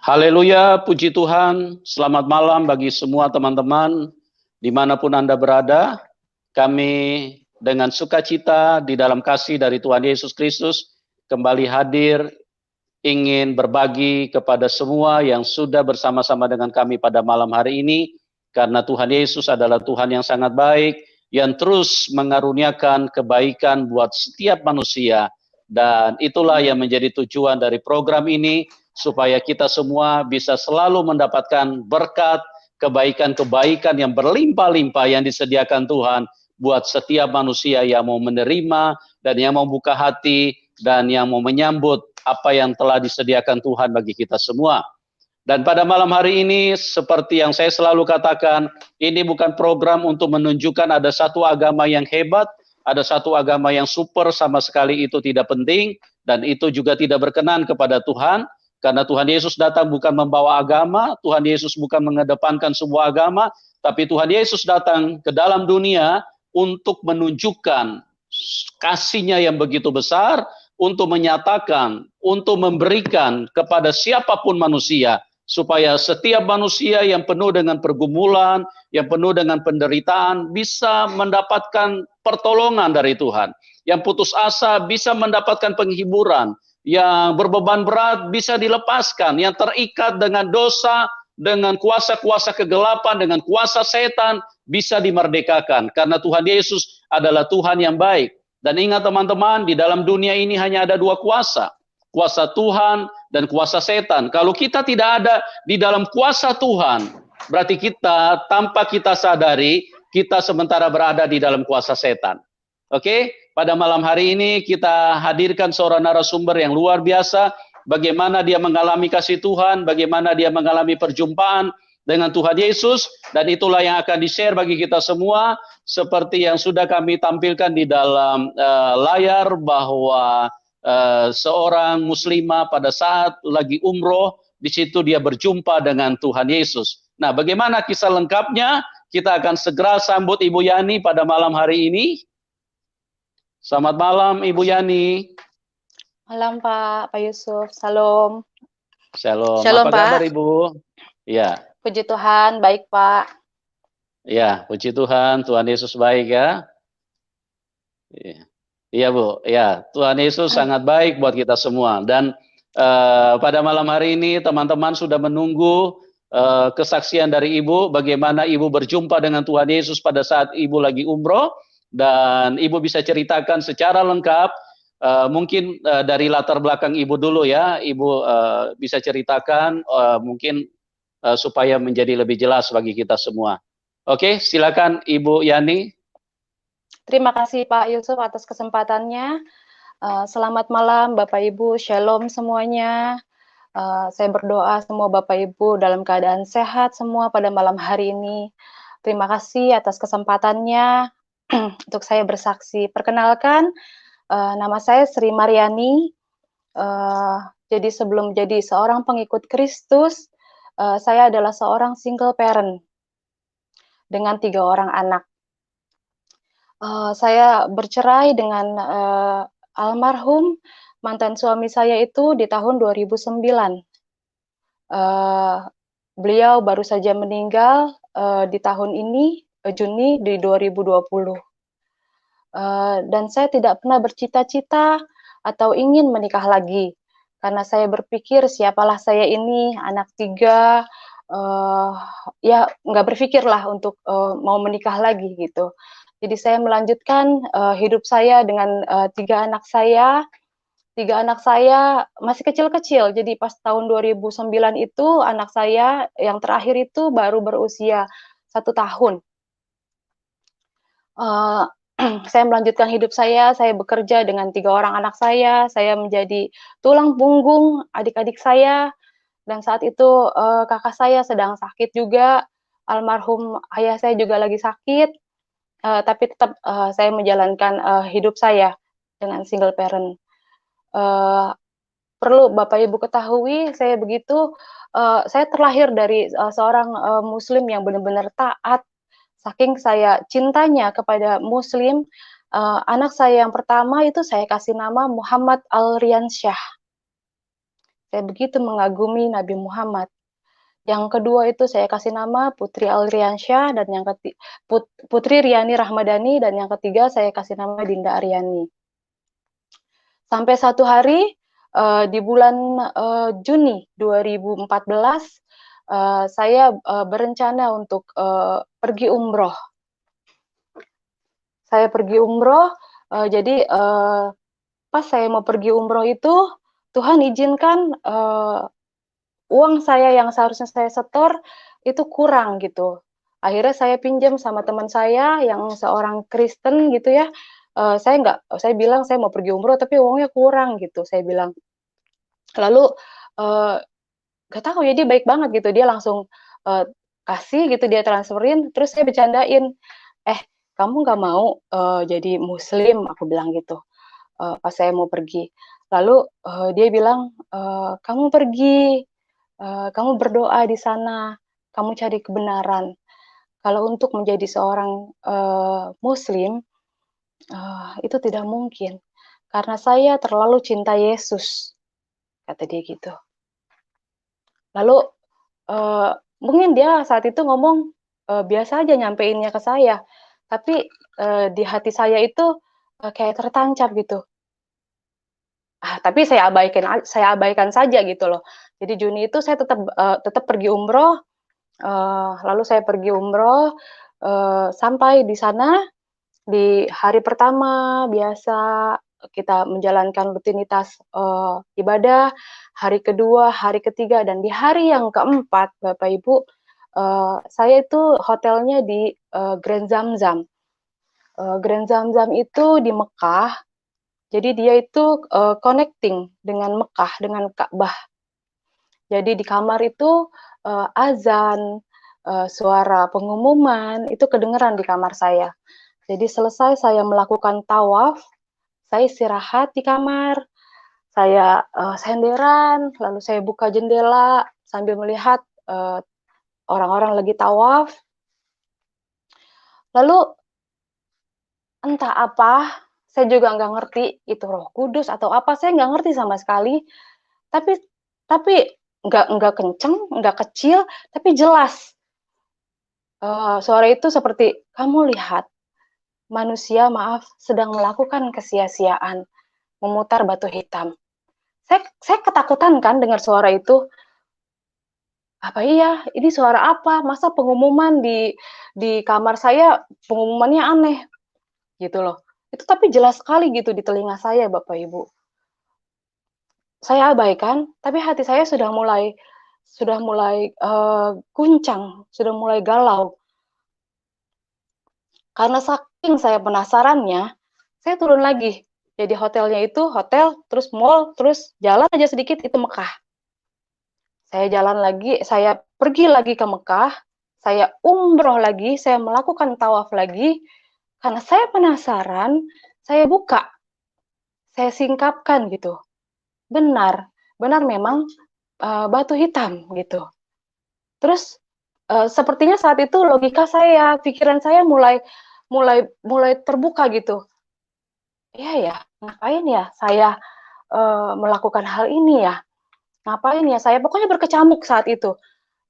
Haleluya, puji Tuhan. Selamat malam bagi semua teman-teman dimanapun Anda berada. Kami dengan sukacita di dalam kasih dari Tuhan Yesus Kristus kembali hadir ingin berbagi kepada semua yang sudah bersama-sama dengan kami pada malam hari ini. Karena Tuhan Yesus adalah Tuhan yang sangat baik, yang terus mengaruniakan kebaikan buat setiap manusia. Dan itulah yang menjadi tujuan dari program ini, supaya kita semua bisa selalu mendapatkan berkat, kebaikan-kebaikan yang berlimpah-limpah yang disediakan Tuhan buat setiap manusia yang mau menerima dan yang mau buka hati dan yang mau menyambut apa yang telah disediakan Tuhan bagi kita semua. Dan pada malam hari ini, seperti yang saya selalu katakan, ini bukan program untuk menunjukkan ada satu agama yang hebat, ada satu agama yang super, sama sekali itu tidak penting, dan itu juga tidak berkenan kepada Tuhan, karena Tuhan Yesus datang bukan membawa agama, Tuhan Yesus bukan mengedepankan sebuah agama, tapi Tuhan Yesus datang ke dalam dunia untuk menunjukkan kasih-Nya yang begitu besar, untuk menyatakan, untuk memberikan kepada siapapun manusia, supaya setiap manusia yang penuh dengan pergumulan, yang penuh dengan penderitaan, bisa mendapatkan pertolongan dari Tuhan. Yang putus asa bisa mendapatkan penghiburan, yang berbeban berat bisa dilepaskan, yang terikat dengan dosa, dengan kuasa-kuasa kegelapan, dengan kuasa setan, bisa dimerdekakan. Karena Tuhan Yesus adalah Tuhan yang baik. Dan ingat teman-teman, di dalam dunia ini hanya ada dua kuasa. Kuasa Tuhan dan kuasa setan. Kalau kita tidak ada di dalam kuasa Tuhan, berarti kita tanpa kita sadari, kita sementara berada di dalam kuasa setan. Oke, pada malam hari ini kita hadirkan seorang narasumber yang luar biasa, bagaimana dia mengalami kasih Tuhan, bagaimana dia mengalami perjumpaan dengan Tuhan Yesus, dan itulah yang akan di-share bagi kita semua, seperti yang sudah kami tampilkan di dalam layar, bahwa seorang muslimah pada saat lagi umroh, di situ dia berjumpa dengan Tuhan Yesus. Nah, bagaimana kisah lengkapnya? Kita akan segera sambut Ibu Yani pada malam hari ini. Selamat malam, Ibu Yani. Malam, Pak Yusuf. Salam. Shalom. Shalom, Apa kabar, Pak. Ibu? Ya. Puji Tuhan, baik, Pak. Ya, puji Tuhan. Tuhan Yesus baik ya. Iya, Bu. Ya, Tuhan Yesus sangat baik buat kita semua. Dan pada malam hari ini teman-teman sudah menunggu kesaksian dari Ibu, bagaimana Ibu berjumpa dengan Tuhan Yesus pada saat Ibu lagi umroh, dan Ibu bisa ceritakan secara lengkap, mungkin dari latar belakang Ibu dulu ya, Ibu bisa ceritakan mungkin supaya menjadi lebih jelas bagi kita semua. Oke, silakan Ibu Yani. Terima kasih Pak Yusuf atas kesempatannya. Selamat malam Bapak Ibu, Shalom semuanya. Saya berdoa semua Bapak Ibu dalam keadaan sehat semua pada malam hari ini. Terima kasih atas kesempatannya untuk saya bersaksi. Perkenalkan, nama saya Sri Mariani. Jadi sebelum jadi seorang pengikut Kristus, saya adalah seorang single parent dengan 3 orang anak. Saya bercerai dengan almarhum mantan suami saya itu di tahun 2009. Beliau baru saja meninggal di tahun ini, Juni di 2020. Dan saya tidak pernah bercita-cita atau ingin menikah lagi, karena saya berpikir siapalah saya ini, anak 3, ya nggak berpikirlah untuk mau menikah lagi gitu. Jadi saya melanjutkan hidup saya dengan 3 anak saya. 3 anak saya masih kecil-kecil. Jadi pas tahun 2009 itu anak saya yang terakhir itu baru berusia 1 tahun. Saya melanjutkan hidup saya bekerja dengan 3 orang anak saya menjadi tulang punggung adik-adik saya, dan saat itu kakak saya sedang sakit juga, almarhum ayah saya juga lagi sakit. Tapi tetap saya menjalankan hidup saya dengan single parent. Perlu Bapak Ibu ketahui, saya begitu, saya terlahir dari seorang muslim yang benar-benar taat. Saking saya cintanya kepada muslim, anak saya yang pertama itu saya kasih nama Muhammad Al-Riansyah. Saya begitu mengagumi Nabi Muhammad. Yang kedua itu saya kasih nama Putri Alriansyah, dan yang Putri Riani Rahmadani, dan yang ketiga saya kasih nama Dinda Aryani. Sampai satu hari di bulan Juni 2014 saya berencana untuk pergi umroh. Saya pergi umroh, jadi pas saya mau pergi umroh itu Tuhan izinkan uang saya yang seharusnya saya setor itu kurang gitu. Akhirnya saya pinjam sama teman saya yang seorang Kristen gitu ya. Saya bilang saya mau pergi umroh tapi uangnya kurang gitu. Saya bilang. Lalu gak tahu ya dia baik banget gitu. Dia langsung kasih gitu, dia transferin. Terus saya bercandain, kamu nggak mau jadi Muslim? Aku bilang gitu. Pas saya mau pergi. Lalu dia bilang, kamu pergi, kamu berdoa di sana, kamu cari kebenaran. Kalau untuk menjadi seorang Muslim, itu tidak mungkin. Karena saya terlalu cinta Yesus, kata dia gitu. Lalu mungkin dia saat itu ngomong biasa aja nyampeinnya ke saya, tapi di hati saya itu kayak tertancap gitu. Tapi saya abaikan saja gitu loh. Jadi Juni itu saya tetap pergi umroh, lalu saya pergi umroh, sampai di sana di hari pertama biasa kita menjalankan rutinitas ibadah, hari kedua, hari ketiga, dan di hari yang keempat, Bapak Ibu, saya itu hotelnya di Grand Zamzam. Grand Zamzam itu di Mekah, jadi dia itu connecting dengan Mekah, dengan Ka'bah. Jadi di kamar itu azan, suara pengumuman, itu kedengeran di kamar saya. Jadi selesai saya melakukan tawaf, saya istirahat di kamar, saya senderan, lalu saya buka jendela sambil melihat orang-orang lagi tawaf. Lalu entah apa, saya juga nggak ngerti itu Roh Kudus atau apa, saya nggak ngerti sama sekali. Tapi nggak kenceng, nggak kecil, tapi jelas. Suara itu seperti, kamu lihat, manusia sedang melakukan kesia-siaan, memutar batu hitam. Saya ketakutan kan dengar suara itu. Apa iya? Ini suara apa? Masa pengumuman di kamar saya pengumumannya aneh gitu loh. Itu tapi jelas sekali gitu di telinga saya, Bapak Ibu. Saya abaikan, tapi hati saya sudah mulai guncang, sudah mulai galau. Karena saking saya penasarannya, saya turun lagi. Jadi hotelnya itu hotel, terus mall, terus jalan aja sedikit itu Mekah. Saya jalan lagi, saya pergi lagi ke Mekah, saya umroh lagi, saya melakukan tawaf lagi, karena saya penasaran, saya buka, saya singkapkan gitu. Benar memang batu hitam gitu. Terus sepertinya saat itu logika saya, pikiran saya mulai terbuka gitu. Iya ya, ngapain ya saya melakukan hal ini ya? Ngapain ya saya? Pokoknya berkecamuk saat itu.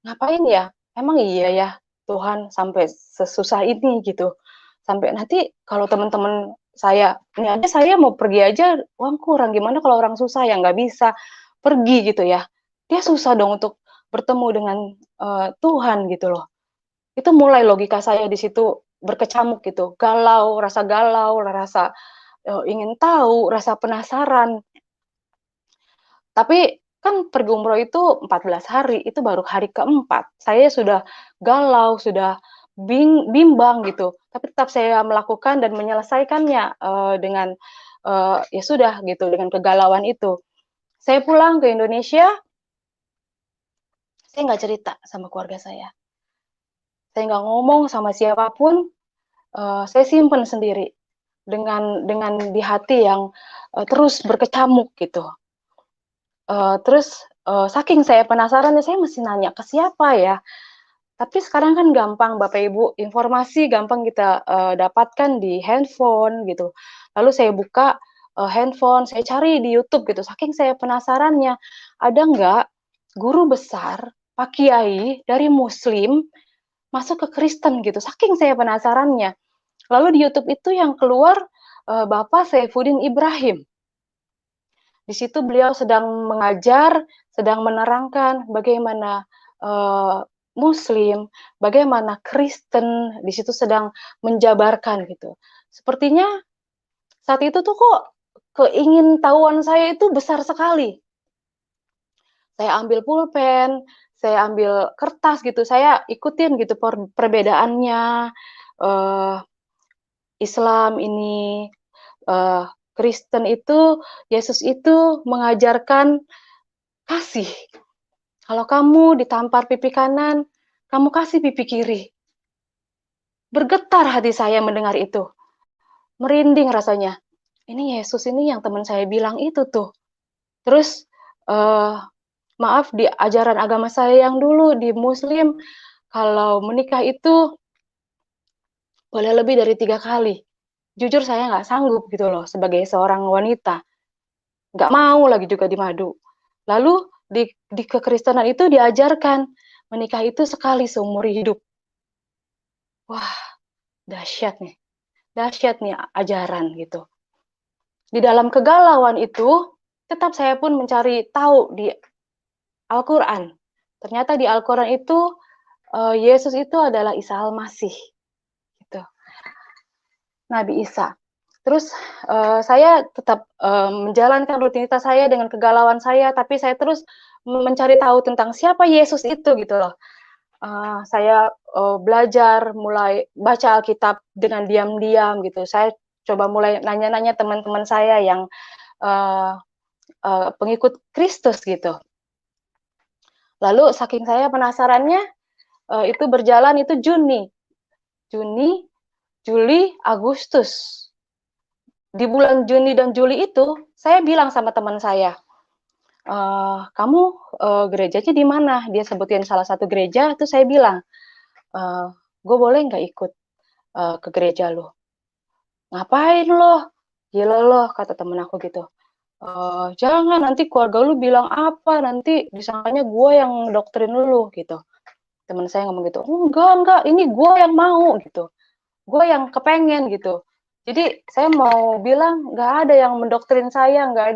Ngapain ya? Emang iya ya Tuhan sampai sesusah ini gitu. Sampai nanti kalau teman-teman saya, ini aja saya mau pergi aja uang kurang. Gimana kalau orang susah yang nggak bisa pergi gitu ya? Dia susah dong untuk bertemu dengan Tuhan gitu loh. Itu mulai logika saya di situ berkecamuk gitu, galau, rasa ingin tahu, rasa penasaran. Tapi kan pergi umroh itu 14 hari, itu baru hari keempat. Saya sudah galau, sudah bimbang gitu. Tapi tetap saya melakukan dan menyelesaikannya dengan ya sudah gitu, dengan kegalauan itu. Saya pulang ke Indonesia, saya nggak cerita sama keluarga saya. Saya nggak ngomong sama siapapun, saya simpen sendiri dengan di hati yang terus berkecamuk gitu. Terus saking saya penasaran, saya mesti nanya ke siapa ya. Tapi sekarang kan gampang Bapak Ibu, informasi gampang kita dapatkan di handphone gitu. Lalu saya buka handphone, saya cari di YouTube gitu, saking saya penasarannya, ada nggak guru besar, Pak Kiai dari Muslim masuk ke Kristen gitu, saking saya penasarannya. Lalu di YouTube itu yang keluar Bapak Saifuddin Ibrahim. Di situ beliau sedang mengajar, sedang menerangkan bagaimana Muslim, bagaimana Kristen, di situ sedang menjabarkan gitu. Sepertinya saat itu tuh kok keingintahuan saya itu besar sekali. Saya ambil pulpen, saya ambil kertas gitu, saya ikutin gitu perbedaannya. Islam ini, Kristen itu, Yesus itu mengajarkan kasih. Kalau kamu ditampar pipi kanan, kamu kasih pipi kiri. Bergetar hati saya mendengar itu. Merinding rasanya. Ini Yesus ini yang teman saya bilang itu tuh. Terus, maaf di ajaran agama saya yang dulu di Muslim, kalau menikah itu boleh lebih dari 3 kali. Jujur saya nggak sanggup gitu loh sebagai seorang wanita. Nggak mau lagi juga di madu. Lalu di kekristenan itu diajarkan menikah itu sekali seumur hidup. Wah, dahsyat nih ajaran gitu. Di dalam kegalauan itu, tetap saya pun mencari tahu di Al-Quran. Ternyata di Al-Quran itu Yesus itu adalah Isa Al-Masih, gitu. Nabi Isa. Terus saya tetap menjalankan rutinitas saya dengan kegalauan saya, tapi saya terus mencari tahu tentang siapa Yesus itu gitu loh. Saya belajar mulai baca Alkitab dengan diam-diam gitu. Saya coba mulai nanya-nanya teman-teman saya yang pengikut Kristus gitu. Lalu saking saya penasarannya, itu berjalan itu Juni, Juli, Agustus. Di bulan Juni dan Juli itu, saya bilang sama teman saya, kamu gerejanya di mana? Dia sebutin salah satu gereja, itu saya bilang, gue boleh nggak ikut ke gereja lo? Ngapain lo? Gila lo, kata temen aku gitu. Jangan, nanti keluarga lu bilang apa, nanti disangkanya gue yang doktrin lu gitu. Teman saya ngomong gitu, enggak, ini gue yang mau gitu. Gue yang kepengen gitu. Jadi saya mau bilang nggak ada yang mendoktrin saya, nggak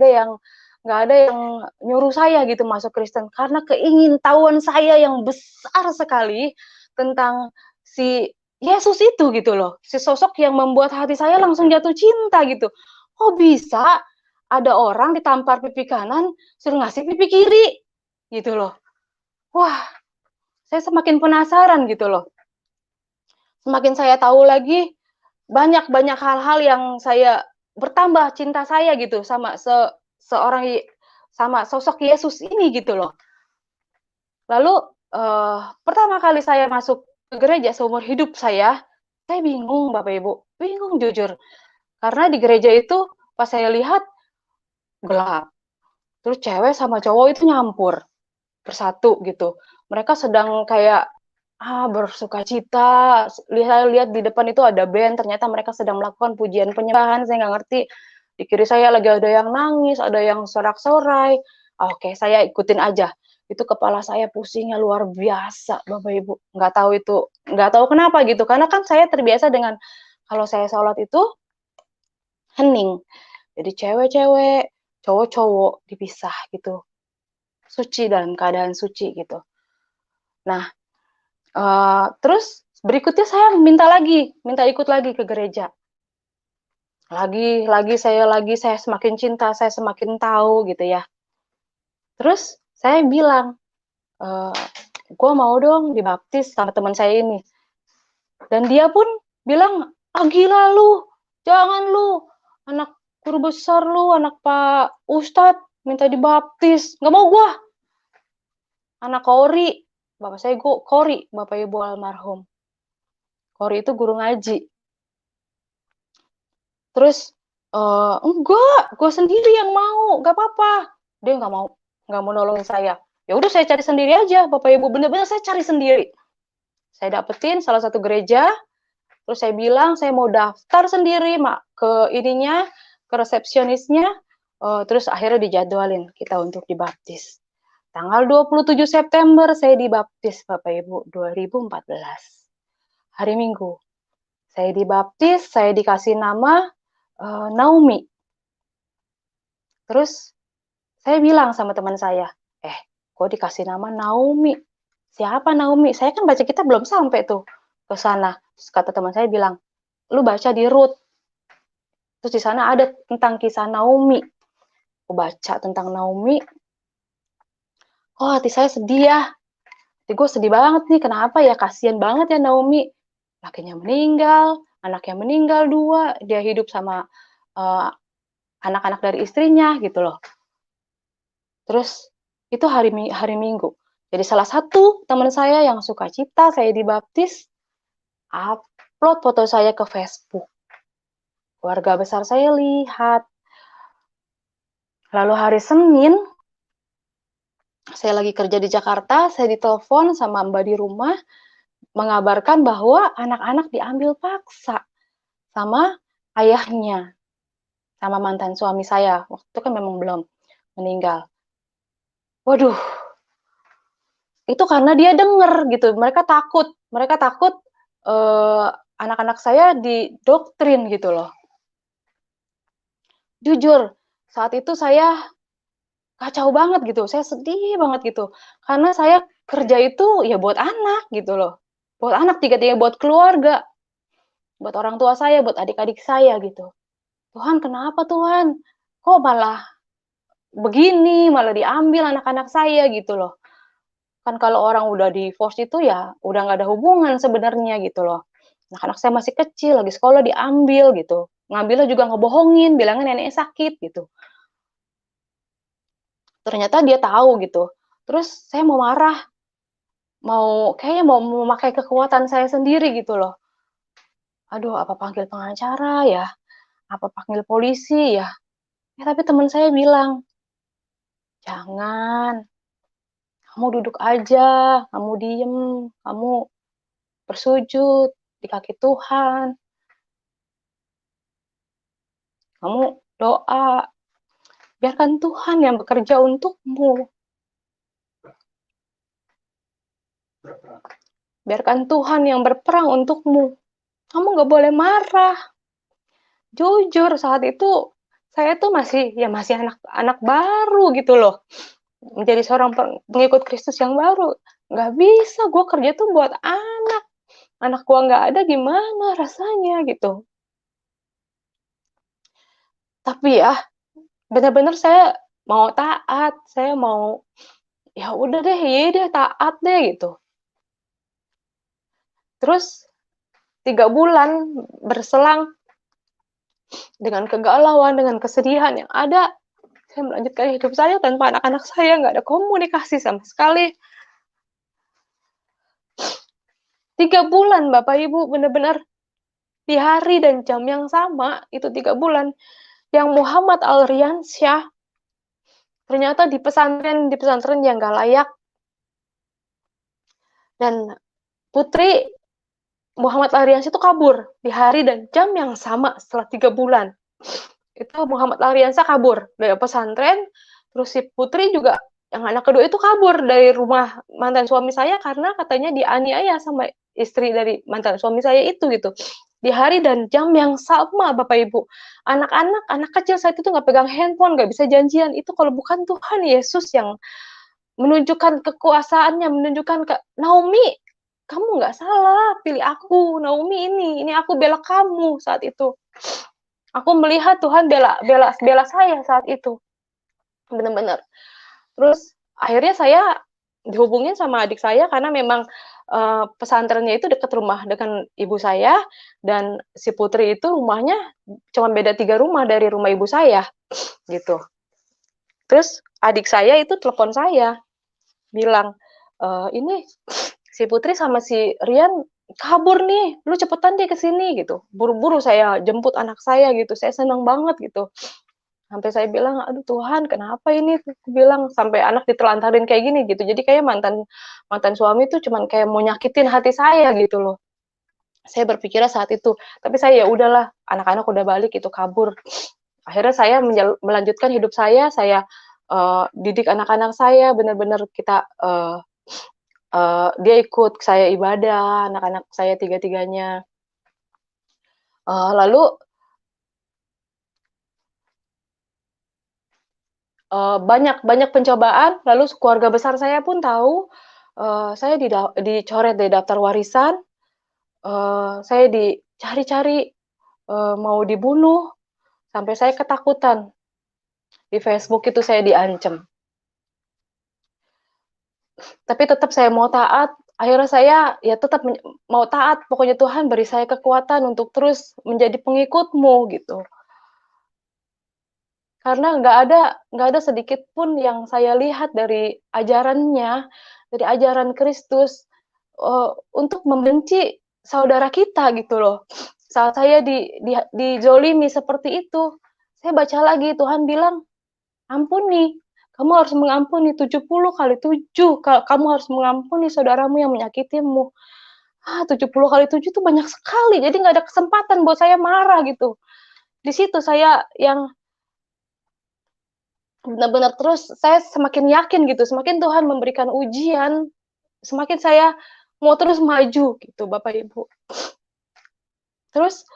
ada yang nyuruh saya gitu masuk Kristen, karena keingintahuan saya yang besar sekali tentang si Yesus itu gitu loh, si sosok yang membuat hati saya langsung jatuh cinta gitu. Kok bisa ada orang ditampar pipi kanan suruh ngasih pipi kiri gitu loh. Wah, saya semakin penasaran gitu loh. Semakin saya tahu lagi, banyak hal-hal yang saya bertambah cinta saya gitu sama sama sosok Yesus ini gitu loh. Lalu pertama kali saya masuk ke gereja seumur hidup saya bingung Bapak Ibu, bingung jujur. Karena di gereja itu pas saya lihat gelap. Terus cewek sama cowok itu nyampur bersatu gitu. Mereka sedang kayak bersukacita. Saya lihat di depan itu ada band, ternyata mereka sedang melakukan pujian penyembahan, saya nggak ngerti. Di kiri saya lagi ada yang nangis, ada yang sorak-sorai. Oke, saya ikutin aja. Itu kepala saya pusingnya luar biasa, Bapak Ibu. Nggak tahu kenapa gitu. Karena kan saya terbiasa dengan kalau saya sholat itu hening. Jadi cewek-cewek, cowok-cowok dipisah gitu. Suci dalam keadaan suci gitu. Nah, terus berikutnya saya minta ikut lagi ke gereja. Lagi saya semakin cinta, saya semakin tahu gitu ya. Terus saya bilang, gue mau dong dibaptis sama teman saya ini. Dan dia pun bilang, gila lu, jangan lu, anak guru besar lu, anak Pak Ustadz minta dibaptis, nggak mau gue. Anak Kori, bapak saya Kori, bapak ibu almarhum. Kori itu guru ngaji. Terus, enggak, gue sendiri yang mau, nggak apa-apa. Dia nggak mau nolongin saya. Ya udah saya cari sendiri aja, Bapak Ibu, bener-bener saya cari sendiri. Saya dapetin salah satu gereja, terus saya bilang saya mau daftar sendiri, ke ke resepsionisnya, terus akhirnya dijadwalin kita untuk dibaptis. Tanggal 27 September saya dibaptis, Bapak Ibu, 2014. Hari Minggu. Saya dibaptis, saya dikasih nama Naomi. Terus saya bilang sama teman saya, kok dikasih nama Naomi? Siapa Naomi? Saya kan baca kitab belum sampai tuh ke sana. Terus kata teman saya bilang, lu baca di Rut. Terus di sana ada tentang kisah Naomi. Aku baca tentang Naomi. Oh, hati saya sedih ya. Hati gue sedih banget nih. Kenapa ya? Kasian banget ya Naomi. Lakinya meninggal, anaknya meninggal 2. Dia hidup sama anak-anak dari istrinya gitu loh. Terus itu hari Minggu. Jadi salah satu teman saya yang suka cita, saya dibaptis, upload foto saya ke Facebook. Keluarga besar saya lihat. Lalu hari Senin, saya lagi kerja di Jakarta, saya ditelepon sama Mbak di rumah, mengabarkan bahwa anak-anak diambil paksa sama ayahnya, sama mantan suami saya. Waktu itu kan memang belum meninggal. Waduh, itu karena dia denger gitu. Mereka takut anak-anak saya didoktrin gitu loh. Jujur, saat itu saya kacau banget gitu, saya sedih banget gitu. Karena saya kerja itu ya buat anak gitu loh. Buat anak, tiga-tiga buat keluarga. Buat orang tua saya, buat adik-adik saya gitu. Tuhan, kenapa Tuhan? Kok malah begini, malah diambil anak-anak saya gitu loh. Kan kalau orang udah divorce itu ya udah nggak ada hubungan sebenarnya gitu loh. Anak-anak saya masih kecil, lagi sekolah diambil gitu. Ngambilnya juga ngebohongin, bilangnya neneknya sakit gitu. Ternyata dia tahu gitu. Terus saya mau marah, kayaknya mau memakai kekuatan saya sendiri gitu loh. Aduh, apa panggil pengacara ya? Apa panggil polisi ya? Tapi teman saya bilang, jangan, kamu duduk aja, kamu diem, kamu bersujud di kaki Tuhan, kamu doa, biarkan Tuhan yang bekerja untukmu. Biarkan Tuhan yang berperang untukmu. Kamu nggak boleh marah. Jujur, saat itu saya tuh masih anak baru gitu loh. Menjadi seorang pengikut Kristus yang baru. Nggak bisa, gue kerja tuh buat anak. Anak gue nggak ada, gimana rasanya gitu. Tapi ya, benar-benar saya mau taat. Saya mau, ya udah deh, ya deh, taat deh gitu. Terus 3 bulan berselang dengan kegalauan, dengan kesedihan yang ada, saya melanjutkan hidup saya tanpa anak-anak saya, nggak ada komunikasi sama sekali. 3 bulan Bapak Ibu, benar-benar di hari dan jam yang sama, itu 3 bulan, yang Muhammad Al-Riansyah, ternyata di pesantren yang nggak layak, dan putri Muhammad Al-Riansyah itu kabur di hari dan jam yang sama setelah 3 bulan. Itu Muhammad Al-Riansyah kabur dari pesantren, terus si putri juga yang anak kedua itu kabur dari rumah mantan suami saya karena katanya dianiaya sama istri dari mantan suami saya itu gitu. Di hari dan jam yang sama Bapak Ibu. Anak kecil saat itu nggak pegang handphone, nggak bisa janjian. Itu kalau bukan Tuhan Yesus yang menunjukkan kekuasaannya, menunjukkan ke Naomi, kamu nggak salah, pilih aku, Naomi ini aku bela kamu saat itu. Aku melihat Tuhan bela saya saat itu, benar-benar. Terus akhirnya saya dihubungin sama adik saya karena memang pesantrennya itu dekat rumah dengan ibu saya, dan si putri itu rumahnya cuma beda 3 rumah dari rumah ibu saya, gitu. Terus adik saya itu telepon saya, bilang, ini si Putri sama si Rian kabur nih, lu cepetan deh ke sini gitu. Buru-buru saya jemput anak saya gitu. Saya senang banget gitu. Sampai saya bilang, aduh Tuhan, kenapa ini? Aku bilang sampai anak ditelantarin kayak gini gitu. Jadi kayak mantan suami itu cuman kayak mau nyakitin hati saya gitu loh. Saya berpikirnya saat itu, tapi saya ya udahlah, anak-anak udah balik itu kabur. Akhirnya saya melanjutkan hidup saya didik anak-anak saya, benar-benar kita dia ikut saya ibadah, anak-anak saya tiga-tiganya. Lalu banyak pencobaan, lalu keluarga besar saya pun tahu, saya dicoret dari daftar warisan, saya dicari-cari, mau dibunuh, sampai saya ketakutan. Di Facebook itu saya diancam. Tapi tetap saya mau taat, akhirnya saya ya tetap mau taat, pokoknya Tuhan beri saya kekuatan untuk terus menjadi pengikut-Mu gitu. Karena nggak ada sedikit pun yang saya lihat dari ajarannya, dari ajaran Kristus, untuk membenci saudara kita gitu loh. Saat saya dizolimi seperti itu, saya baca lagi Tuhan bilang, "Ampuni, kamu harus mengampuni 70 kali 7, kamu harus mengampuni saudaramu yang menyakitimu." 70 kali 7 itu banyak sekali, jadi nggak ada kesempatan buat saya marah gitu. Di situ saya yang benar-benar terus saya semakin yakin gitu, semakin Tuhan memberikan ujian, semakin saya mau terus maju gitu, Bapak Ibu. Terus,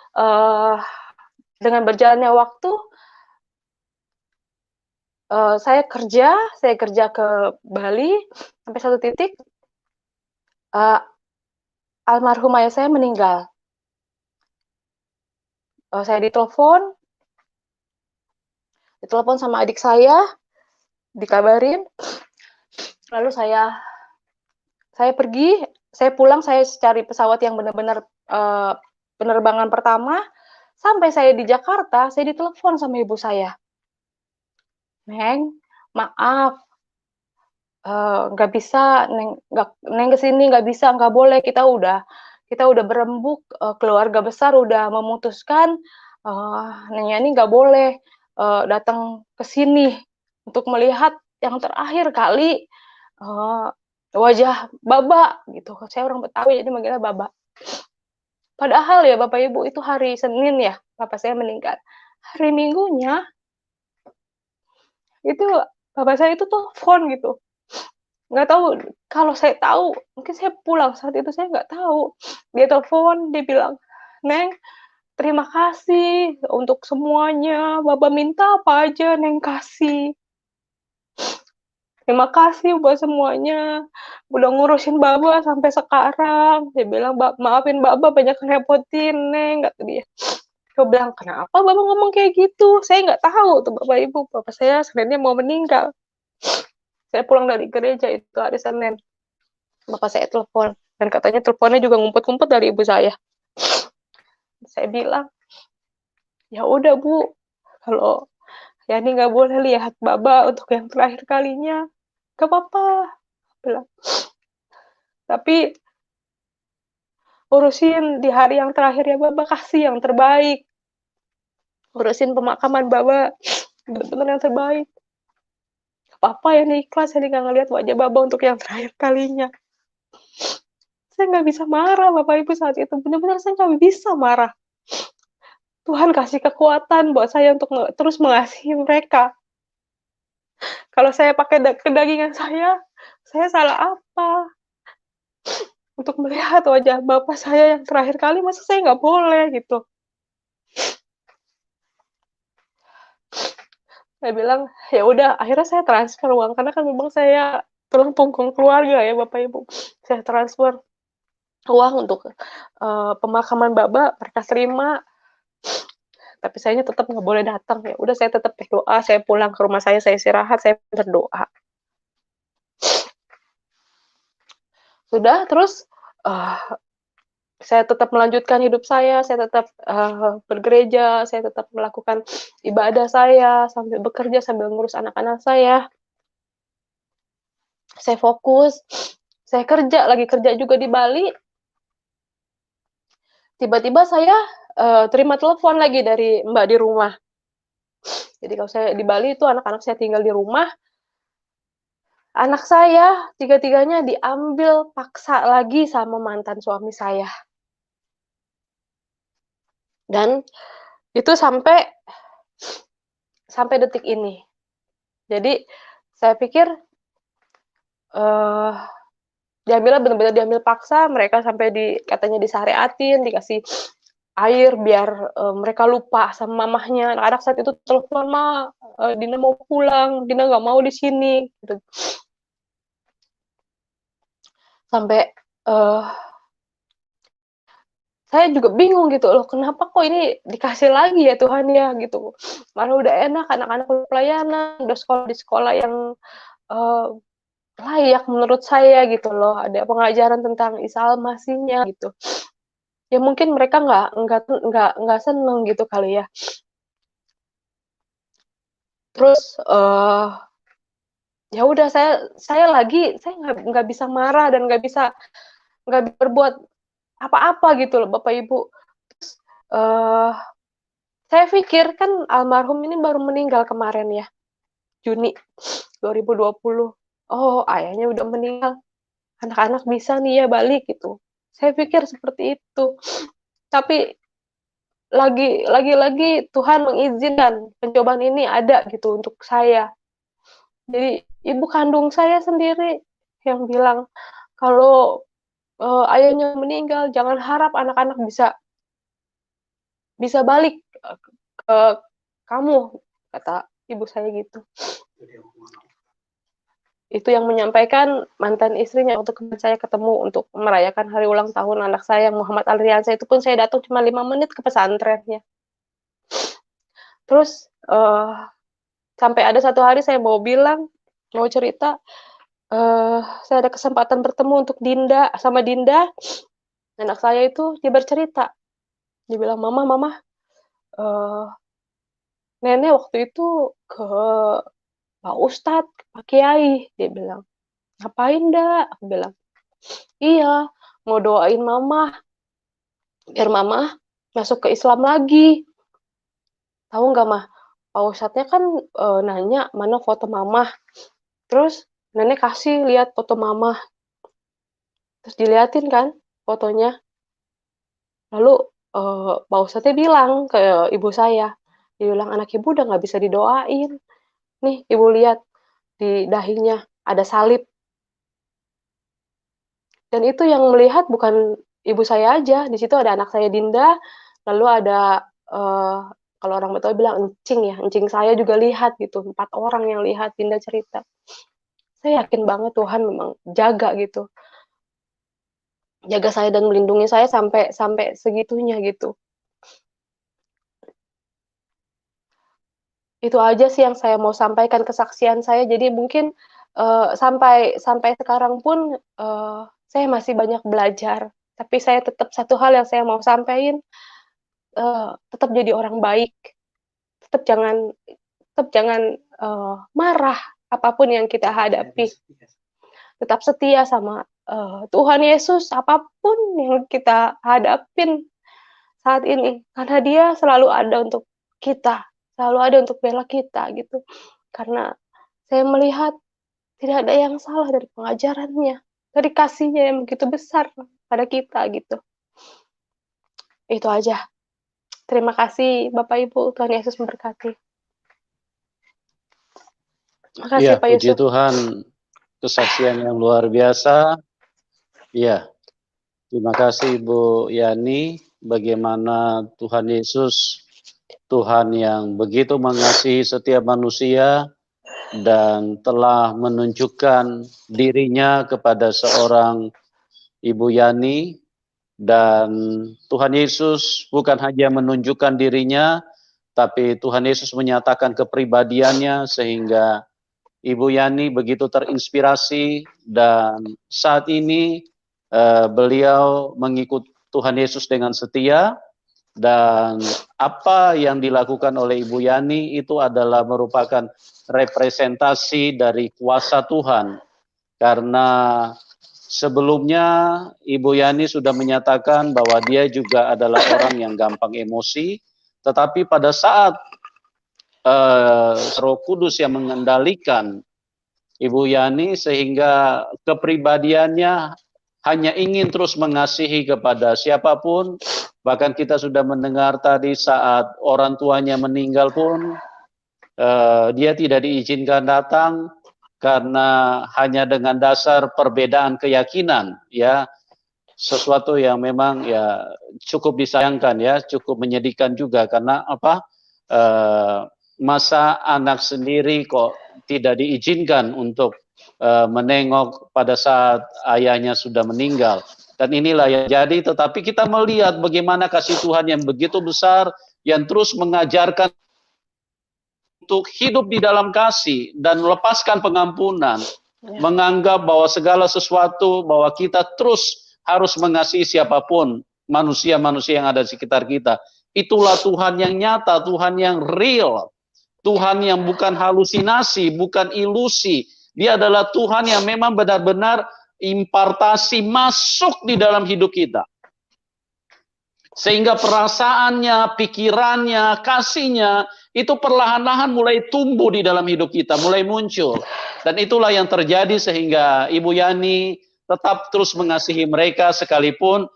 dengan berjalannya waktu, saya kerja ke Bali, sampai satu titik, almarhum ayah saya meninggal. Saya ditelepon sama adik saya, dikabarin, lalu saya pergi, saya pulang, saya cari pesawat yang benar-benar penerbangan pertama, sampai saya di Jakarta, saya ditelepon sama ibu saya. "Neng, maaf, nggak bisa, Neng kesini nggak bisa, nggak boleh, kita udah berembuk, keluarga besar udah memutuskan, Neng Yani nggak boleh datang ke sini untuk melihat yang terakhir kali wajah Baba," gitu. Saya orang Betawi jadi manggilnya Baba. Padahal ya Bapak Ibu itu hari Senin ya, Bapak saya meninggal. Hari Minggunya itu Bapak saya itu telepon gitu. Nggak tahu, kalau saya tahu mungkin saya pulang saat itu, saya nggak tahu. Dia telepon, dia bilang, "Neng, terima kasih untuk semuanya, Baba minta apa aja Neng kasih. Terima kasih buat semuanya, udah ngurusin Baba sampai sekarang." Dia bilang, "Maafin Baba banyak ngerepotin Neng," kata dia. Saya bilang, "Kenapa Baba ngomong kayak gitu?" Saya nggak tahu tuh Bapak Ibu, Bapak saya Seninnya mau meninggal. Saya pulang dari gereja itu hari Senin. Bapak saya telepon, dan katanya teleponnya juga ngumpet-ngumpet dari ibu saya. Saya bilang, "Ya udah Bu, kalau Yani nggak boleh lihat Baba untuk yang terakhir kalinya, gak apa-apa," bilang. "Tapi urusin di hari yang terakhir ya Baba, kasih yang terbaik. Urusin pemakaman Baba, benar-benar yang terbaik. Gak apa-apa ya nih, ikhlas Yani nggak ngeliat wajah Baba untuk yang terakhir kalinya." Saya nggak bisa marah Bapak Ibu saat itu, benar-benar saya nggak bisa marah. Tuhan kasih kekuatan buat saya untuk terus mengasihi mereka. Kalau saya pakai kedagingan saya salah apa? Untuk melihat wajah Bapak saya yang terakhir kali, masa saya nggak boleh gitu. Saya bilang, ya udah, akhirnya saya transfer uang, karena kan memang saya tulang punggung keluarga ya Bapak Ibu. Saya transfer uang untuk pemakaman Baba, mereka terima. Tapi saya tetap nggak boleh datang. Ya udah, saya tetap berdoa, saya pulang ke rumah saya istirahat, saya berdoa. Sudah, terus saya tetap melanjutkan hidup saya tetap bergereja, saya tetap melakukan ibadah saya, sambil bekerja, sambil ngurus anak-anak saya. Saya fokus, saya lagi kerja juga di Bali. Tiba-tiba saya terima telepon lagi dari Mbak di rumah. Jadi kalau saya di Bali itu anak-anak saya tinggal di rumah. Anak saya tiga-tiganya diambil paksa lagi sama mantan suami saya. Dan itu sampai sampai detik ini. Jadi saya pikir diambilnya benar-benar diambil paksa, mereka sampai katanya disyariatin, dikasih air biar mereka lupa sama mamahnya. Anak-anak saat itu telepon, "Ma, Dina mau pulang, Dina nggak mau di sini." Gitu. Sampai saya juga bingung gitu loh, kenapa kok ini dikasih lagi ya Tuhan ya gitu. Malah udah enak, anak-anak udah pelayanan, udah sekolah di sekolah yang layak menurut saya gitu loh. Ada pengajaran tentang Isa Al-Masihnya gitu. Ya mungkin mereka nggak seneng gitu kali ya. Terus ya udah saya nggak bisa marah dan nggak berbuat apa-apa gitu loh Bapak Ibu. Terus saya pikir kan almarhum ini baru meninggal kemarin ya, Juni 2020. Oh, ayahnya udah meninggal. Anak-anak bisa nih ya balik gitu. Saya pikir seperti itu. Tapi lagi-lagi Tuhan mengizinkan pencobaan ini ada gitu untuk saya. Jadi ibu kandung saya sendiri yang bilang kalau ayahnya meninggal, jangan harap anak-anak bisa balik ke kamu, kata ibu saya gitu. Itu yang menyampaikan mantan istrinya waktu saya ketemu untuk merayakan hari ulang tahun anak saya, Muhammad Alriansyah. Itu pun saya datang cuma 5 menit ke pesantrennya. Terus sampai ada satu hari saya mau cerita, saya ada kesempatan bertemu untuk sama Dinda, anak saya itu. Dia bercerita, dia bilang, Mama, nenek waktu itu ke Pak Ustadz, ke Pak Kiai. Dia bilang, ngapain dah? Aku bilang, iya, mau doain Mama biar Mama masuk ke Islam lagi. Tahu nggak, Mah? Pak Ustadznya kan nanya mana foto Mama. Terus nenek kasih lihat foto Mama. Terus diliatin kan fotonya. Lalu Pak Ustadznya bilang ke ibu saya, dia bilang, anak ibu udah nggak bisa didoain. Nih, ibu lihat di dahinya ada salib. Dan itu yang melihat bukan ibu saya aja, di situ ada anak saya Dinda, lalu ada kalau orang Betawi bilang encing ya, encing saya juga lihat gitu, 4 orang yang lihat Dinda cerita. Saya yakin banget Tuhan memang jaga gitu. Jaga saya dan melindungi saya sampai segitunya gitu. Itu aja sih yang saya mau sampaikan kesaksian saya. Jadi mungkin sampai sekarang pun saya masih banyak belajar. Tapi saya tetap satu hal yang saya mau sampaikan, tetap jadi orang baik. Tetap jangan marah apapun yang kita hadapi. Tetap setia sama Tuhan Yesus apapun yang kita hadapin saat ini. Karena Dia selalu ada untuk kita, selalu ada untuk bela kita gitu. Karena saya melihat tidak ada yang salah dari pengajarannya, dari kasihnya yang begitu besar pada kita gitu. Itu aja. Terima kasih Bapak Ibu, Tuhan Yesus memberkati. Makasih Iya, Pak puji Yusuf. Tuhan, kesaksian yang luar biasa. Iya, terima kasih Ibu Yani, bagaimana Tuhan Yesus, Tuhan yang begitu mengasihi setiap manusia dan telah menunjukkan dirinya kepada seorang Ibu Yani, dan Tuhan Yesus bukan hanya menunjukkan dirinya, tapi Tuhan Yesus menyatakan kepribadiannya sehingga Ibu Yani begitu terinspirasi, dan saat ini beliau mengikut Tuhan Yesus dengan setia, dan apa yang dilakukan oleh Ibu Yani itu adalah merupakan representasi dari kuasa Tuhan. Karena sebelumnya Ibu Yani sudah menyatakan bahwa dia juga adalah orang yang gampang emosi, tetapi pada saat Roh Kudus yang mengendalikan Ibu Yani, sehingga kepribadiannya hanya ingin terus mengasihi kepada siapapun. Bahkan kita sudah mendengar tadi saat orang tuanya meninggal pun dia tidak diizinkan datang karena hanya dengan dasar perbedaan keyakinan, ya, sesuatu yang memang ya cukup disayangkan, ya, cukup menyedihkan juga karena apa? Masa anak sendiri kok tidak diizinkan untuk menengok pada saat ayahnya sudah meninggal. Dan inilah yang jadi, tetapi kita melihat bagaimana kasih Tuhan yang begitu besar, yang terus mengajarkan untuk hidup di dalam kasih dan melepaskan pengampunan, menganggap bahwa segala sesuatu, bahwa kita terus harus mengasihi siapapun, manusia-manusia yang ada di sekitar kita. Itulah Tuhan yang nyata, Tuhan yang real, Tuhan yang bukan halusinasi, bukan ilusi. Dia adalah Tuhan yang memang benar-benar impartasi masuk di dalam hidup kita. Sehingga perasaannya, pikirannya, kasihnya, itu perlahan-lahan mulai tumbuh di dalam hidup kita, mulai muncul. Dan itulah yang terjadi sehingga Ibu Yani tetap terus mengasihi mereka sekalipun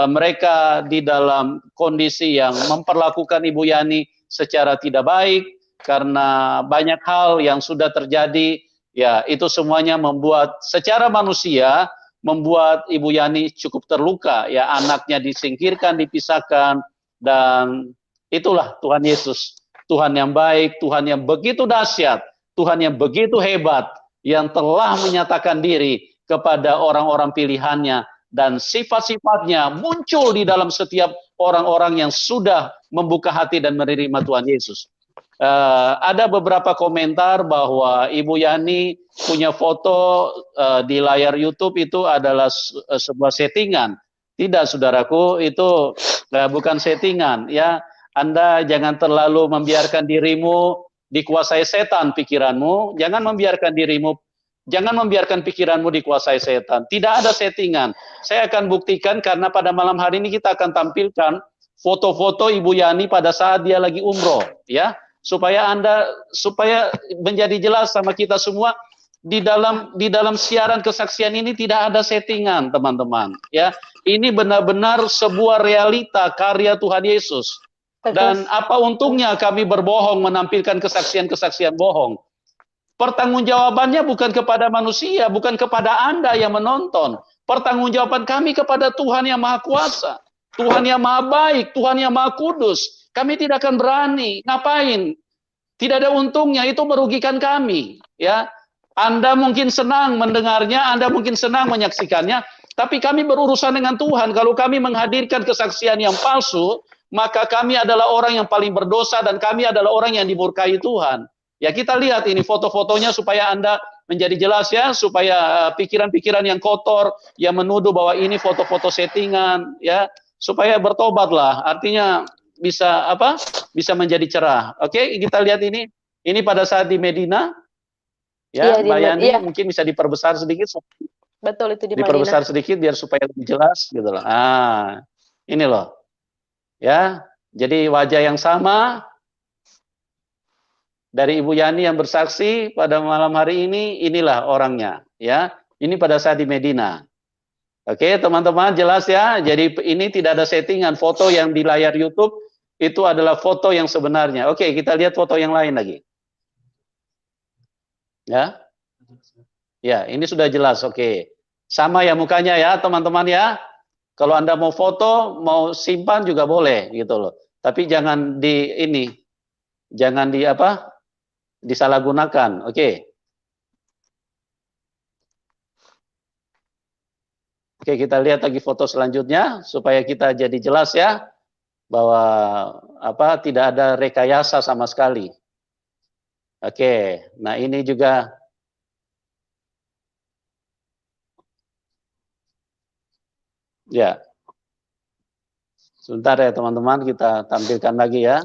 mereka di dalam kondisi yang memperlakukan Ibu Yani secara tidak baik, karena banyak hal yang sudah terjadi. Ya, itu semuanya membuat secara manusia membuat Ibu Yani cukup terluka, ya, anaknya disingkirkan, dipisahkan, dan itulah Tuhan Yesus, Tuhan yang baik, Tuhan yang begitu dahsyat, Tuhan yang begitu hebat, yang telah menyatakan diri kepada orang-orang pilihannya, dan sifat-sifatnya muncul di dalam setiap orang-orang yang sudah membuka hati dan menerima Tuhan Yesus. Ada beberapa komentar bahwa Ibu Yani punya foto di layar YouTube itu adalah sebuah settingan. Tidak, saudaraku, itu bukan settingan. Ya, Anda jangan terlalu membiarkan dirimu dikuasai setan pikiranmu. Jangan membiarkan pikiranmu dikuasai setan. Tidak ada settingan. Saya akan buktikan karena pada malam hari ini kita akan tampilkan foto-foto Ibu Yani pada saat dia lagi umroh, ya. Supaya menjadi jelas sama kita semua, di dalam siaran kesaksian ini tidak ada settingan, teman-teman, ya. Ini benar-benar sebuah realita karya Tuhan Yesus. Dan apa untungnya kami berbohong, menampilkan kesaksian-kesaksian bohong? Pertanggungjawabannya bukan kepada manusia, bukan kepada Anda yang menonton. Pertanggungjawaban kami kepada Tuhan yang Maha Kuasa, Tuhan yang Maha Baik, Tuhan yang Maha Kudus. Kami tidak akan berani. Ngapain? Tidak ada untungnya, itu merugikan kami. Ya, Anda mungkin senang mendengarnya, Anda mungkin senang menyaksikannya, tapi kami berurusan dengan Tuhan. Kalau kami menghadirkan kesaksian yang palsu, maka kami adalah orang yang paling berdosa dan kami adalah orang yang dimurkai Tuhan. Ya, kita lihat ini foto-fotonya supaya Anda menjadi jelas, ya, supaya pikiran-pikiran yang kotor yang menuduh bahwa ini foto-foto settingan, ya, supaya bertobatlah. Artinya bisa menjadi cerah. Oke, kita lihat ini. Ini pada saat di Medina. Ya, Mbak Yani, mungkin bisa diperbesar sedikit. Betul, itu di Medina. Diperbesar sedikit biar supaya lebih jelas gitu loh. Ini loh. Ya, jadi wajah yang sama dari Ibu Yani yang bersaksi pada malam hari ini, inilah orangnya, ya. Ini pada saat di Medina. Oke, teman-teman, jelas ya. Jadi ini tidak ada settingan. Foto yang di layar YouTube itu adalah foto yang sebenarnya. Oke, kita lihat foto yang lain lagi. Ya. Ya, ini sudah jelas. Oke. Sama ya mukanya ya, teman-teman ya. Kalau Anda mau foto, mau simpan juga boleh gitu loh. Tapi jangan jangan disalahgunakan. Oke. Oke, kita lihat lagi foto selanjutnya supaya kita jadi jelas ya, bahwa tidak ada rekayasa sama sekali. Oke, nah ini juga ya. Sebentar ya teman-teman, kita tampilkan lagi ya.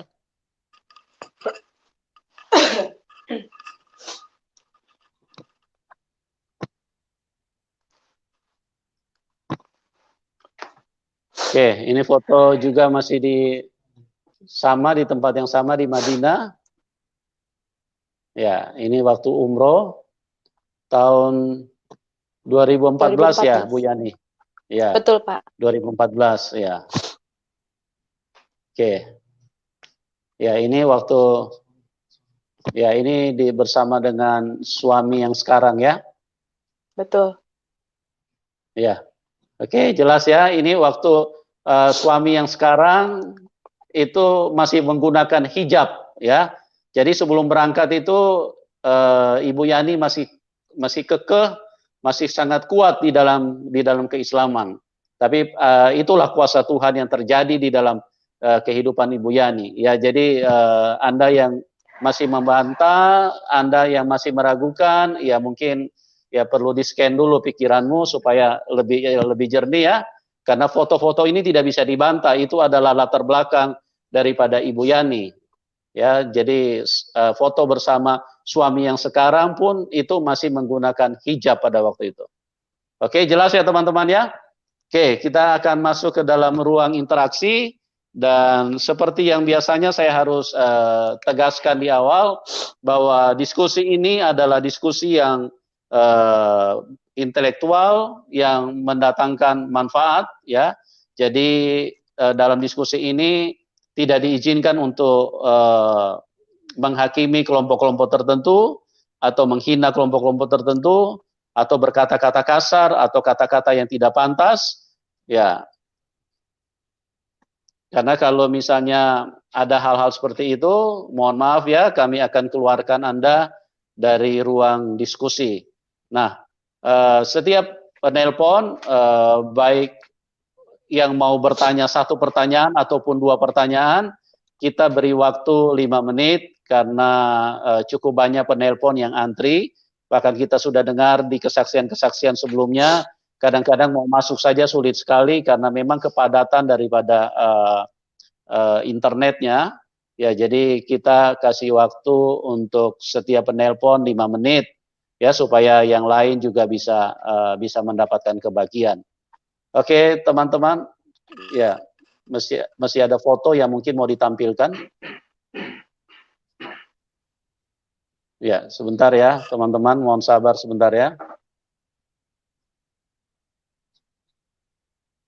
Oke, ini foto juga masih di tempat yang sama di Madinah. Ya, ini waktu umroh tahun 2014 ya, Bu Yani. Ya. Betul, Pak. 2014 ya. Oke. Ya, ini waktu Ya, ini bersama dengan suami yang sekarang ya. Betul. Ya. Oke, jelas ya. Ini waktu suami yang sekarang itu masih menggunakan hijab ya. Jadi sebelum berangkat itu Ibu Yani masih kekeh, masih sangat kuat di dalam keislaman. Tapi itulah kuasa Tuhan yang terjadi di dalam kehidupan Ibu Yani. Ya, jadi Anda yang masih membantah, Anda yang masih meragukan, ya mungkin ya perlu di-scan dulu pikiranmu supaya lebih jernih ya. Karena foto-foto ini tidak bisa dibantah, itu adalah latar belakang daripada Ibu Yani. Ya, jadi foto bersama suami yang sekarang pun itu masih menggunakan hijab pada waktu itu. Oke, jelas ya teman-teman ya? Oke, kita akan masuk ke dalam ruang interaksi dan seperti yang biasanya saya harus tegaskan di awal bahwa diskusi ini adalah diskusi yang intelektual yang mendatangkan manfaat ya. Jadi dalam diskusi ini tidak diizinkan untuk menghakimi kelompok-kelompok tertentu atau menghina kelompok-kelompok tertentu atau berkata-kata kasar atau kata-kata yang tidak pantas ya. Karena kalau misalnya ada hal-hal seperti itu, mohon maaf ya, kami akan keluarkan Anda dari ruang diskusi. Nah, setiap penelpon, baik yang mau bertanya satu pertanyaan ataupun dua pertanyaan, kita beri waktu 5 menit karena cukup banyak penelpon yang antri. Bahkan kita sudah dengar di kesaksian-kesaksian sebelumnya, kadang-kadang mau masuk saja sulit sekali karena memang kepadatan daripada internetnya. Ya, jadi kita kasih waktu untuk setiap penelpon 5 menit ya supaya yang lain juga bisa mendapatkan kebagian. Oke, teman-teman, ya masih ada foto yang mungkin mau ditampilkan. Ya, sebentar ya, teman-teman, mohon sabar sebentar ya.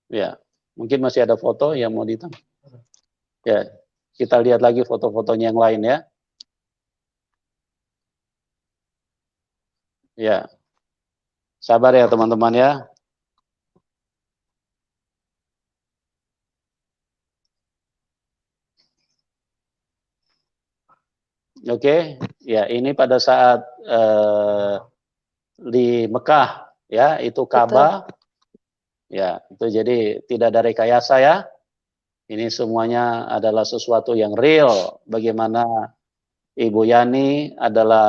Ya, mungkin masih ada foto yang mau ditampilkan. Ya, kita lihat lagi foto-fotonya yang lain ya. Ya, sabar ya teman-teman ya. Oke, ya ini pada saat di Mekah ya, itu Ka'bah. Ya, itu jadi tidak ada rekayasa ya. Ini semuanya adalah sesuatu yang real. Bagaimana Ibu Yani adalah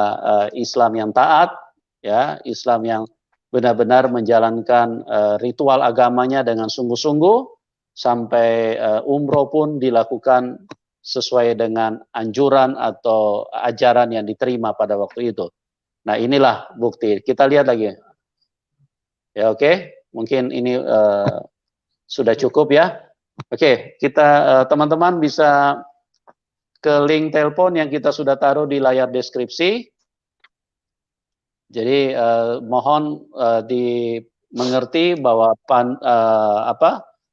Islam yang taat, ya, Islam yang benar-benar menjalankan ritual agamanya dengan sungguh-sungguh, sampai umroh pun dilakukan sesuai dengan anjuran atau ajaran yang diterima pada waktu itu. Nah, inilah bukti. Kita lihat lagi. Ya, oke. Mungkin ini sudah cukup ya. Oke, kita teman-teman bisa ke link telepon yang kita sudah taruh di layar deskripsi. Jadi mohon dimengerti bahwa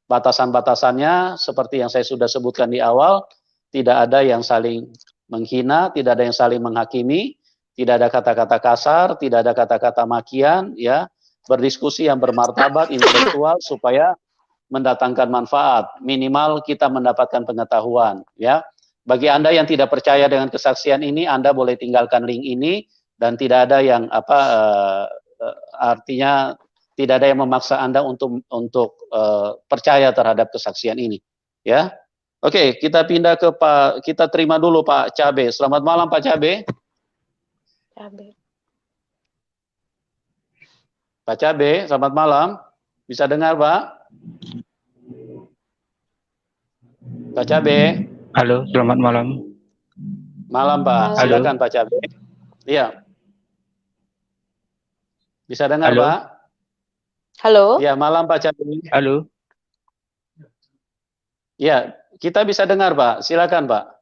batasan-batasannya seperti yang saya sudah sebutkan di awal, tidak ada yang saling menghina, tidak ada yang saling menghakimi, tidak ada kata-kata kasar, tidak ada kata-kata makian, ya. Berdiskusi yang bermartabat, intelektual supaya mendatangkan manfaat, minimal kita mendapatkan pengetahuan, ya. Bagi Anda yang tidak percaya dengan kesaksian ini, Anda boleh tinggalkan link ini dan tidak ada yang artinya tidak ada yang memaksa Anda untuk percaya terhadap kesaksian ini, ya. Oke, kita pindah ke kita terima dulu Pak Cabe. Selamat malam Pak Cabe. Cabe. Pak Cabe, selamat malam. Bisa dengar Pak? Pak Cabe. Halo, selamat malam. Malam Pak, Malam. silakan Pak Cabe. Iya. Bisa dengar Halo. Pak? Halo. Ya, malam Pak Cabe. Halo. Ya, kita bisa dengar Pak. Silakan Pak.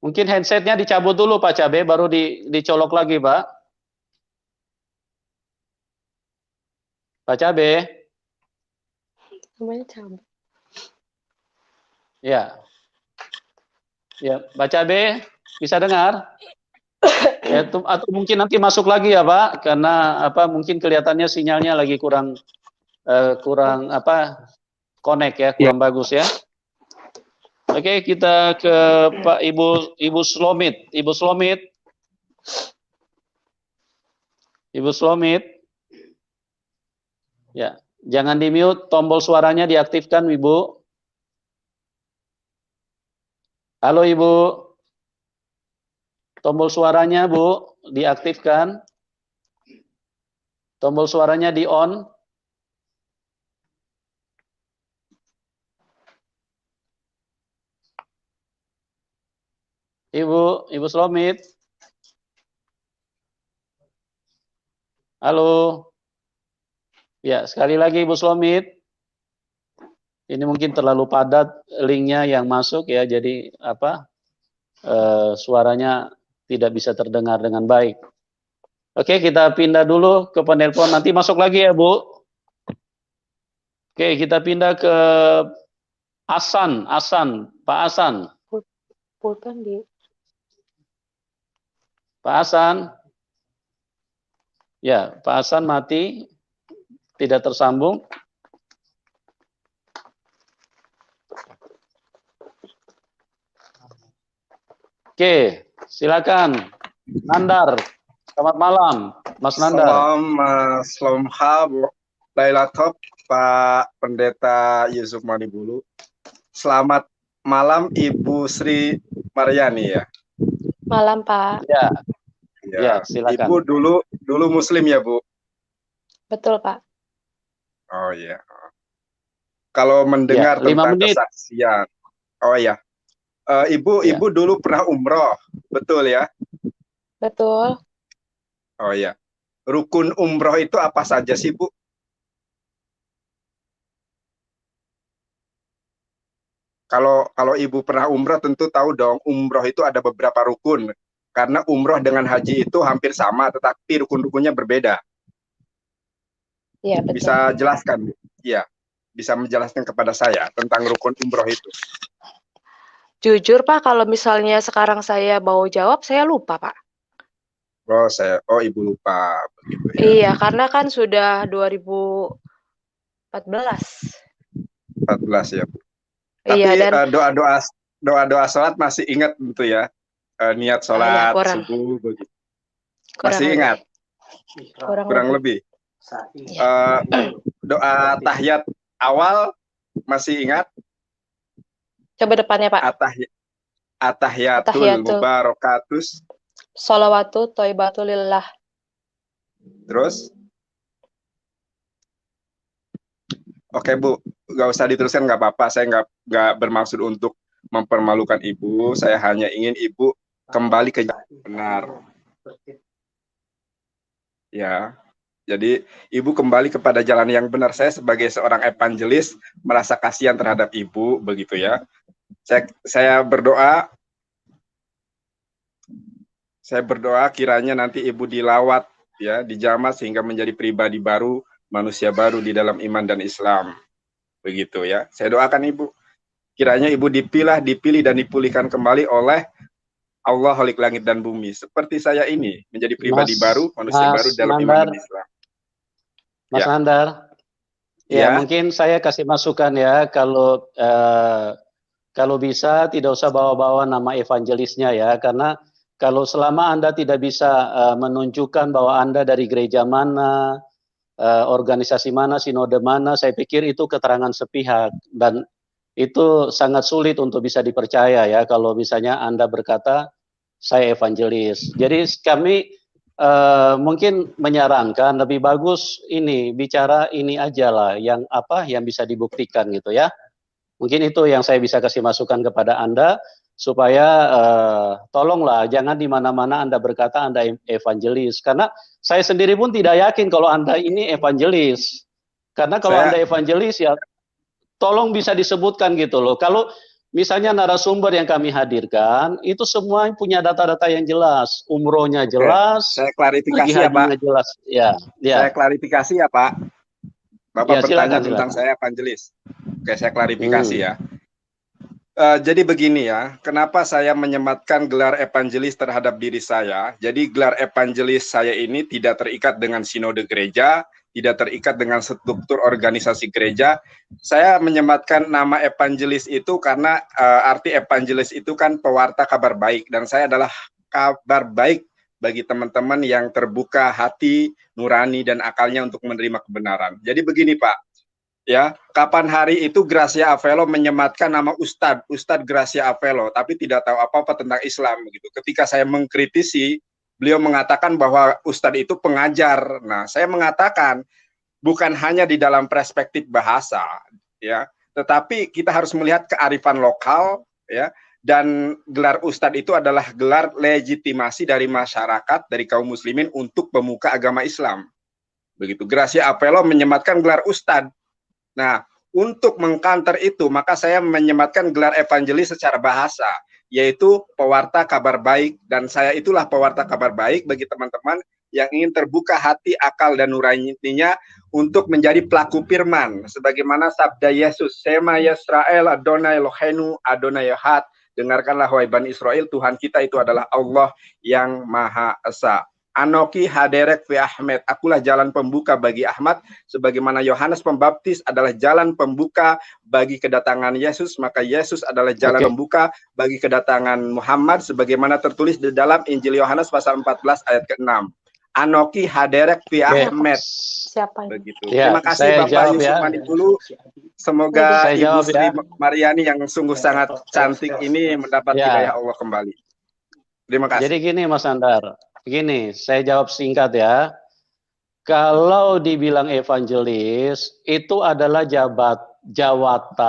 Mungkin handsetnya dicabut dulu Pak Cabe, baru dicolok lagi Pak. Pak Cabe. Namanya Cabe. Ya. Ya, Pak Cabe, bisa dengar? Ya, atau mungkin nanti masuk lagi ya Pak, karena apa mungkin kelihatannya sinyalnya lagi kurang connect ya, kurang bagus ya. Oke, kita ke Pak Ibu Slomit. Ibu Slomit. Ibu Slomit. Ya, jangan di-mute, tombol suaranya diaktifkan Ibu. Halo Ibu. Tombol suaranya Bu diaktifkan. Tombol suaranya di-on. Ibu Slomit. Halo. Ya, sekali lagi Ibu Slomit. Ini mungkin terlalu padat linknya yang masuk ya, jadi suaranya tidak bisa terdengar dengan baik. Oke, kita pindah dulu ke penelpon, nanti masuk lagi ya Bu. Oke, kita pindah ke Asan, Pak Asan. Pulpen di. Pak Asan. Ya, Pak Asan mati, tidak tersambung. Oke, silakan. Nandar, selamat malam, Mas Nandar. Salam Lailatop, Pak Pendeta Yusuf Manibulu. Selamat malam Ibu Sri Maryani ya. Malam Pak. Ya, silakan. Ibu dulu Muslim ya Bu? Betul Pak. Oh iya. Kalau mendengar ya, 5 tentang menit. kesaksian, oh ya. Ibu dulu pernah umroh, betul ya? Betul. Oh ya. Rukun umroh itu apa saja sih Bu? Kalau Ibu pernah umroh tentu tahu dong, umroh itu ada beberapa rukun. Karena umroh dengan haji itu hampir sama, tetapi rukun-rukunnya berbeda. Iya, betul. Bisa jelaskan? Iya, bisa menjelaskan kepada saya tentang rukun umroh itu. Jujur Pak, kalau misalnya sekarang saya mau jawab, saya lupa Pak. Ibu lupa begitu ya. Iya, karena kan sudah 2014. 14 ya Bu. Iya, Tapi dan doa-doa sholat masih ingat tentu ya. Niat sholat subuh begitu. Masih ingat? Kurang lebih. Doa tahiyat awal masih ingat? Coba depannya Pak. Atahiyatul mubarakatus. Sholawatu thayyibatulillah. Terus? Oke Bu, nggak usah diteruskan, nggak apa-apa. Saya nggak bermaksud untuk mempermalukan Ibu. Saya hanya ingin Ibu kembali ke jalan benar. Ya, jadi Ibu kembali kepada jalan yang benar. Saya sebagai seorang evangelis merasa kasihan terhadap Ibu, begitu ya. Saya berdoa kiranya nanti Ibu dilawat ya, dijamah sehingga menjadi pribadi baru, manusia baru di dalam iman dan Islam. Begitu ya. Saya doakan Ibu kiranya Ibu dipilih dan dipulihkan kembali oleh Allah Khalik langit dan bumi, seperti saya ini menjadi pribadi baru, manusia baru dalam iman dan Islam. Mas Nandar. Ya, mungkin saya kasih masukan ya, kalau bisa tidak usah bawa-bawa nama evangelisnya ya, karena kalau selama Anda tidak bisa menunjukkan bahwa Anda dari gereja mana, organisasi mana, sinode mana, saya pikir itu keterangan sepihak dan itu sangat sulit untuk bisa dipercaya ya kalau misalnya Anda berkata saya evangelis. Jadi kami mungkin menyarankan lebih bagus ini bicara ini aja lah yang bisa dibuktikan gitu ya. Mungkin itu yang saya bisa kasih masukan kepada Anda supaya tolonglah jangan di mana-mana Anda berkata Anda evangelis, karena saya sendiri pun tidak yakin kalau Anda ini evangelis. Karena kalau Anda evangelis ya tolong bisa disebutkan gitu loh. Kalau misalnya narasumber yang kami hadirkan itu semua punya data-data yang jelas, umrohnya jelas. Saya klarifikasi ya Pak. Jelas. Ya. Saya klarifikasi ya Pak. Bapak bertanya tentang saya evangelis. Oke, saya klarifikasi ya. Jadi begini ya, kenapa saya menyematkan gelar evangelis terhadap diri saya? Jadi gelar evangelis saya ini tidak terikat dengan sinode gereja, tidak terikat dengan struktur organisasi gereja. Saya menyematkan nama evangelis itu karena arti evangelis itu kan pewarta kabar baik, dan saya adalah kabar baik bagi teman-teman yang terbuka hati, nurani, dan akalnya untuk menerima kebenaran. Jadi begini Pak, ya, kapan hari itu Gracia Avello menyematkan nama Ustadz Gracia Avello, tapi tidak tahu apa-apa tentang Islam gitu. Ketika saya mengkritisi, beliau mengatakan bahwa Ustadz itu pengajar. Nah, saya mengatakan bukan hanya di dalam perspektif bahasa, ya, tetapi kita harus melihat kearifan lokal, ya. Dan gelar Ustadz itu adalah gelar legitimasi dari masyarakat, dari kaum muslimin untuk pemuka agama Islam. Begitu. Gracia Avello menyematkan gelar Ustadz. Nah, untuk mengcounter itu, maka saya menyematkan gelar evangelis secara bahasa, yaitu pewarta kabar baik, dan saya itulah pewarta kabar baik bagi teman-teman yang ingin terbuka hati, akal, dan nuraninya untuk menjadi pelaku firman, sebagaimana sabda Yesus, Shema Yisrael, Adonai Eloheinu, Adonai Echad, dengarkanlah wahai Bani Israel, Tuhan kita itu adalah Allah yang Maha Esa. Anoki haderek fi Ahmed, akulah jalan pembuka bagi Ahmad, sebagaimana Yohanes Pembaptis adalah jalan pembuka bagi kedatangan Yesus, maka Yesus adalah jalan pembuka bagi kedatangan Muhammad, sebagaimana tertulis di dalam Injil Yohanes pasal 14 ayat ke-6. Anoki haderek fi Ahmed. Siapa? Begitu. Ya, Terima kasih Bapak Yusuf Manipulu. Semoga Ibu Sri Mariani yang sungguh sangat cantik ini mendapat hidayah Allah kembali. Terima kasih. Jadi gini Mas Andar, begini, saya jawab singkat ya. Kalau dibilang evangelis, itu adalah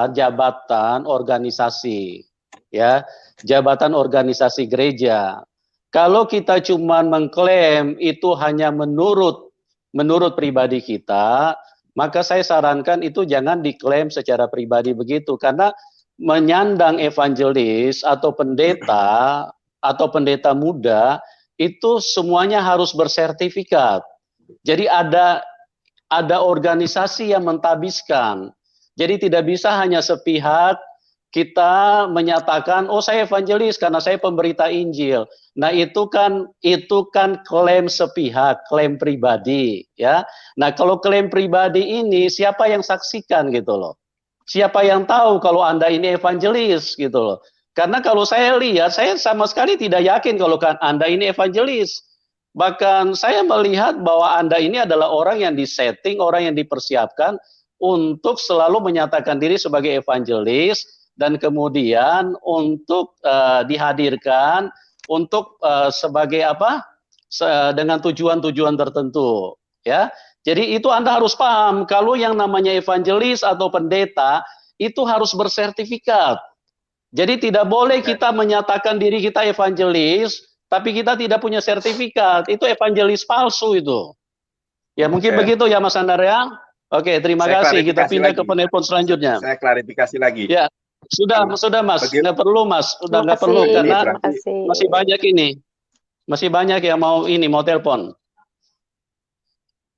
jabatan organisasi, ya, jabatan organisasi gereja. Kalau kita cuma mengklaim itu hanya menurut pribadi kita, maka saya sarankan itu jangan diklaim secara pribadi begitu, karena menyandang evangelis atau pendeta muda itu semuanya harus bersertifikat. Jadi ada organisasi yang mentabiskan. Jadi tidak bisa hanya sepihak kita menyatakan, oh saya evangelis karena saya pemberita Injil. Nah itu kan klaim sepihak, klaim pribadi, ya. Nah kalau klaim pribadi ini siapa yang saksikan gitu loh? Siapa yang tahu kalau Anda ini evangelis gitu loh? Karena kalau saya lihat, saya sama sekali tidak yakin kalau Anda ini evangelis. Bahkan saya melihat bahwa Anda ini adalah orang yang disetting, orang yang dipersiapkan untuk selalu menyatakan diri sebagai evangelis, dan kemudian untuk dihadirkan untuk sebagai apa? Dengan tujuan-tujuan tertentu, ya. Jadi itu Anda harus paham, kalau yang namanya evangelis atau pendeta itu harus bersertifikat. Jadi tidak boleh kita menyatakan diri kita evangelis, tapi kita tidak punya sertifikat. Itu evangelis palsu itu. Ya mungkin begitu ya Mas Andar ya. Oke, terima kasih. Kita pindah ke penelpon selanjutnya. Saya klarifikasi lagi. Ya, sudah Mas. Nggak perlu Mas. Sudah nggak perlu karena masih banyak ini. Masih banyak yang mau telepon.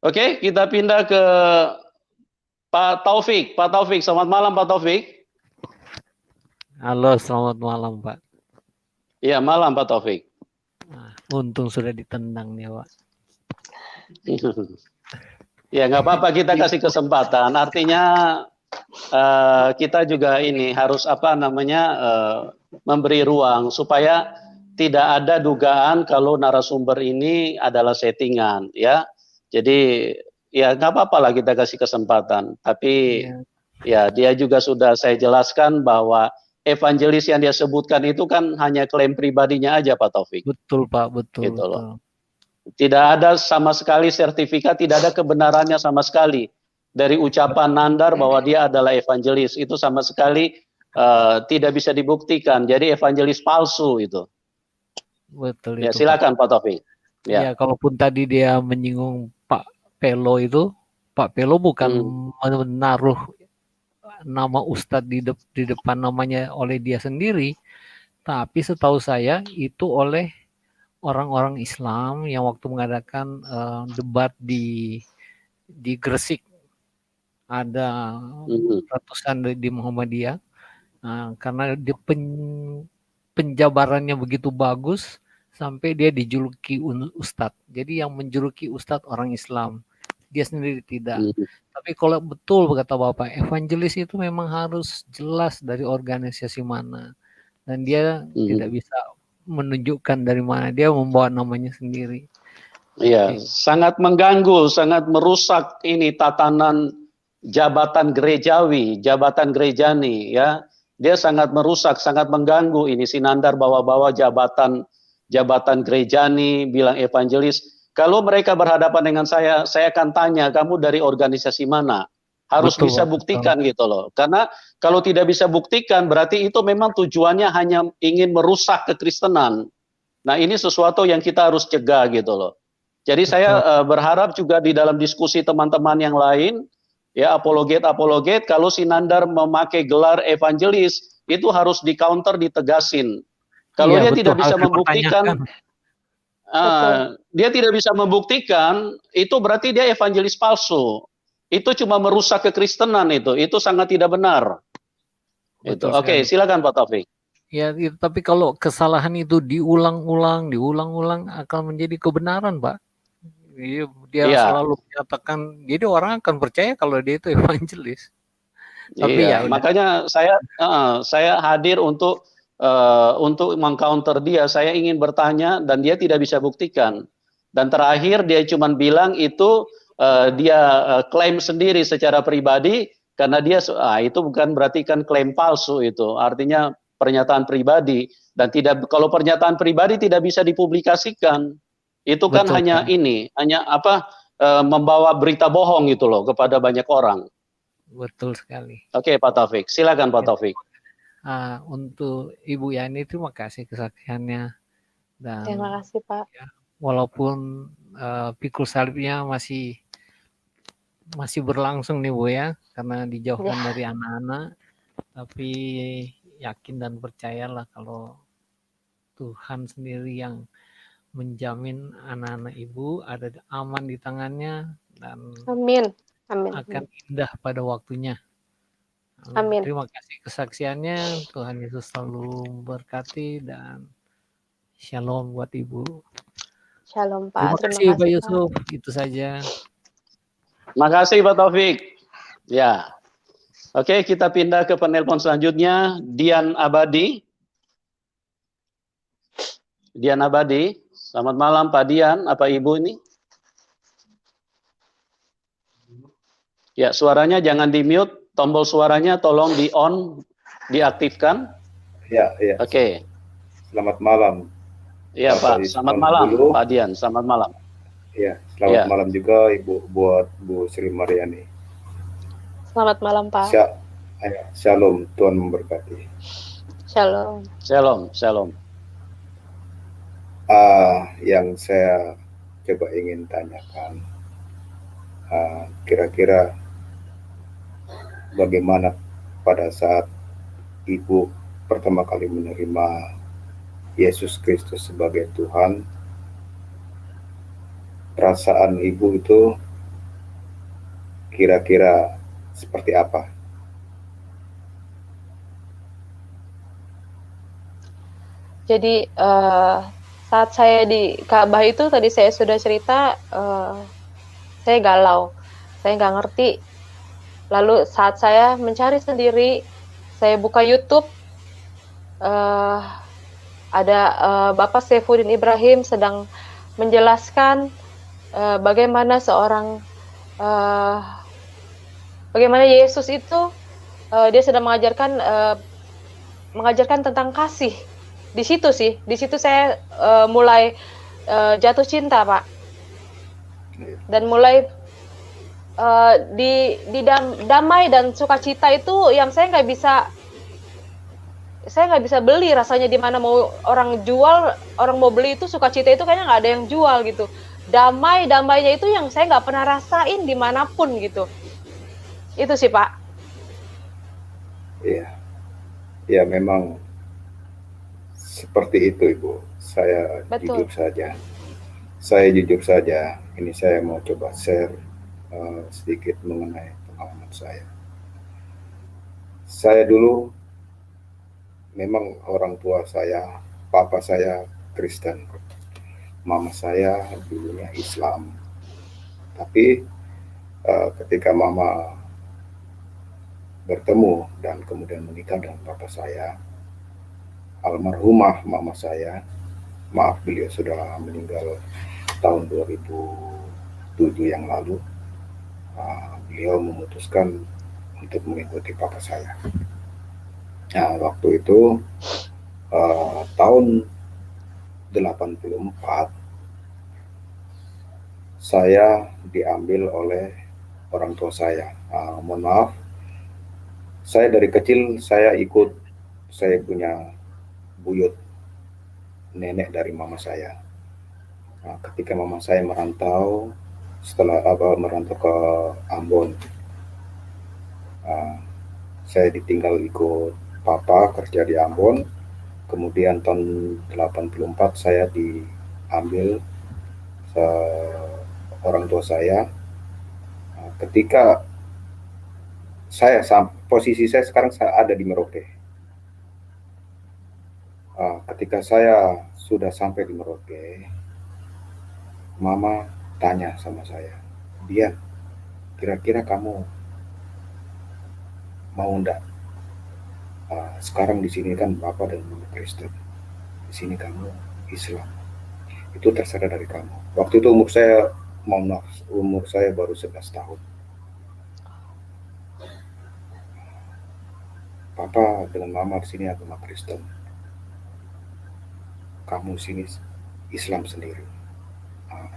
Oke, kita pindah ke Pak Taufik. Pak Taufik, selamat malam Pak Taufik. Halo, selamat malam Pak. Iya, malam Pak Taufik. Nah, untung sudah ditendang nih Pak. Ya nggak apa-apa, kita kasih kesempatan. Artinya kita juga ini harus memberi ruang supaya tidak ada dugaan kalau narasumber ini adalah settingan, ya. Jadi ya nggak apa-apa lah kita kasih kesempatan. Tapi ya dia juga sudah saya jelaskan bahwa evangelis yang dia sebutkan itu kan hanya klaim pribadinya aja Pak Taufik. Betul Pak, betul. Gitu loh. Tidak ada sama sekali sertifikat, tidak ada kebenarannya sama sekali dari ucapan Nandar bahwa dia adalah evangelis. Itu sama sekali tidak bisa dibuktikan. Jadi evangelis palsu itu. Betul ya, itu. silakan Pak Taufik. Ya, kalaupun tadi dia menyinggung Pak Pelo itu, Pak Pelo bukan menaruh nama Ustadz di depan namanya oleh dia sendiri, tapi setahu saya itu oleh orang-orang Islam yang waktu mengadakan debat di Gresik, ada ratusan di Muhammadiyah. Karena dia penjabarannya begitu bagus sampai dia dijuluki ustadz. Jadi yang menjuluki ustadz orang Islam, dia sendiri tidak. Tapi kalau betul kata Bapak, evangelis itu memang harus jelas dari organisasi mana, dan dia tidak bisa menunjukkan dari mana, dia membawa namanya sendiri. Iya, sangat mengganggu, sangat merusak ini tatanan jabatan gerejawi, jabatan gerejani, ya. Dia sangat merusak, sangat mengganggu ini. Sinandar bawa-bawa jabatan gerejani, bilang evangelis. Kalau mereka berhadapan dengan saya akan tanya, kamu dari organisasi mana? Harus bisa buktikan gitu loh. Karena kalau tidak bisa buktikan, berarti itu memang tujuannya hanya ingin merusak kekristenan. Nah, ini sesuatu yang kita harus cegah gitu loh. Jadi saya berharap juga di dalam diskusi teman-teman yang lain, ya apologet, kalau Sinandar memakai gelar evangelis, itu harus di-counter, ditegasin. Kalau dia tidak bisa membuktikan, itu berarti dia evangelis palsu. Itu cuma merusak kekristenan itu sangat tidak benar. Oke, silakan Pak Taufik. Ya, tapi kalau kesalahan itu diulang-ulang akan menjadi kebenaran, Pak. Dia selalu menyatakan, jadi orang akan percaya kalau dia itu evangelis. Tapi makanya saya hadir untuk mengcounter dia. Saya ingin bertanya dan dia tidak bisa buktikan. Dan terakhir dia cuma bilang itu dia klaim sendiri secara pribadi, karena dia itu bukan berarti kan klaim palsu, itu artinya pernyataan pribadi, dan kalau pernyataan pribadi tidak bisa dipublikasikan. Itu kan hanya membawa berita bohong gitu loh kepada banyak orang. Betul sekali. Oke, Pak Taufik, silakan Pak Taufik. Untuk Ibu Yani, terima kasih kesaksiannya. Dan terima kasih Pak. Ya, walaupun pikul salibnya masih berlangsung nih Bu ya, karena dijauhkan dari anak-anak, tapi yakin dan percayalah kalau Tuhan sendiri yang menjamin anak-anak Ibu ada aman di tangannya, dan amin. Akan indah pada waktunya. Amin. Terima kasih kesaksiannya. Tuhan Yesus selalu memberkati, dan shalom buat Ibu. Shalom Pak. Terima kasih Pak Yusuf. Itu saja. Makasih Pak Taufik. Ya. Oke, kita pindah ke penelpon selanjutnya. Dian Abadi. Selamat malam Pak Dian, apa Ibu ini? Ya, suaranya jangan di-mute, tombol suaranya tolong di-on, diaktifkan. Ya. Oke. Selamat malam. Iya Pak, selamat malam dulu. Pak Dian, selamat malam. Ya, selamat malam juga Ibu, buat Bu Sri Mariani. Selamat malam Pak. Shalom, Tuhan memberkati. Shalom. Yang saya coba ingin tanyakan, kira-kira bagaimana pada saat Ibu pertama kali menerima Yesus Kristus sebagai Tuhan, perasaan Ibu itu kira-kira seperti apa? Jadi saat saya di Ka'bah itu tadi saya sudah cerita, saya galau, saya nggak ngerti. Lalu saat saya mencari sendiri, saya buka YouTube, ada Bapak Saifuddin Ibrahim sedang menjelaskan bagaimana bagaimana Yesus itu dia sedang mengajarkan tentang kasih. Di situ saya mulai jatuh cinta Pak, dan mulai di damai dan sukacita itu yang saya nggak bisa beli rasanya. Di mana mau orang mau beli itu, sukacita itu kayaknya nggak ada yang jual gitu. Damainya itu yang saya nggak pernah rasain dimanapun gitu. Itu sih Pak. Iya, memang seperti itu Ibu. Betul. Saya jujur saja, ini saya mau coba share sedikit mengenai pengalaman saya. Saya dulu memang orang tua saya, papa saya Kristen, mama saya dulunya Islam. Tapi ketika mama bertemu dan kemudian menikah dengan papa saya, almarhumah mama saya, maaf beliau sudah meninggal tahun 2007 yang lalu, beliau memutuskan untuk mengikuti papa saya. Nah, waktu itu tahun 84 saya diambil oleh orang tua saya. Mohon maaf, saya dari kecil saya punya buyut nenek dari mama saya. Nah, ketika mama saya merantau, merantau ke Ambon, saya ditinggal ikut papa kerja di Ambon. Kemudian tahun 84 saya diambil orang tua saya. Ketika posisi saya sekarang ada di Merauke. Ketika saya sudah sampai di Merauke, mama tanya sama saya, "Dian, kira-kira kamu mau enggak? Sekarang di sini kan Bapak dan Mama Kristen, di sini kamu Islam. Itu terserah dari kamu." Waktu itu umur saya baru 11 tahun. Papa dengan Mama di sini agama Kristen. Kamu sini Islam sendiri.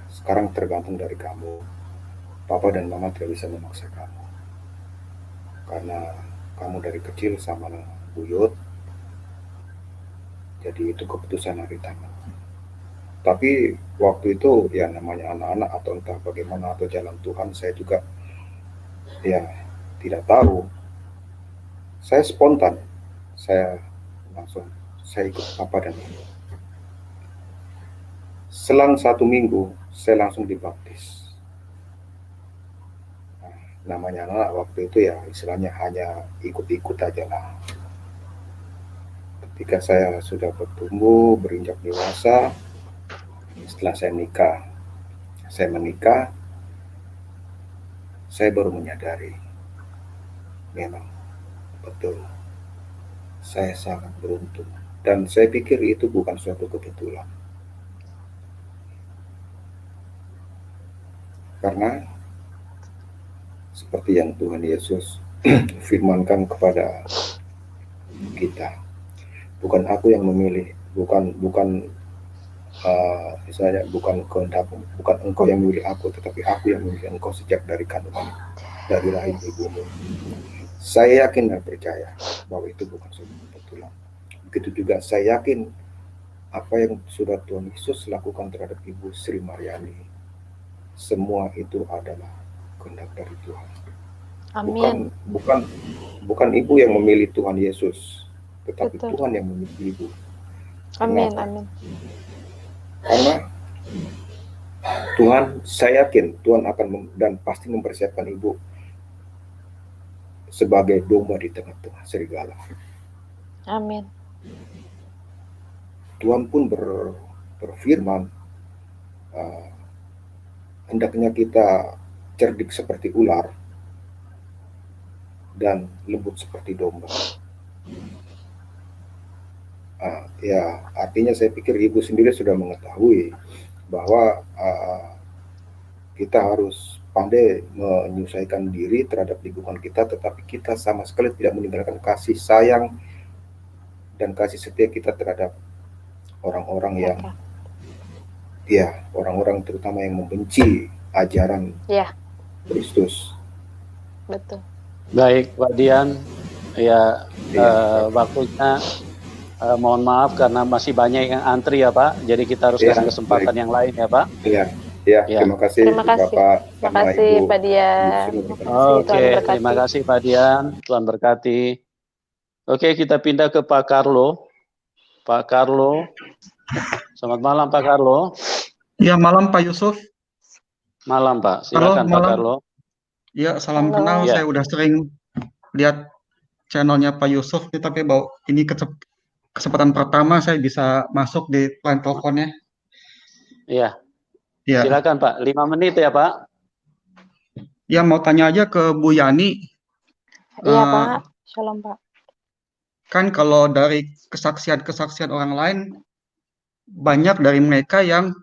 Sekarang tergantung dari kamu. Papa dan Mama tidak bisa memaksa kamu. Karena kamu dari kecil sama buyut. Jadi itu keputusan dari tangan. Tapi waktu itu ya namanya anak-anak atau entah bagaimana atau jalan Tuhan, saya juga ya tidak tahu. Saya spontan. Saya ikut Papa dan Mama. Selang 1 minggu, saya langsung dibaptis. Namanya anak waktu itu ya istilahnya hanya ikut-ikut aja lah. Ketika saya sudah bertumbuh, berinjak dewasa, setelah saya menikah, saya baru menyadari memang betul saya sangat beruntung, dan saya pikir itu bukan suatu kebetulan. Karena seperti yang Tuhan Yesus firmankan kepada kita, bukan aku yang memilih, bukan kehendakmu, bukan engkau yang memilih aku, tetapi aku yang memilih engkau sejak dari kandungan, dari rahim ibumu. Saya yakin dan percaya bahwa itu bukan suatu kebetulan. Begitu juga saya yakin apa yang sudah Tuhan Yesus lakukan terhadap Ibu Sri Maryani, semua itu adalah kehendak dari Tuhan. Amin. Bukan ibu yang memilih Tuhan Yesus, tetapi Betul. Tuhan yang memilih ibu. Amin, Kenapa? amin. Karena Tuhan, saya yakin Tuhan akan dan pasti mempersiapkan ibu sebagai domba di tengah-tengah serigala. Amin. Tuhan pun berfirman, hendaknya kita cerdik seperti ular dan lembut seperti domba. Ya, artinya saya pikir ibu sendiri sudah mengetahui bahwa kita harus pandai menyesuaikan diri terhadap lingkungan kita, tetapi kita sama sekali tidak meninggalkan kasih sayang dan kasih setia kita terhadap orang-orang yang orang-orang terutama yang membenci ajaran Kristus. Betul. Baik, Pak Dian, waktunya mohon maaf karena masih banyak yang antri ya Pak, jadi kita harus kasih kesempatan yang lain ya Pak. Terima kasih Bapak. Terima kasih Pak Dian. Oke, terima kasih Pak Dian, Tuhan berkati. Oke, kita pindah ke Pak Carlo. Pak Carlo, selamat malam Pak Carlo. Ya, malam Pak Yusuf. Malam Pak, silakan Pak Carlo. Ya, salam kenal. Saya udah sering lihat channelnya Pak Yusuf, tapi ini kesempatan pertama saya bisa masuk di line teleponnya. Iya, Ya, silakan Pak. 5 menit ya Pak. ya mau tanya aja ke Bu Yani. Iya, Eh, Pak. Shalom, Pak. Kan kalau dari kesaksian-kesaksian orang lain, banyak dari mereka yang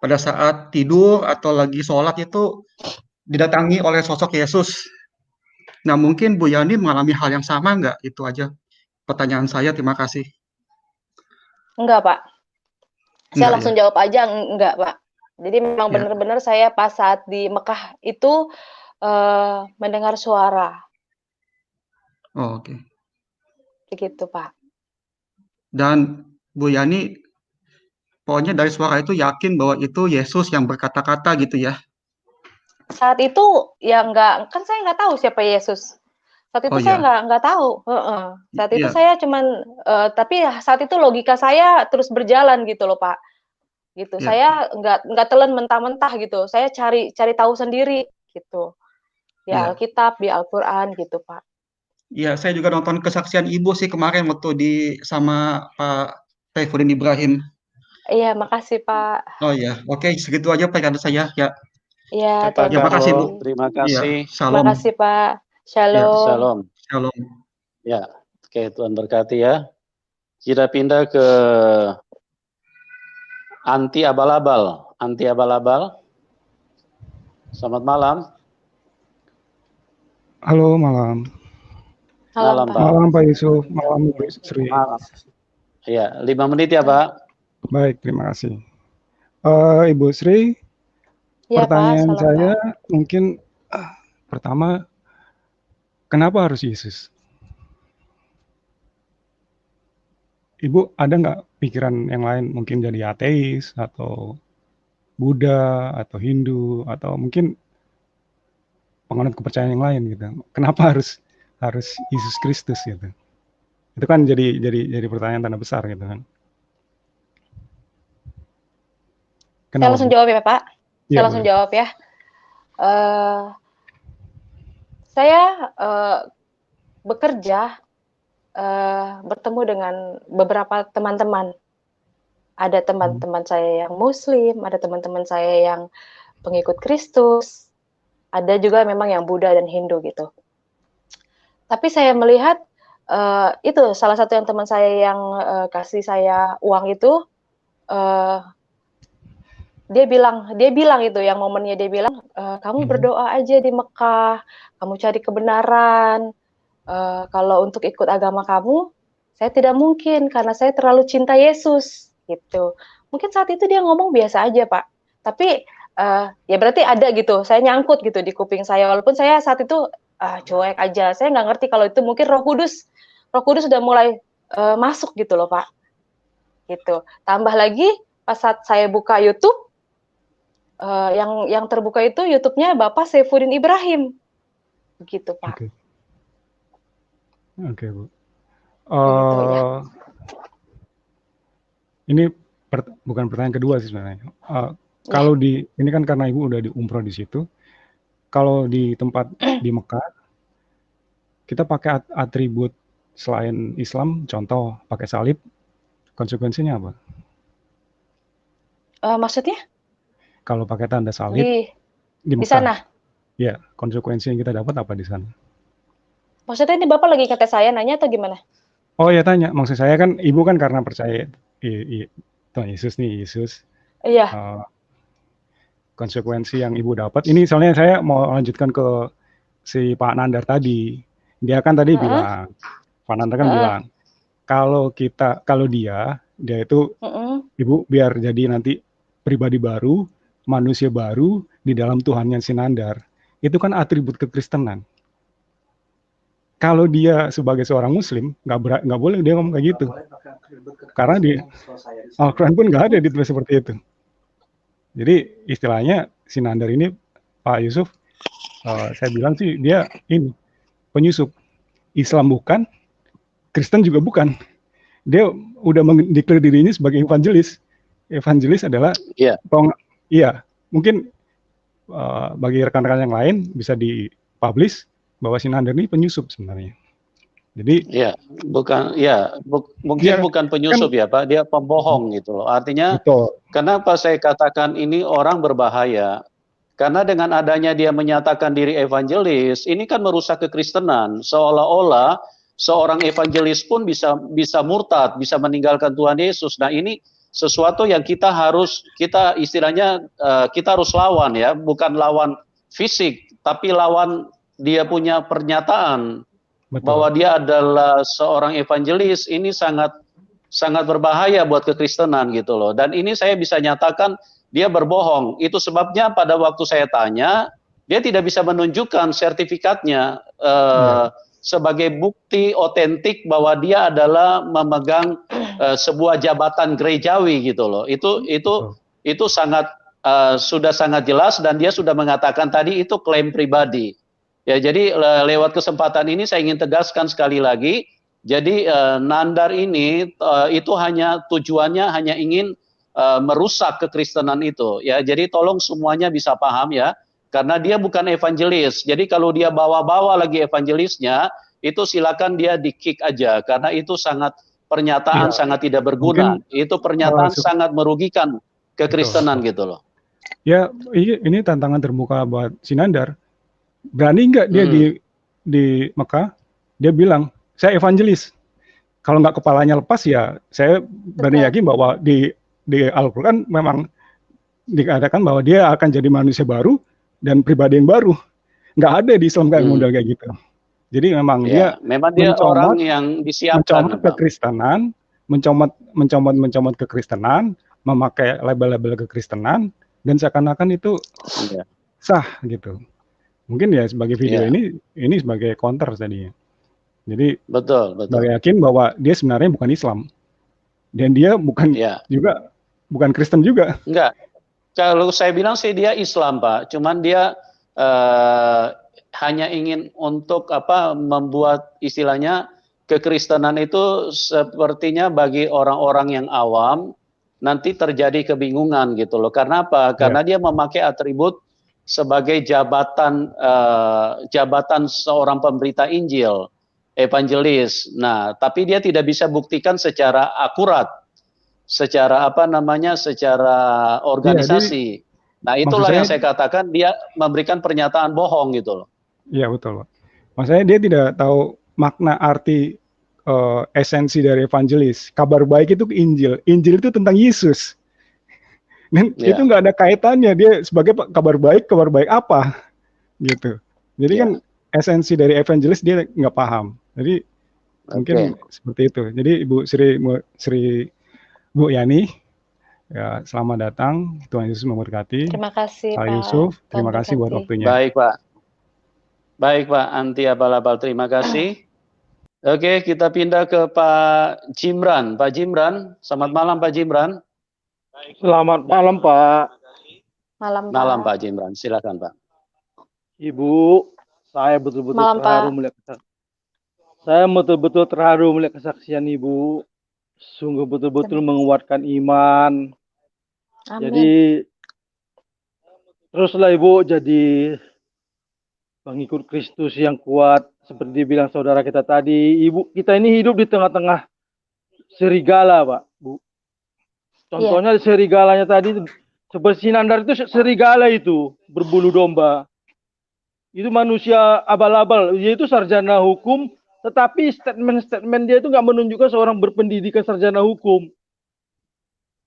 pada saat tidur atau lagi sholat itu didatangi oleh sosok Yesus. Nah, mungkin Bu Yani mengalami hal yang sama nggak? Itu aja pertanyaan saya. Terima kasih. Enggak, Pak. Saya Enggak langsung ya? jawab aja, enggak, Pak. Jadi memang Ya. benar-benar saya pas saat di Mekah itu mendengar suara, Oh, oke. begitu, Pak. Dan Bu Yani, pokoknya dari suara itu yakin bahwa itu Yesus yang berkata-kata gitu ya? Saat itu ya enggak, kan saya nggak tahu siapa Yesus. Saat itu Oh saya ya, nggak tahu. Heeh. Saat itu ya, saya cuman, tapi saat itu logika saya terus berjalan gitu loh, Pak. Gitu. ya, Saya nggak telan mentah-mentah gitu. Saya cari tahu sendiri gitu. Di ya. Alkitab, di Al-Qur'an gitu, Pak. Iya, saya juga nonton kesaksian Ibu sih kemarin waktu sama Pak Saifuddin Ibrahim. Iya, makasih, Pak. Oh ya, oke, segitu aja pertanyaan saya. Ya, Iya, Oke Pak Tuhan ya, makasih Bu. Carlo, memberkati. terima Iya, kasih. Terima shalom. kasih, Pak. Ya, Shalom. Shalom. shalom. Ya, oke Tuhan berkati ya. Kita pindah ke Anti Abal-abal. Anti Abal-abal. Selamat malam. Halo, malam. Malam, Malam Pak. Pak. Malam Pak Yusuf, malam Ibu Sri. Malam. Iya, 5 menit ya Pak. Baik, terima kasih. Ibu Sri, Iya, Pak. pertanyaan Salam, saya Pak. mungkin pertama, kenapa harus Yesus? Ibu ada nggak pikiran yang lain, mungkin jadi ateis atau Buddha atau Hindu atau mungkin penganut kepercayaan yang lain gitu? Kenapa harus Yesus Kristus gitu? Itu kan jadi pertanyaan tanda besar gitu kan? Saya langsung Bu? jawab ya, Pak. Saya Iya, langsung boleh. jawab ya. Saya bekerja bertemu dengan beberapa teman-teman. Ada teman-teman saya yang Muslim, ada teman-teman saya yang pengikut Kristus, ada juga memang yang Buddha dan Hindu gitu. Tapi saya melihat itu salah satu yang teman saya yang kasih saya uang itu, dia bilang itu yang momennya dia bilang, kamu berdoa aja di Mekah, kamu cari kebenaran. Kalau untuk ikut agama kamu, saya tidak mungkin karena saya terlalu cinta Yesus gitu. Mungkin saat itu dia ngomong biasa aja, Pak. Tapi ya berarti ada gitu. Saya nyangkut gitu di kuping saya. Walaupun saya saat itu cuek aja. Saya nggak ngerti kalau itu mungkin Roh Kudus sudah mulai masuk gitu loh, Pak. Gitu. Tambah lagi pas saat saya buka YouTube, yang terbuka itu YouTube-nya Bapak Saifuddin Ibrahim. Begitu, Pak. Oke, Bu. Begitu, ya. Ini bukan pertanyaan kedua sih sebenarnya. Kalau ini kan karena Ibu udah di umroh di situ. Kalau di tempat di Mekah, kita pakai atribut selain Islam, contoh pakai salib, konsekuensinya apa? Maksudnya? Kalau pakai tanda salib di Mekah, sana? Ya, konsekuensi yang kita dapat apa di sana? Maksudnya ini Bapak lagi kata saya nanya atau gimana? Oh ya tanya, maksud saya kan Ibu kan karena percaya Tuhan Yesus nih, Yesus. Iya. Konsekuensi yang Ibu dapat, ini soalnya saya mau lanjutkan ke si Pak Nandar tadi. Dia kan tadi bilang, Pak Nandar kan bilang, kalau dia itu Ibu biar jadi nanti pribadi baru, manusia baru di dalam Tuhannya si Nandar. Itu kan atribut kekristenan. Kalau dia sebagai seorang Muslim, nggak boleh dia ngomong kayak gitu. Karena di Al-Quran pun nggak ada ditulis seperti itu. Jadi istilahnya si Nandar ini, Pak Yusuf, saya bilang sih dia ini penyusup. Islam bukan, Kristen juga bukan. Dia udah mendeklar dirinya sebagai evangelis. Evangelis adalah, mungkin bagi rekan-rekan yang lain bisa dipublish bahwa si Nandar ini penyusup sebenarnya. Jadi Ya, mungkin dia bukan kan penyusup ya Pak, dia pembohong gitu loh. Artinya betul, kenapa saya katakan ini orang berbahaya? Karena dengan adanya dia menyatakan diri evangelis, ini kan merusak kekristenan. Seolah-olah seorang evangelis pun bisa murtad, bisa meninggalkan Tuhan Yesus. Nah, ini sesuatu yang kita istilahnya kita harus lawan ya, bukan lawan fisik, tapi lawan dia punya pernyataan bahwa betul. dia adalah seorang evangelis. Ini sangat berbahaya buat kekristenan gitu loh. Dan ini saya bisa nyatakan dia berbohong. Itu sebabnya pada waktu saya tanya, dia tidak bisa menunjukkan sertifikatnya sebagai bukti otentik bahwa dia adalah memegang sebuah jabatan gerejawi gitu loh. Itu sangat sudah sangat jelas, dan dia sudah mengatakan tadi itu klaim pribadi. Ya, jadi lewat kesempatan ini saya ingin tegaskan sekali lagi. Jadi Nandar ini itu tujuannya hanya ingin merusak kekristenan itu. Ya, jadi tolong semuanya bisa paham ya, karena dia bukan evangelis. Jadi kalau dia bawa-bawa lagi evangelisnya, itu silakan dia di-kick aja, karena itu pernyataan sangat tidak berguna. Itu pernyataan sangat merugikan kekristenan gitu loh. Ya, ini tantangan terbuka buat si Nandar. Berani nggak dia di Mekah, dia bilang, saya evangelis. Kalau nggak kepalanya lepas ya, saya berani yakin bahwa di Al-Quran memang dikatakan bahwa dia akan jadi manusia baru dan pribadi yang baru. Nggak ada di Islam kayak model kayak gitu. Jadi memang dia orang yang disiapkan, mencomot kekristenan, mencomot kekristenan, memakai label-label kekristenan, dan seakan-akan itu sah gitu. Mungkin ya sebagai video ini sebagai counter tadinya. Jadi betul. yakin bahwa dia sebenarnya bukan Islam, dan dia bukan juga bukan Kristen juga. Enggak. Kalau saya bilang sih dia Islam Pak, cuman dia hanya ingin untuk membuat istilahnya kekristenan itu sepertinya bagi orang-orang yang awam nanti terjadi kebingungan gitu loh. Karena apa? Karena dia memakai atribut sebagai jabatan seorang pemberita Injil, evangelis. Nah, tapi dia tidak bisa buktikan secara akurat, secara secara organisasi. Nah, itulah yang saya katakan dia memberikan pernyataan bohong gitu loh. Iya, betul. Maksudnya dia tidak tahu makna arti esensi dari evangelis. Kabar baik itu Injil. Injil itu tentang Yesus. Dan itu nggak ada kaitannya, dia sebagai kabar baik apa gitu. Jadi kan esensi dari evangelis dia nggak paham. Jadi mungkin seperti itu. Jadi Bu Yani, ya, selamat datang. Tuhan Yesus memberkati. Terima kasih Pak Pak Yusuf, terima kasih buat waktunya. Baik Pak Anti Abal-Abal, terima kasih. Oke, kita pindah ke Pak Jimran. Pak Jimran, selamat malam Pak Jimran. Selamat malam Pak. Malam Pak Jimran, silakan Pak. Ibu, saya betul-betul terharu melihat kesaksian Ibu. Sungguh betul-betul menguatkan iman. Amin. Jadi teruslah Ibu jadi pengikut Kristus yang kuat, seperti dibilang saudara kita tadi. Ibu, kita ini hidup di tengah-tengah serigala, Pak, Bu. Contohnya serigalanya tadi, seperti Nandar itu serigala itu, berbulu domba. Itu manusia abal-abal, dia itu sarjana hukum, tetapi statement-statement dia itu nggak menunjukkan seorang berpendidikan sarjana hukum.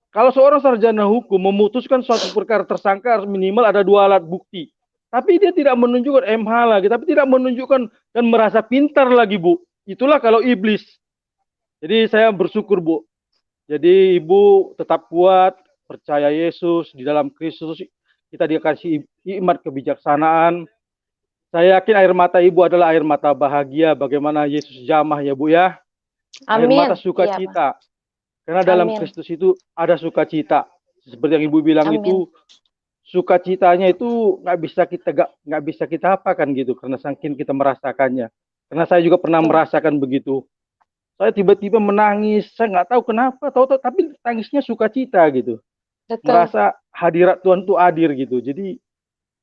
Kalau seorang sarjana hukum memutuskan suatu perkara tersangka, minimal ada 2 alat bukti. Tapi dia tidak menunjukkan MH lagi, tapi tidak menunjukkan dan merasa pintar lagi, Bu. Itulah kalau iblis. Jadi saya bersyukur, Bu. Jadi Ibu tetap kuat, percaya Yesus, di dalam Kristus kita dikasih hikmat kebijaksanaan. Saya yakin air mata Ibu adalah air mata bahagia, bagaimana Yesus jamah ya Bu ya. Amin. Air mata sukacita. Karena dalam Kristus itu ada sukacita. Seperti yang Ibu bilang itu, sukacitanya itu nggak bisa kita apakan gitu, karena saking kita merasakannya. Karena saya juga pernah merasakan begitu. Saya tiba-tiba menangis, saya nggak tahu kenapa, tapi tangisnya sukacita gitu. Betul. Merasa hadirat Tuhan itu hadir gitu. Jadi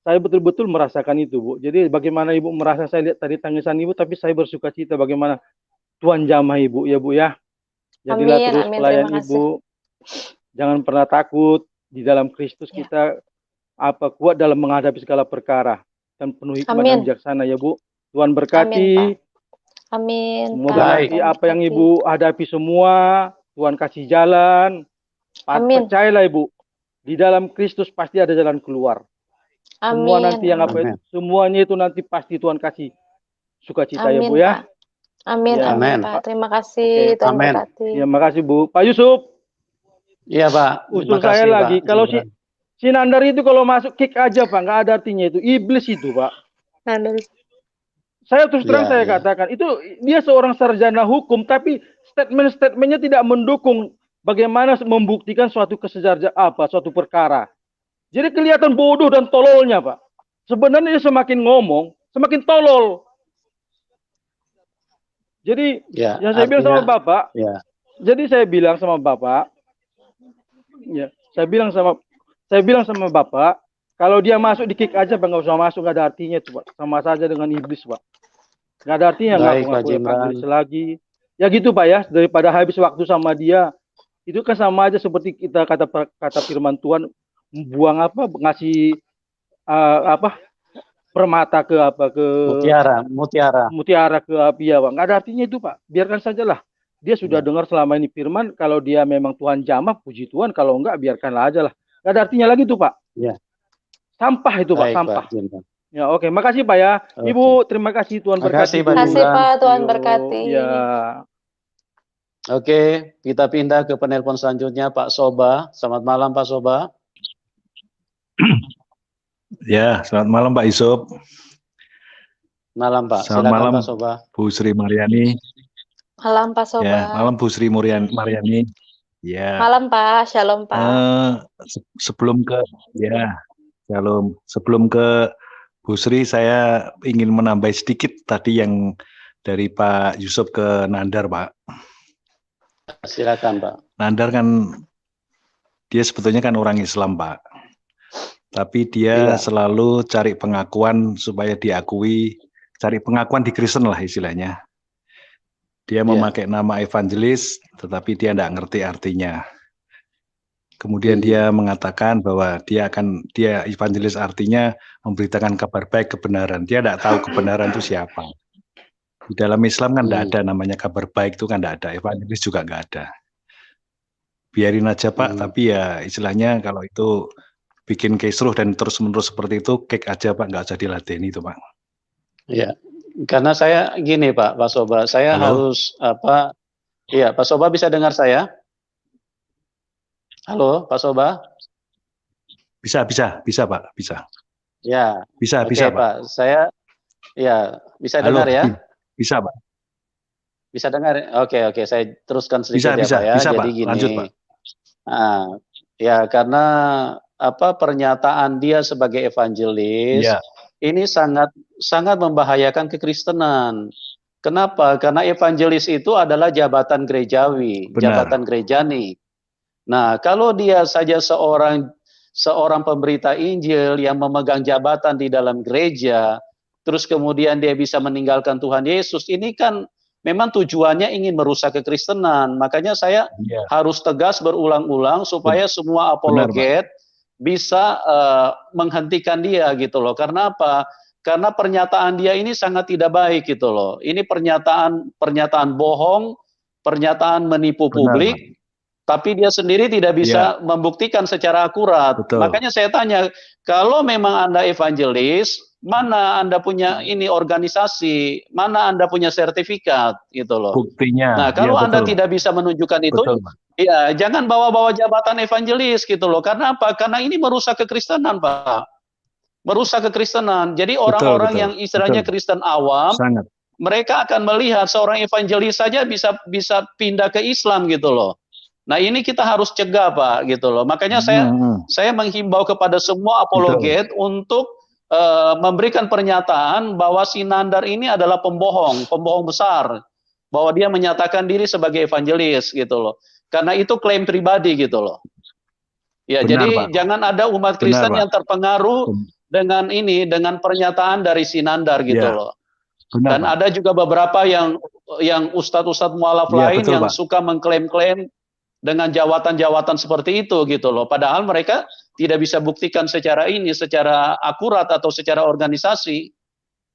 saya betul-betul merasakan itu, Bu. Jadi bagaimana Ibu merasa, saya lihat tadi tangisan Ibu, tapi saya bersukacita bagaimana tuan jamah Ibu ya Bu ya. Jadilah Amin, terus amin. pelayan Terima kasih. Ibu. Jangan pernah takut, di dalam Kristus Ya. kita kuat dalam menghadapi segala perkara dan penuh hikmat dan Amin. bijaksana ya Bu. Tuhan Amin, Pak. berkati. Amin, Semoga Pak. Baik. nanti Tuhan apa yang berkati. Ibu hadapi semua, Tuhan kasih jalan. Amin. Percayalah Ibu, di dalam Kristus pasti ada jalan keluar. Semua Amin. nanti yang Amin. semuanya itu nanti pasti Tuhan kasih sukacita ya Bu Amin, ya. Pak. Amin, Ya. amin, Amin. Pak. Terima Oke. kasih. Tuhan Amin. berkati. Ya, makasih Bu. Pak Yusuf, Iya Pak, usul terima saya kasih Pak lagi, kalau Gibran. si Nandar itu kalau masuk kick aja Pak, nggak ada artinya itu. Iblis itu Pak. Saya terus terang Iya, saya iya. katakan, itu dia seorang sarjana hukum, tapi statement-statementnya tidak mendukung bagaimana membuktikan suatu suatu perkara. Jadi kelihatan bodoh dan tololnya Pak. Sebenarnya dia semakin ngomong, semakin tolol. Jadi Ya, yang saya bilang sama artinya, Bapak, ya, jadi saya bilang sama Bapak, ya, saya bilang sama Bapak, kalau dia masuk di kick aja Pak, nggak usah masuk, nggak ada artinya itu Pak. Sama saja dengan iblis Pak. Nggak ada artinya baik Pak ngaku-ngaku Gibran. evangelis lagi. Ya gitu Pak ya, daripada habis waktu sama dia. Itu kan sama aja seperti kita kata firman Tuhan, buang ngasih permata ke mutiara ke api ya Pak. Nggak ada artinya itu Pak. Biarkan sajalah. Dia sudah Ya. dengar selama ini firman, kalau dia memang Tuhan jamah, puji Tuhan. Kalau enggak, biarkanlah aja lah. Nggak ada artinya lagi tuh Pak. Ya. Sampah itu Pak, Baik sampah. Pak Gibran. Ya oke, makasih Pak ya. Oke. Ibu, terima kasih, Tuhan Terima berkati. kasih, Pak Terima kasih, Gibran. Pak. Tuhan Yo, berkati. ya. Oke, kita pindah ke penelpon selanjutnya Pak Soba. Selamat malam Pak Soba. Ya, selamat malam Pak Yusuf. Malam Pak. Selamat Silakan malam Pak Soba. Bu Sri Maryani. Malam, Pak Soba. Ya, malam Bu Sri Maryani. Ya. Malam, Pak. Shalom, Pak. Sebelum ke Shalom. Sebelum ke Bu Sri, saya ingin menambah sedikit tadi yang dari Pak Yusuf ke Nandar, Pak. Silakan Pak. Nandar kan dia sebetulnya kan orang Islam, Pak. Tapi dia selalu cari pengakuan supaya diakui, cari pengakuan di Kristen lah istilahnya. Dia memakai nama evangelis, tetapi dia tidak ngerti artinya. Kemudian dia mengatakan bahwa dia evangelis artinya memberitakan kabar baik, kebenaran. Dia tidak tahu kebenaran itu siapa. Di dalam Islam kan tidak ada namanya kabar baik, itu kan tidak ada. Evangelis juga nggak ada. Biarin aja Pak, tapi ya istilahnya kalau itu bikin kisruh dan terus-menerus seperti itu, kek aja Pak, nggak usah diladeni itu Pak. Iya, karena saya gini Pak Soba, saya harus iya Pak Soba bisa dengar saya? Halo Pak Soba? Bisa Pak, bisa. Ya. Bisa Pak. Saya ya bisa dengar ya? Bisa Pak. Bisa dengar? Oke, saya teruskan sedikit bisa, Pak ya. Bisa, Jadi Pak. gini. Lanjut Pak. Ya karena pernyataan dia sebagai evangelis ini sangat membahayakan kekristenan. Kenapa? Karena evangelis itu adalah jabatan gerejawi, jabatan gerejani. Nah, kalau dia saja seorang pemberita Injil yang memegang jabatan di dalam gereja, terus kemudian dia bisa meninggalkan Tuhan Yesus, ini kan memang tujuannya ingin merusak kekristenan. Makanya saya harus tegas berulang-ulang supaya semua apologet bisa menghentikan dia gitu loh. Karena apa? Karena pernyataan dia ini sangat tidak baik gitu loh. Ini pernyataan bohong, pernyataan menipu publik, tapi dia sendiri tidak bisa membuktikan secara akurat. Makanya saya tanya, kalau memang Anda evangelis, mana Anda punya ini organisasi, mana Anda punya sertifikat gitu loh. Buktinya. Nah, kalau Anda tidak bisa menunjukkan itu, ya jangan bawa-bawa jabatan evangelis gitu loh. Karena apa? Karena ini merusak kekristenan, Pak. Merusak kekristenan. Jadi orang-orang yang istilahnya Kristen awam, mereka akan melihat seorang evangelis saja bisa pindah ke Islam gitu loh. Nah, ini kita harus cegah, Pak, gitu loh. Makanya saya menghimbau kepada semua apologet untuk memberikan pernyataan bahwa si Nandar ini adalah pembohong besar, bahwa dia menyatakan diri sebagai evangelis gitu loh. Karena itu klaim pribadi gitu loh. Ya, jadi jangan ada umat Kristen yang terpengaruh dengan pernyataan dari si Nandar gitu loh. Benar, Dan Pak. ada juga beberapa yang ustadz-ustadz mualaf Iya, lain betul, yang Pak. suka mengklaim-klaim dengan jawatan-jawatan seperti itu gitu loh. Padahal mereka tidak bisa buktikan secara akurat atau secara organisasi.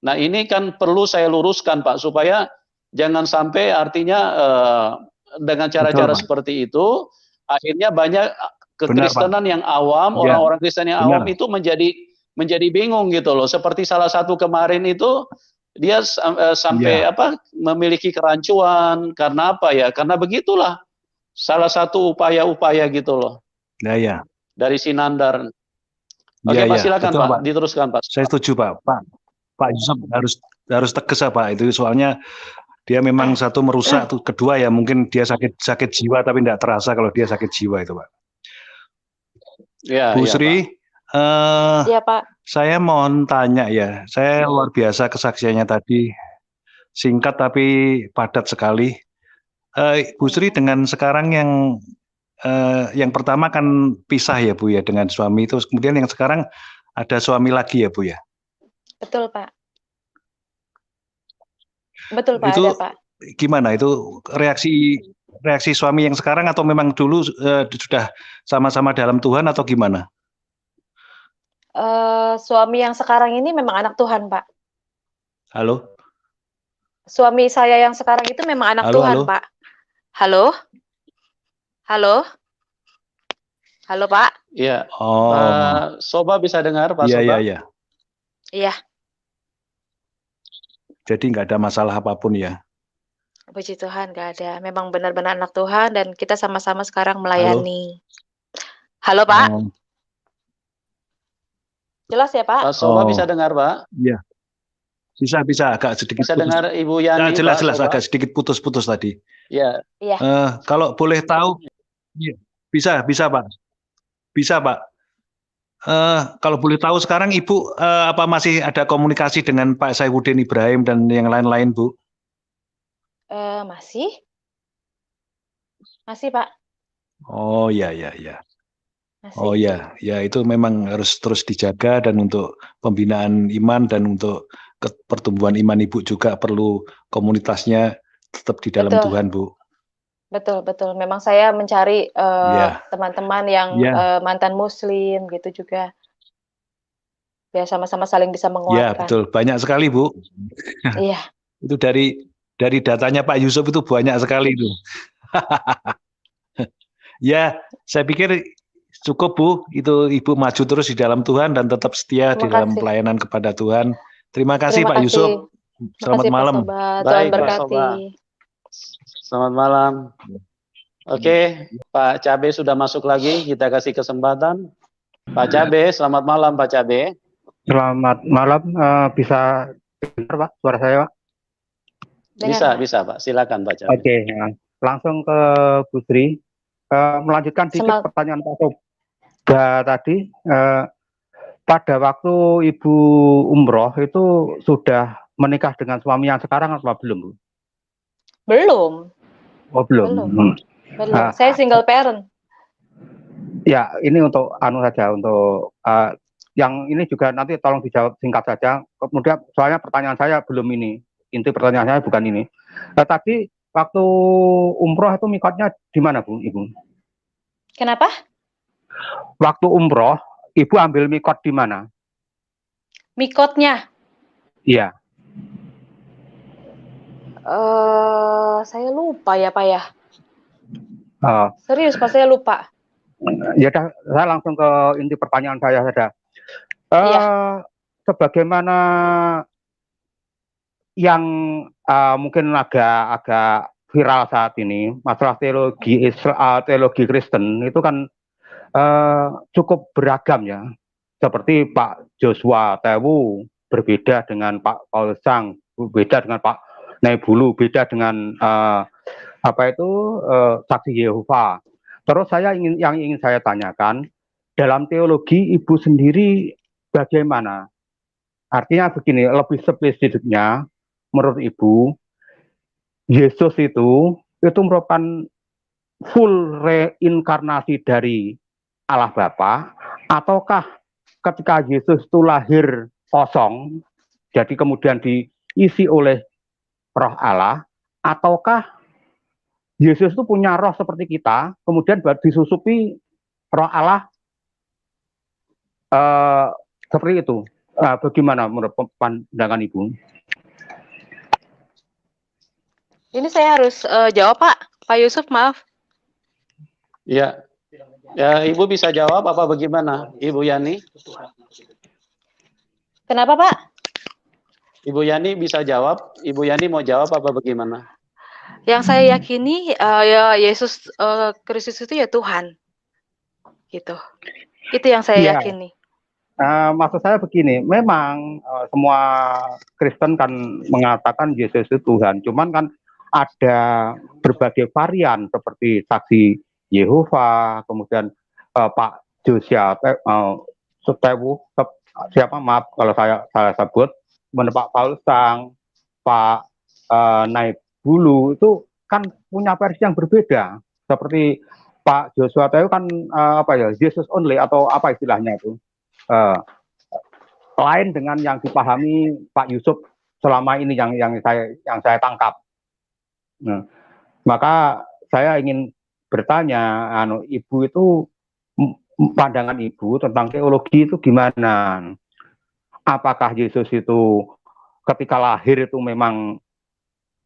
Nah, ini kan perlu saya luruskan, Pak, supaya jangan sampai artinya dengan Betul, cara-cara Pak. seperti itu akhirnya banyak Benar, Pak. kekristenan yang awam, Iya, orang-orang Kristen yang awam benar. itu menjadi bingung gitu loh. Seperti salah satu kemarin itu dia sampai Iya, memiliki kerancuan karena apa ya? Karena begitulah salah satu upaya-upaya gitu loh ya, ya, dari Sinandar. Oke, ya, Pak, ya, silakan betul, Pak, Pak. diteruskan Pak. Saya setuju, Pak. Pak Yusuf harus tegas ya, Pak. Itu soalnya dia memang satu merusak, tuh kedua ya mungkin dia sakit jiwa tapi tidak terasa kalau dia sakit jiwa itu, Pak. Ya, Bu ya, Sri, Iya, Pak. saya mohon tanya ya. Saya luar biasa kesaksiannya tadi, singkat tapi padat sekali. Bu Sri dengan sekarang yang pertama kan pisah ya Bu ya dengan suami itu, kemudian yang sekarang ada suami lagi ya Bu ya. Betul, Pak. Betul, Pak, Itu ada, Pak. gimana itu reaksi suami yang sekarang atau memang dulu sudah sama-sama dalam Tuhan atau gimana? Suami yang sekarang ini memang anak Tuhan, Pak. Halo? Suami saya yang sekarang itu memang anak Halo, Tuhan, halo? Pak. Halo? Halo? Halo, Pak? Iya. Oh, Pak Soba bisa dengar, Pak iya, Soba? iya, iya. Iya, Jadi nggak ada masalah apapun ya. puji Tuhan, nggak ada. Memang benar-benar anak Tuhan dan kita sama-sama sekarang Halo? melayani. Halo, Pak? Oh, Jelas ya, Pak? Pak Soba oh, bisa dengar, Pak? iya. Bisa agak sedikit Bisa putus. dengar Ibu Ya, Yani, jelas Pak Soba? agak sedikit putus-putus tadi. Ya. Iya. Kalau boleh tahu, iya, bisa Pak, bisa Pak. Kalau boleh tahu sekarang Ibu apa masih ada komunikasi dengan Pak Saifuddin Ibrahim dan yang lain-lain Bu? Masih? Masih, Pak. Oh ya. Oh Masih. ya itu memang harus terus dijaga dan untuk pembinaan iman dan untuk pertumbuhan iman Ibu juga perlu komunitasnya tetap di dalam Betul. Tuhan Bu. Betul. Memang saya mencari Ya, teman-teman yang ya, mantan Muslim gitu juga. Biar sama-sama saling bisa ya menguatkan. betul. Banyak sekali Bu. Iya. Itu dari datanya Pak Yusuf itu banyak sekali itu. Ya, saya pikir cukup Bu. Itu Ibu maju terus di dalam Tuhan dan tetap setia di Terima dalam kasih. pelayanan kepada Tuhan. Terima kasih Terima Pak kasih. Yusuf. Terima Selamat kasih, Pak malam. Soba. Tuhan Baik, Pak berkati. Soba. Selamat malam. Oke, Pak Cabe sudah masuk lagi. Kita kasih kesempatan. Pak Cabe, selamat malam Pak Cabe. Selamat malam, bisa dengar Pak suara saya Pak? Dengar, Pak. Bisa Pak. Silakan Pak Cabe. Oke, ya. Langsung ke Bu Sri. Melanjutkan dikit pertanyaan Pak Soba tadi. Pada waktu Ibu umroh itu sudah menikah dengan suami yang sekarang atau belum Bu? Belum. Oh belum. Belum. Saya single parent. Ya, ini untuk saja untuk yang ini juga nanti tolong dijawab singkat saja. Kemudian soalnya pertanyaan saya belum ini. Inti pertanyaan saya bukan ini. Tadi waktu umroh itu mikotnya di mana Bu, Ibu? Kenapa? Waktu umroh, Ibu ambil mikot di mana? Mikotnya? Iya. Saya lupa ya Pak ya. Serius Pak, saya lupa. Ya, saya langsung ke inti pertanyaan saya saja. Sebagaimana yang mungkin agak viral saat ini, masalah teologi Kristen itu kan cukup beragam ya. Seperti Pak Joshua Tewu berbeda dengan Pak Paul Sang, berbeda dengan Pak Nebulu, beda dengan saksi Yehova. Terus yang ingin saya tanyakan, dalam teologi Ibu sendiri bagaimana? Artinya begini, lebih spesifiknya menurut Ibu, Yesus itu merupakan full reinkarnasi dari Allah Bapa, ataukah ketika Yesus itu lahir kosong, jadi kemudian diisi oleh roh Allah, ataukah Yesus itu punya roh seperti kita, kemudian disusupi roh Allah seperti itu. Bagaimana menurut pandangan Ibu? Ini saya harus jawab, Pak Yusuf, maaf. Ya, ya Ibu bisa jawab apa bagaimana, Ibu Yani? Kenapa, Pak? Ibu Yani bisa jawab. Ibu Yani mau jawab apa bagaimana? Yang saya yakini ya Yesus Kristus itu ya Tuhan, gitu. Itu yang saya Iya. yakini. Maksud saya begini, memang semua Kristen kan mengatakan Yesus itu Tuhan, cuman kan ada berbagai varian seperti saksi Yehova, kemudian Pak Josia Setewu, siapa maaf kalau saya sebut, kemudian Pak Paulus Sang, Pak Naib Bulu, itu kan punya versi yang berbeda. Seperti Pak Joshua Tewu kan Jesus only atau apa istilahnya itu. Lain dengan yang dipahami Pak Yusuf selama ini yang saya tangkap. Nah, maka saya ingin bertanya, Ibu itu pandangan Ibu tentang teologi itu gimana? Apakah Yesus itu ketika lahir itu memang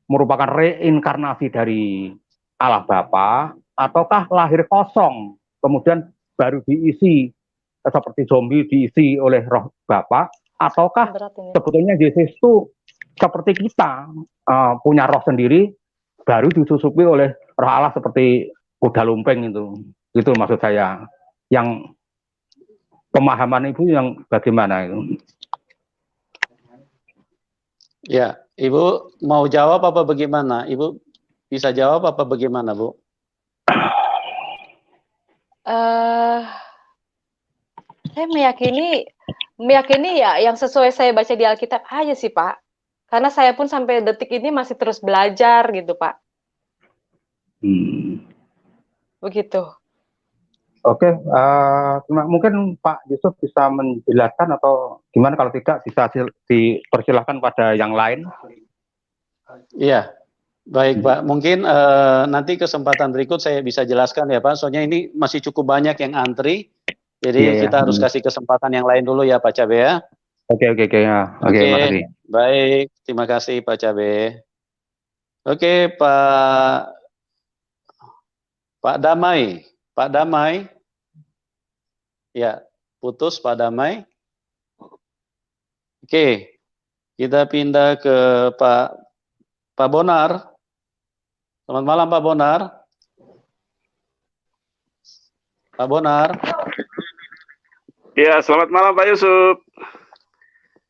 merupakan reinkarnasi dari Allah Bapa, ataukah lahir kosong kemudian baru diisi seperti zombie diisi oleh roh Bapa, ataukah sebetulnya Yesus itu seperti kita punya roh sendiri baru disusupi oleh roh Allah seperti kuda lumping itu maksud saya. Yang pemahaman Ibu yang bagaimana itu? Ya, Ibu mau jawab apa bagaimana? Ibu bisa jawab apa bagaimana, Bu? Saya meyakini ya yang sesuai saya baca di Alkitab aja sih, Pak. Karena saya pun sampai detik ini masih terus belajar gitu, Pak. Begitu. Oke, mungkin Pak Yusuf bisa menjelaskan atau gimana, kalau tidak bisa dipersilahkan pada yang lain. Iya, baik Pak. Mungkin nanti kesempatan berikut saya bisa jelaskan ya Pak. Soalnya ini masih cukup banyak yang antri. Jadi kita harus kasih kesempatan yang lain dulu ya Pak Cabe ya. Oke, makasih. Baik, terima kasih Pak Cabe. Oke, Pak Damai. Pak Damai. Ya, putus Pak Damai. Oke, kita pindah ke Pak Bonar. Selamat malam Pak Bonar. Pak Bonar. Ya, selamat malam Pak Yusuf.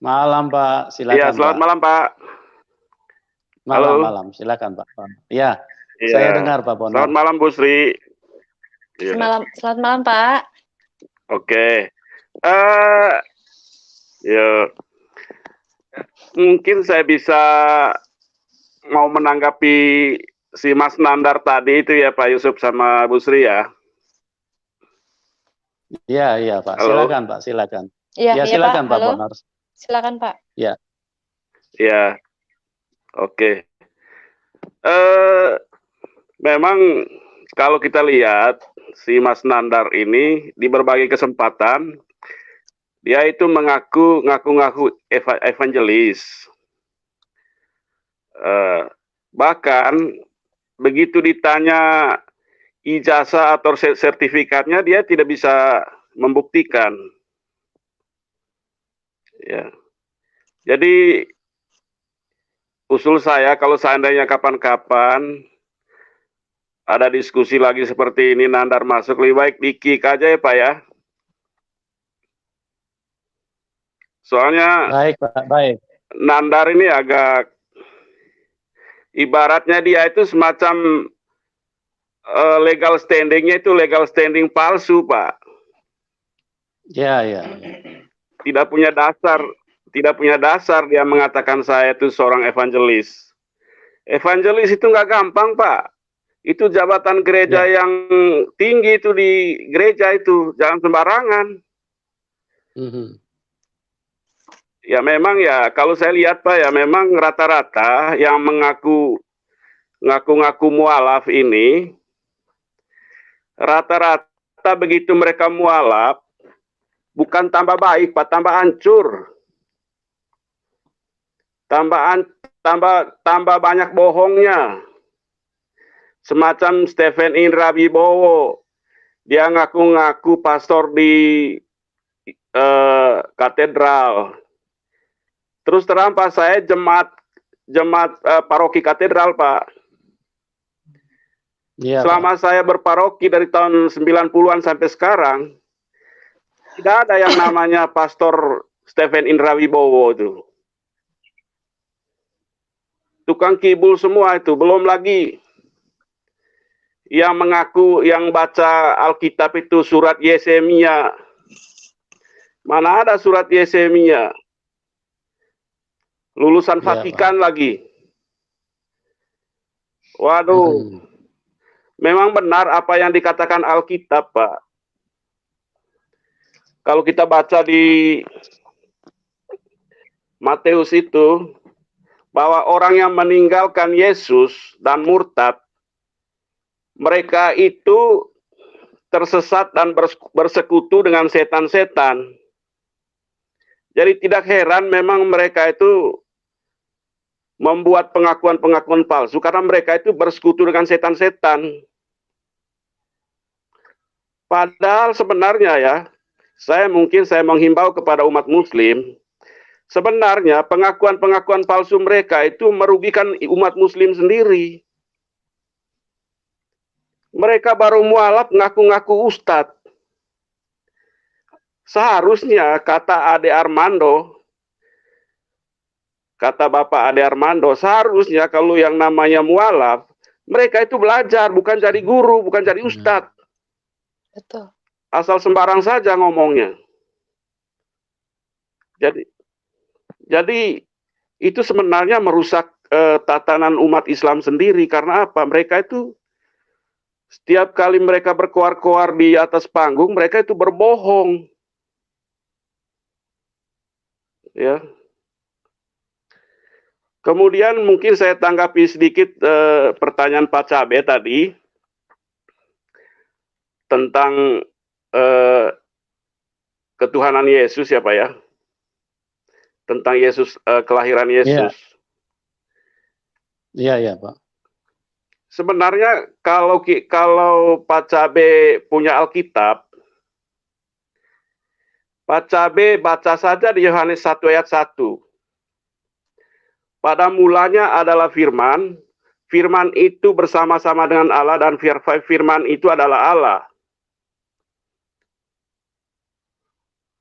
Malam Pak, silakan. Ya, selamat malam Pak. Malam, silakan Pak. Ya, saya dengar Pak Bonar. Selamat malam Bu Sri. Ya. Selamat malam Pak. Oke. Ya, mungkin saya bisa mau menanggapi si Mas Nandar tadi itu ya Pak Yusuf sama Bu Sri ya. Iya Pak. Halo? Silakan Pak, silakan. Iya, silakan Pak Halo. Bonar. Silakan Pak. Ya. Ya. Oke. Memang kalau kita lihat si Mas Nandar ini di berbagai kesempatan dia itu ngaku evangelis. Bahkan begitu ditanya ijazah atau sertifikatnya dia tidak bisa membuktikan. Ya. Jadi usul saya kalau seandainya kapan-kapan ada diskusi lagi seperti ini Nandar masuk, lebih baik di-kick aja ya Pak ya. Soalnya baik Pak, baik. Nandar ini agak ibaratnya dia itu semacam legal standingnya itu legal standing palsu Pak. Ya. Tidak punya dasar dia mengatakan saya itu seorang evangelis. Evangelis itu nggak gampang Pak. Itu jabatan gereja yang tinggi itu di gereja itu, jangan sembarangan. Ya memang ya kalau saya lihat Pak ya memang rata-rata yang ngaku-ngaku mualaf ini rata-rata begitu mereka mualaf bukan tambah baik Pak, tambah hancur. Tambah banyak bohongnya. Semacam Stephen Indra Wibowo, dia ngaku-ngaku pastor di katedral. Terus terang Pak, saya jemaat paroki katedral Pak. Iya, Selama saya berparoki dari tahun 90-an sampai sekarang, tidak ada yang namanya pastor Stephen Indra Wibowo itu. Tukang kibul semua itu, belum lagi yang mengaku yang baca Alkitab itu surat Yesemia. Mana ada surat Yesemia? Lulusan Vatikan lagi. Waduh. Memang benar apa yang dikatakan Alkitab, Pak. Kalau kita baca di Matius itu, bahwa orang yang meninggalkan Yesus dan murtad, mereka itu tersesat dan bersekutu dengan setan-setan. Jadi tidak heran memang mereka itu membuat pengakuan-pengakuan palsu, karena mereka itu bersekutu dengan setan-setan. Padahal sebenarnya ya, saya menghimbau kepada umat muslim, sebenarnya pengakuan-pengakuan palsu mereka itu merugikan umat muslim sendiri. Mereka baru mualaf ngaku-ngaku ustadz. Seharusnya kata Bapak Ade Armando, seharusnya kalau yang namanya mualaf, mereka itu belajar, bukan jadi guru, bukan jadi ustadz. Betul. Asal sembarang saja ngomongnya. Jadi itu sebenarnya merusak tatanan umat Islam sendiri. Karena apa? Mereka itu setiap kali mereka berkoar-koar di atas panggung, mereka itu berbohong. Ya. Kemudian mungkin saya tanggapi sedikit pertanyaan Pak Cabe tadi tentang ketuhanan Yesus ya Pak ya, tentang Yesus, kelahiran Yesus. Iya Pak. Sebenarnya kalau Pak Cabe punya Alkitab, Pak Cabe baca saja di Yohanes 1 ayat 1. Pada mulanya adalah firman, firman itu bersama-sama dengan Allah dan firman itu adalah Allah.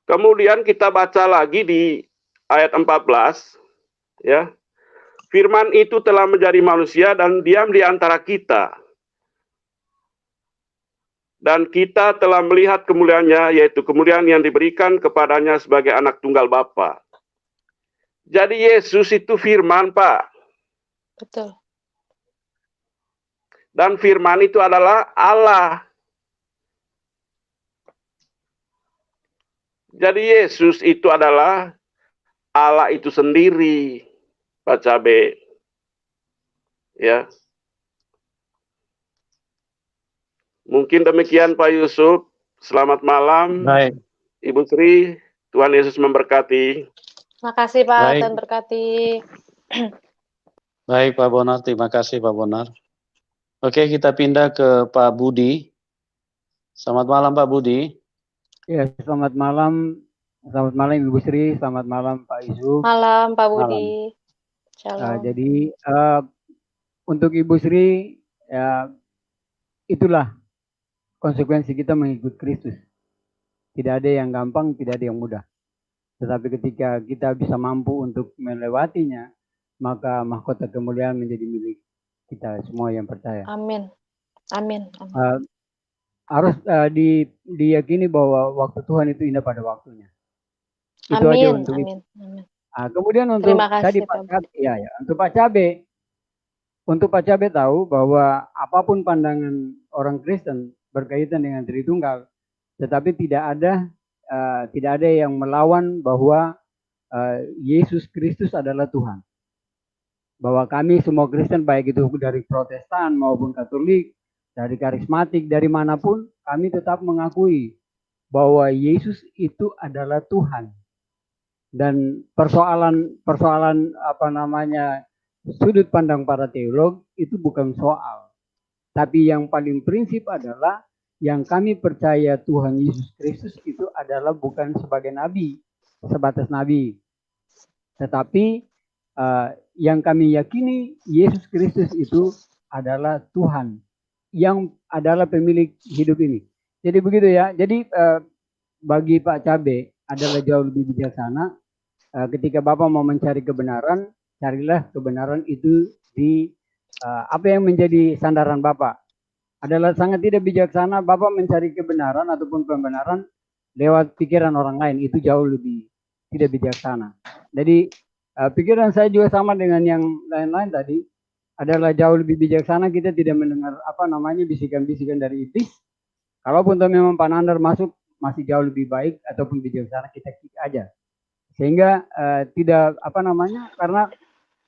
Kemudian kita baca lagi di ayat 14, ya. Firman itu telah menjadi manusia dan diam di antara kita. Dan kita telah melihat kemuliaannya, yaitu kemuliaan yang diberikan kepadanya sebagai anak tunggal Bapa. Jadi Yesus itu firman, Pak. Betul. Dan firman itu adalah Allah. Jadi Yesus itu adalah Allah itu sendiri, Pak Cabe. Ya. Mungkin demikian Pak Yusuf. Selamat malam. Baik. Ibu Sri, Tuhan Yesus memberkati. Makasih Pak, Baik. Tuhan berkati. Baik Pak Bonar, terima kasih Pak Bonar. Oke, kita pindah ke Pak Budi. Selamat malam Pak Budi. Ya, selamat malam Ibu Sri, selamat malam Pak Izu. Malam Pak Budi. Shalom. Jadi untuk Ibu Sri, ya itulah konsekuensi kita mengikut Kristus. Tidak ada yang gampang, tidak ada yang mudah. Tetapi ketika kita bisa mampu untuk melewatinya, maka mahkota kemuliaan menjadi milik kita semua yang percaya. Amin. Amin. Harus diyakini bahwa waktu Tuhan itu indah pada waktunya. Itu amin, aja untuk amin, itu. amin. Kemudian untuk Terima kasih, tadi Pak Cabe, untuk Pak Cabe tahu bahwa apapun pandangan orang Kristen berkaitan dengan Tritunggal, tetapi tidak ada yang melawan bahwa Yesus Kristus adalah Tuhan. Bahwa kami semua Kristen, baik itu dari Protestan maupun Katolik, dari karismatik, dari manapun, kami tetap mengakui bahwa Yesus itu adalah Tuhan. Dan persoalan sudut pandang para teolog itu bukan soal. Tapi yang paling prinsip adalah yang kami percaya Tuhan Yesus Kristus itu adalah bukan sebagai nabi, sebatas nabi. Tetapi yang kami yakini Yesus Kristus itu adalah Tuhan yang adalah pemilik hidup ini. Jadi begitu ya. Jadi bagi Pak Cabe adalah jauh lebih bijaksana ketika Bapak mau mencari kebenaran, carilah kebenaran itu di apa yang menjadi sandaran Bapak. Adalah sangat tidak bijaksana Bapak mencari kebenaran ataupun pembenaran lewat pikiran orang lain, itu jauh lebih tidak bijaksana. Jadi pikiran saya juga sama dengan yang lain-lain tadi, adalah jauh lebih bijaksana kita tidak mendengar bisikan-bisikan dari iblis. Kalaupun memang Pak Nandar masuk, masih jauh lebih baik ataupun bijaksana kita kick aja. Sehingga tidak karena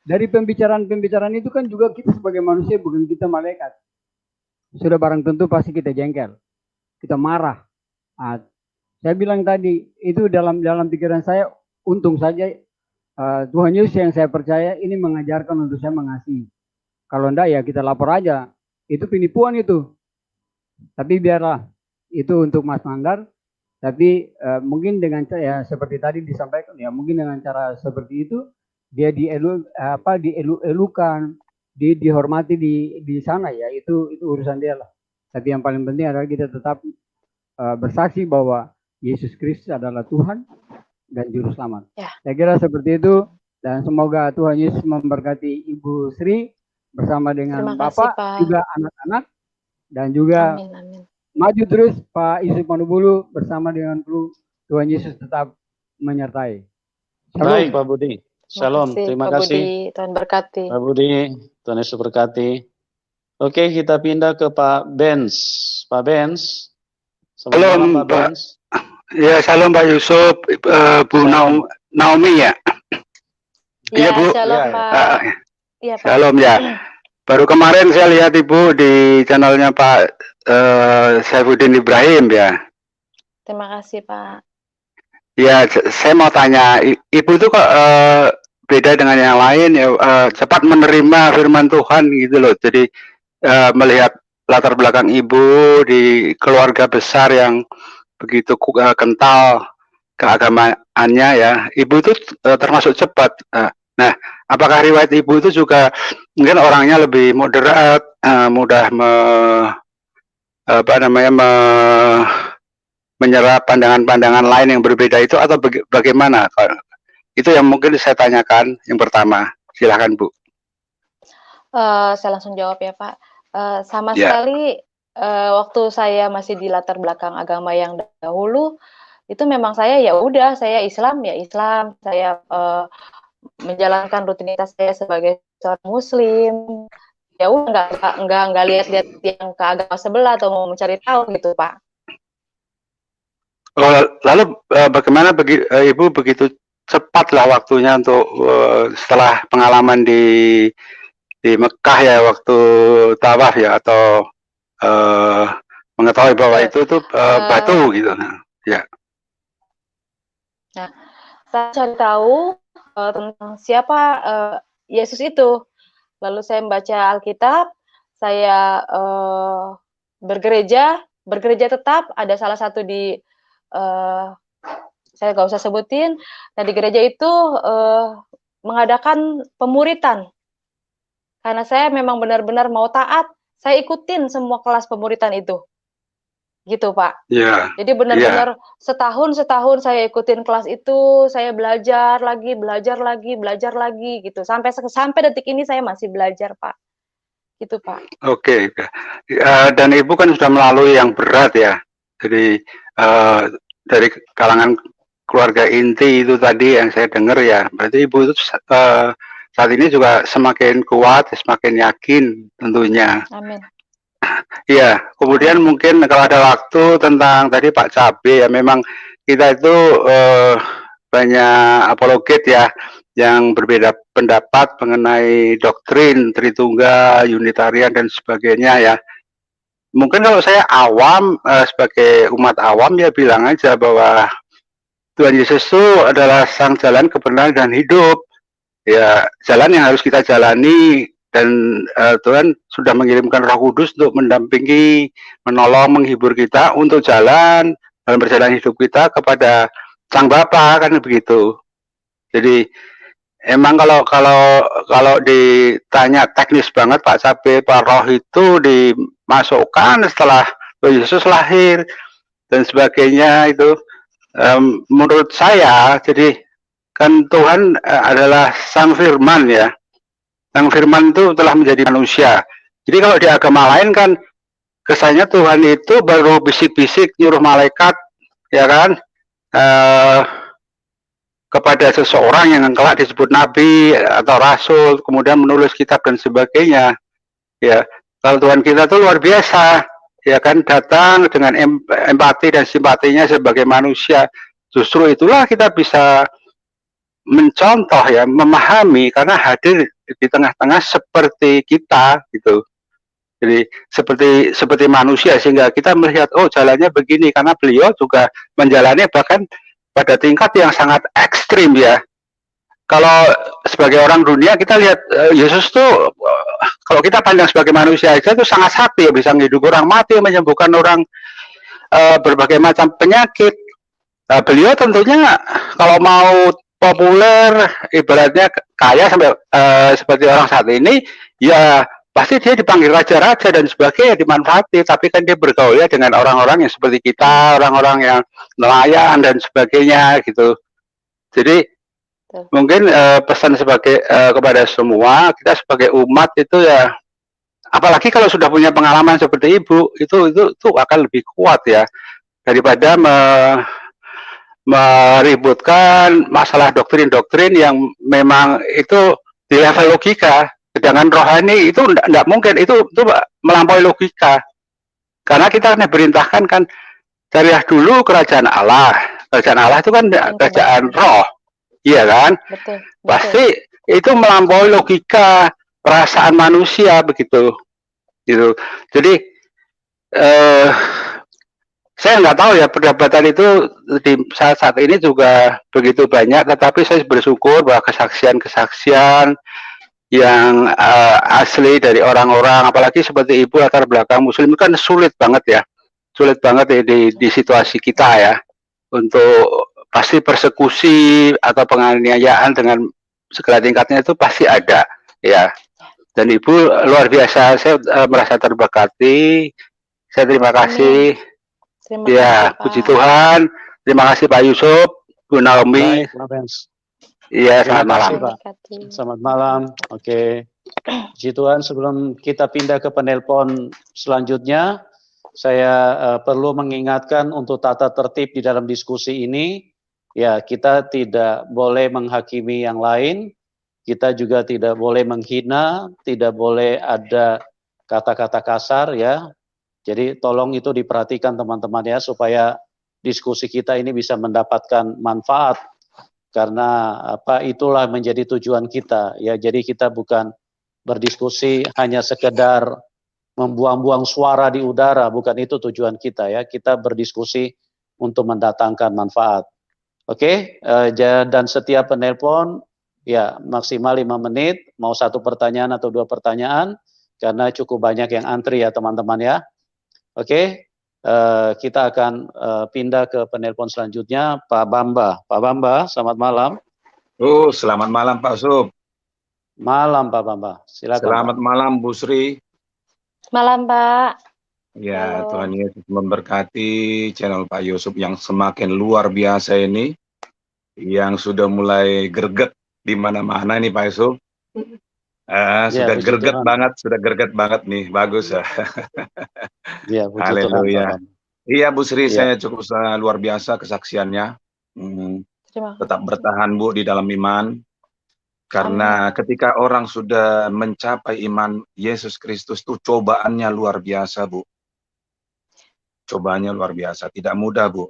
dari pembicaraan itu kan juga kita sebagai manusia, bukan kita malaikat. Sudah barang tentu pasti kita jengkel, kita marah. Saya bilang tadi, itu dalam pikiran saya, untung saja Tuhan Yesus yang saya percaya ini mengajarkan untuk saya mengasihi. Kalau enggak ya kita lapor aja, itu penipuan itu. Tapi biarlah, itu untuk Mas Nandar. Tapi mungkin dengan ya seperti tadi disampaikan, ya mungkin dengan cara seperti itu, dia dielu-elukan, dihormati di sana ya, itu urusan dia lah. Tapi yang paling penting adalah kita tetap bersaksi bahwa Yesus Kristus adalah Tuhan dan Juru Selamat. Ya. Saya kira seperti itu, dan semoga Tuhan Yesus memberkati Ibu Sri bersama dengan Bapak, juga anak-anak, dan juga amin. Maju terus Pak Yusuf Manubulu bersama dengan kru. Tuhan Yesus tetap menyertai. Shalom. Baik Pak Budi. Shalom, terima kasih. Tuhan berkati. Pak Budi, Tuhan Yesus berkati. Oke, kita pindah ke Pak Benz. Pak Benz. Shalom, Pak Benz. Ya, shalom Pak Yusuf, Bu Naomi ya. Iya Bu. Shalom Pak. Iya Pak. Shalom ya. Baru kemarin saya lihat Ibu di channelnya Pak Saifuddin Ibrahim ya. Terima kasih Pak. Ya, saya mau tanya, Ibu itu kok beda dengan yang lain ya, cepat menerima firman Tuhan gitu loh. Jadi melihat latar belakang Ibu di keluarga besar yang begitu kental keagamaannya ya, Ibu itu termasuk cepat. Nah, apakah riwayat Ibu itu juga mungkin orangnya lebih moderat, mudah menyerap pandangan-pandangan lain yang berbeda itu, atau bagaimana? Itu yang mungkin saya tanyakan yang pertama. Silakan Bu. Saya langsung jawab ya Pak. Sama sekali waktu saya masih di latar belakang agama yang dahulu, itu memang saya ya udah, saya Islam ya Islam, saya menjalankan rutinitas saya sebagai seorang Muslim. Ya udah nggak lihat-lihat yang ke agama sebelah atau mau mencari tahu gitu Pak. Lalu bagaimana Ibu begitu cepatlah waktunya untuk setelah pengalaman di Mekah ya, waktu tawaf ya, atau mengetahui bahwa itu tuh batu gitu. Ya. Nah, saya cari tahu tentang siapa Yesus itu. Lalu saya membaca Alkitab, saya bergereja tetap, ada salah satu di saya nggak usah sebutin. Nah, di gereja itu mengadakan pemuritan. Karena saya memang benar-benar mau taat, saya ikutin semua kelas pemuritan itu. Gitu, Pak. Yeah. Jadi benar-benar setahun saya ikutin kelas itu, saya belajar lagi gitu. Sampai detik ini saya masih belajar, Pak. Gitu, Pak. Oke. Dan Ibu kan sudah melalui yang berat ya. Jadi dari kalangan keluarga inti itu tadi yang saya dengar ya. Berarti Ibu itu saat ini juga semakin kuat, semakin yakin tentunya. Amin. Iya, kemudian mungkin kalau ada waktu tentang tadi Pak Cabe ya, memang kita itu apologet ya yang berbeda pendapat mengenai doktrin Tritunggal, Unitarian dan sebagainya ya. Mungkin kalau saya awam sebagai umat awam ya bilang aja bahwa Tuhan Yesus itu adalah sang jalan, kebenaran dan hidup. Ya, jalan yang harus kita jalani dan Tuhan sudah mengirimkan Roh Kudus untuk mendampingi, menolong, menghibur kita untuk jalan dalam perjalanan hidup kita kepada Sang Bapa, kan begitu. Jadi emang kalau ditanya teknis banget Pak Cabe, Pak Roh itu dimasukkan setelah Yesus lahir dan sebagainya itu. Menurut saya, jadi kan Tuhan adalah Sang Firman ya. Sang Firman itu telah menjadi manusia. Jadi kalau di agama lain kan kesannya Tuhan itu baru bisik-bisik nyuruh malaikat, ya kan, kepada seseorang yang kelak disebut nabi atau rasul, kemudian menulis kitab dan sebagainya. Ya, kalau Tuhan kita tuh luar biasa, ya kan, datang dengan empati dan simpatinya sebagai manusia. Justru itulah kita bisa mencontoh ya, memahami karena hadir di tengah-tengah seperti kita gitu. Jadi seperti manusia sehingga kita melihat oh jalannya begini karena beliau juga menjalani bahkan pada tingkat yang sangat ekstrim ya. Kalau sebagai orang dunia kita lihat Yesus tuh kalau kita pandang sebagai manusia aja tuh sangat sakti ya, bisa menghidupi orang mati, menyembuhkan orang berbagai macam penyakit. Beliau tentunya kalau mau populer, ibaratnya kaya sampai seperti orang saat ini, ya pasti dia dipanggil raja-raja dan sebagainya, dimanfaati. Tapi kan dia bergaul ya dengan orang-orang yang seperti kita, orang-orang yang nelayan dan sebagainya gitu. Jadi mungkin pesan sebagai kepada semua, kita sebagai umat itu ya, apalagi kalau sudah punya pengalaman seperti Ibu, itu akan lebih kuat ya daripada meributkan masalah doktrin-doktrin yang memang itu di level logika, sedangkan rohani itu tidak mungkin, itu melampaui logika. Karena kita diperintahkan kan carilah dulu kerajaan Allah. Kerajaan Allah itu kan kerajaan roh, iya kan? Betul. Pasti itu melampaui logika perasaan manusia begitu. Gitu. Jadi saya nggak tahu ya perdebatan itu di saat ini juga begitu banyak, tetapi saya bersyukur bahwa kesaksian-kesaksian yang asli dari orang-orang, apalagi seperti Ibu latar belakang Muslim kan sulit banget ya di situasi kita ya, untuk pasti persekusi atau penganiayaan dengan segala tingkatnya itu pasti ada ya. Dan Ibu luar biasa, saya merasa terberkati. Saya terima kasih. Terima ya, kasih, puji Tuhan. Terima kasih Pak Yusuf, Bu Naomi. Iya, selamat malam. Pak. Selamat malam. Oke. Puji Tuhan, sebelum kita pindah ke penelpon selanjutnya, saya perlu mengingatkan untuk tata tertib di dalam diskusi ini. Ya, kita tidak boleh menghakimi yang lain, kita juga tidak boleh menghina, tidak boleh ada kata-kata kasar ya. Jadi tolong itu diperhatikan teman-teman ya, supaya diskusi kita ini bisa mendapatkan manfaat, karena itulah menjadi tujuan kita ya. Jadi kita bukan berdiskusi hanya sekedar membuang-buang suara di udara, bukan itu tujuan kita ya. Kita berdiskusi untuk mendatangkan manfaat. Oke, dan setiap penelpon ya maksimal 5 menit, mau 1 pertanyaan atau 2 pertanyaan, karena cukup banyak yang antri ya teman-teman ya. Oke, kita akan pindah ke penelpon selanjutnya, Pak Bamba. Pak Bamba, selamat malam. Selamat malam Pak Sub. Malam Pak Bamba, silakan. Selamat malam Bu Sri. Malam Pak. Ya, halo. Tuhan Yesus memberkati channel Pak Yusuf yang semakin luar biasa ini, yang sudah mulai greget di mana-mana nih Pak Yusuf. Sudah greget banget nih, bagus ya. Ya, haleluya. Iya Bu Sri, saya cukup luar biasa kesaksiannya. Tetap bertahan Bu di dalam iman. Karena ketika orang sudah mencapai iman Yesus Kristus itu cobaannya luar biasa Bu. Cobaannya luar biasa, tidak mudah Bu.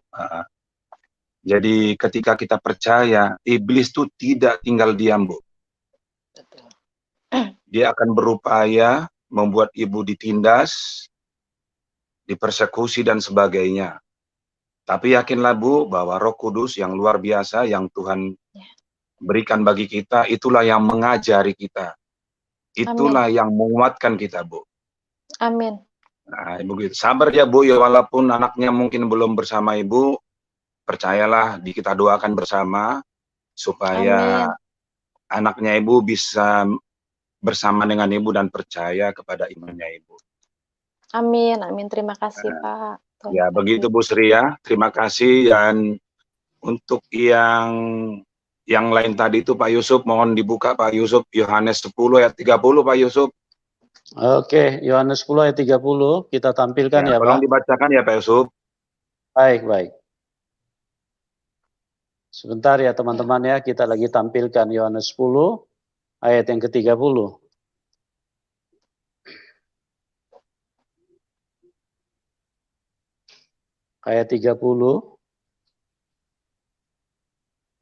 Jadi ketika kita percaya, iblis itu tidak tinggal diam, Bu. Dia akan berupaya membuat ibu ditindas, dipersekusi dan sebagainya. Tapi yakinlah Bu, bahwa Roh Kudus yang luar biasa yang Tuhan berikan bagi kita, itulah yang mengajari kita. Itulah yang menguatkan kita, Bu. Amin. Nah, begitu. Sabar ya Bu, ya walaupun anaknya mungkin belum bersama Ibu, percayalah kita doakan bersama supaya anaknya Ibu bisa bersama dengan Ibu dan percaya kepada imannya Ibu. Amin, amin. Terima kasih Pak. Ya, begitu Bu Sri ya. Terima kasih. Dan untuk yang lain tadi itu Pak Yusuf, mohon dibuka Pak Yusuf, Yohanes 10 ayat 30 Pak Yusuf. Oke, Yohanes 10 ayat 30 kita tampilkan ya, tolong Pak. Dibacakan ya Pak Yusuf. Baik, baik. Sebentar ya teman-teman ya, kita lagi tampilkan Yohanes 10 ayat yang ke-30. Ayat 30.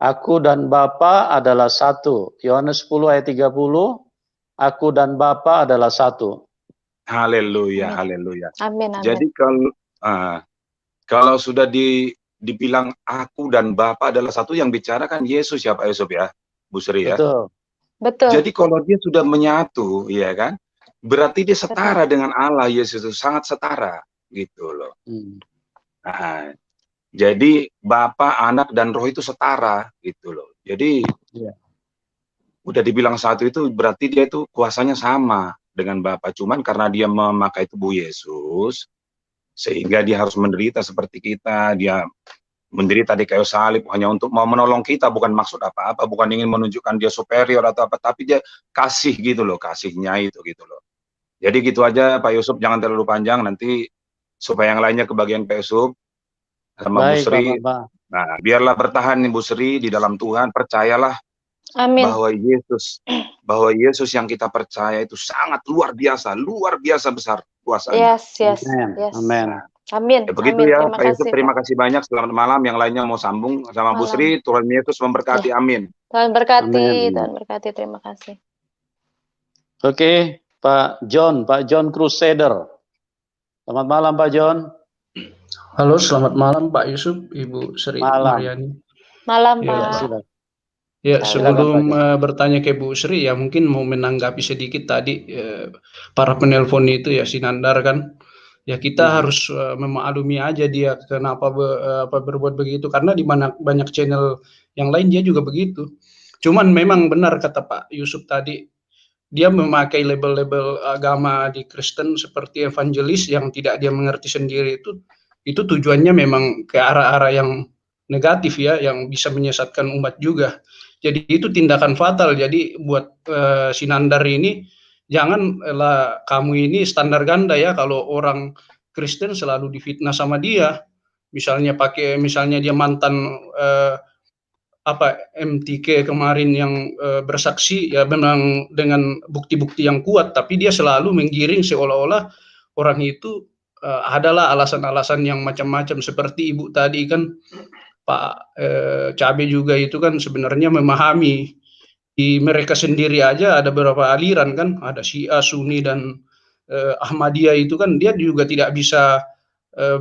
Aku dan Bapa adalah satu. Yohanes 10 ayat 30. Aku dan Bapa adalah satu. Haleluya, haleluya. Amin, amin. Jadi kalau sudah dibilang aku dan Bapa adalah satu, yang bicara kan Yesus ya Pak Yusuf ya, Bu Sri ya. Betul. Betul. Jadi kalau dia sudah menyatu, ya kan, berarti dia setara dengan Allah. Yesus itu sangat setara, gitu loh. Nah, jadi Bapa, Anak, dan Roh itu setara, gitu loh. Jadi udah dibilang satu itu berarti dia itu kuasanya sama dengan Bapa. Cuman karena dia memakai tubuh Yesus, sehingga dia harus menderita seperti kita. Dia menderita di kayu salib hanya untuk mau menolong kita, bukan maksud apa-apa, bukan ingin menunjukkan dia superior atau apa, tapi dia kasih gitu loh, kasihnya itu gitu loh. Jadi gitu aja Pak Yusuf, jangan terlalu panjang nanti supaya yang lainnya kebagian Pak Yusuf sama Bu Sri. Nah, biarlah bertahan nih Bu Sri di dalam Tuhan, percayalah bahwa Yesus yang kita percaya itu sangat luar biasa besar kuasanya. Amin. Amin. Ya, begitu ya Pak Yusuf, terima kasih banyak. Selamat malam. Yang lainnya mau sambung sama Bu Sri, Tuhan Yesus memberkati. Amin. Tuhan berkati, Tuhan berkati. Terima kasih. Oke, Pak John Crusader. Selamat malam Pak John. Halo, selamat malam Pak Yusuf, Ibu Sri Mariani. Malam ya, Pak. Ya, sebelum bertanya ke Bu Sri ya, mungkin mau menanggapi sedikit tadi para penelpon itu ya, Sinandar kan. Ya kita harus memaklumi aja dia kenapa berbuat begitu, karena di mana banyak channel yang lain dia juga begitu. Cuman memang benar kata Pak Yusuf tadi, dia memakai label-label agama di Kristen seperti evangelis yang tidak dia mengerti sendiri, itu tujuannya memang ke arah-arah yang negatif ya, yang bisa menyesatkan umat juga. Jadi itu tindakan fatal. Jadi buat Sinandar ini, janganlah kamu ini standar ganda ya, kalau orang Kristen selalu difitnah sama dia. Misalnya dia mantan MTK kemarin yang bersaksi ya, memang dengan bukti-bukti yang kuat, tapi dia selalu menggiring seolah-olah orang itu adalah alasan-alasan yang macam-macam. Seperti Ibu tadi kan, Pak Cabe juga itu kan sebenarnya memahami di mereka sendiri aja ada beberapa aliran kan, ada Syiah, Sunni, dan Ahmadiyah itu kan dia juga tidak bisa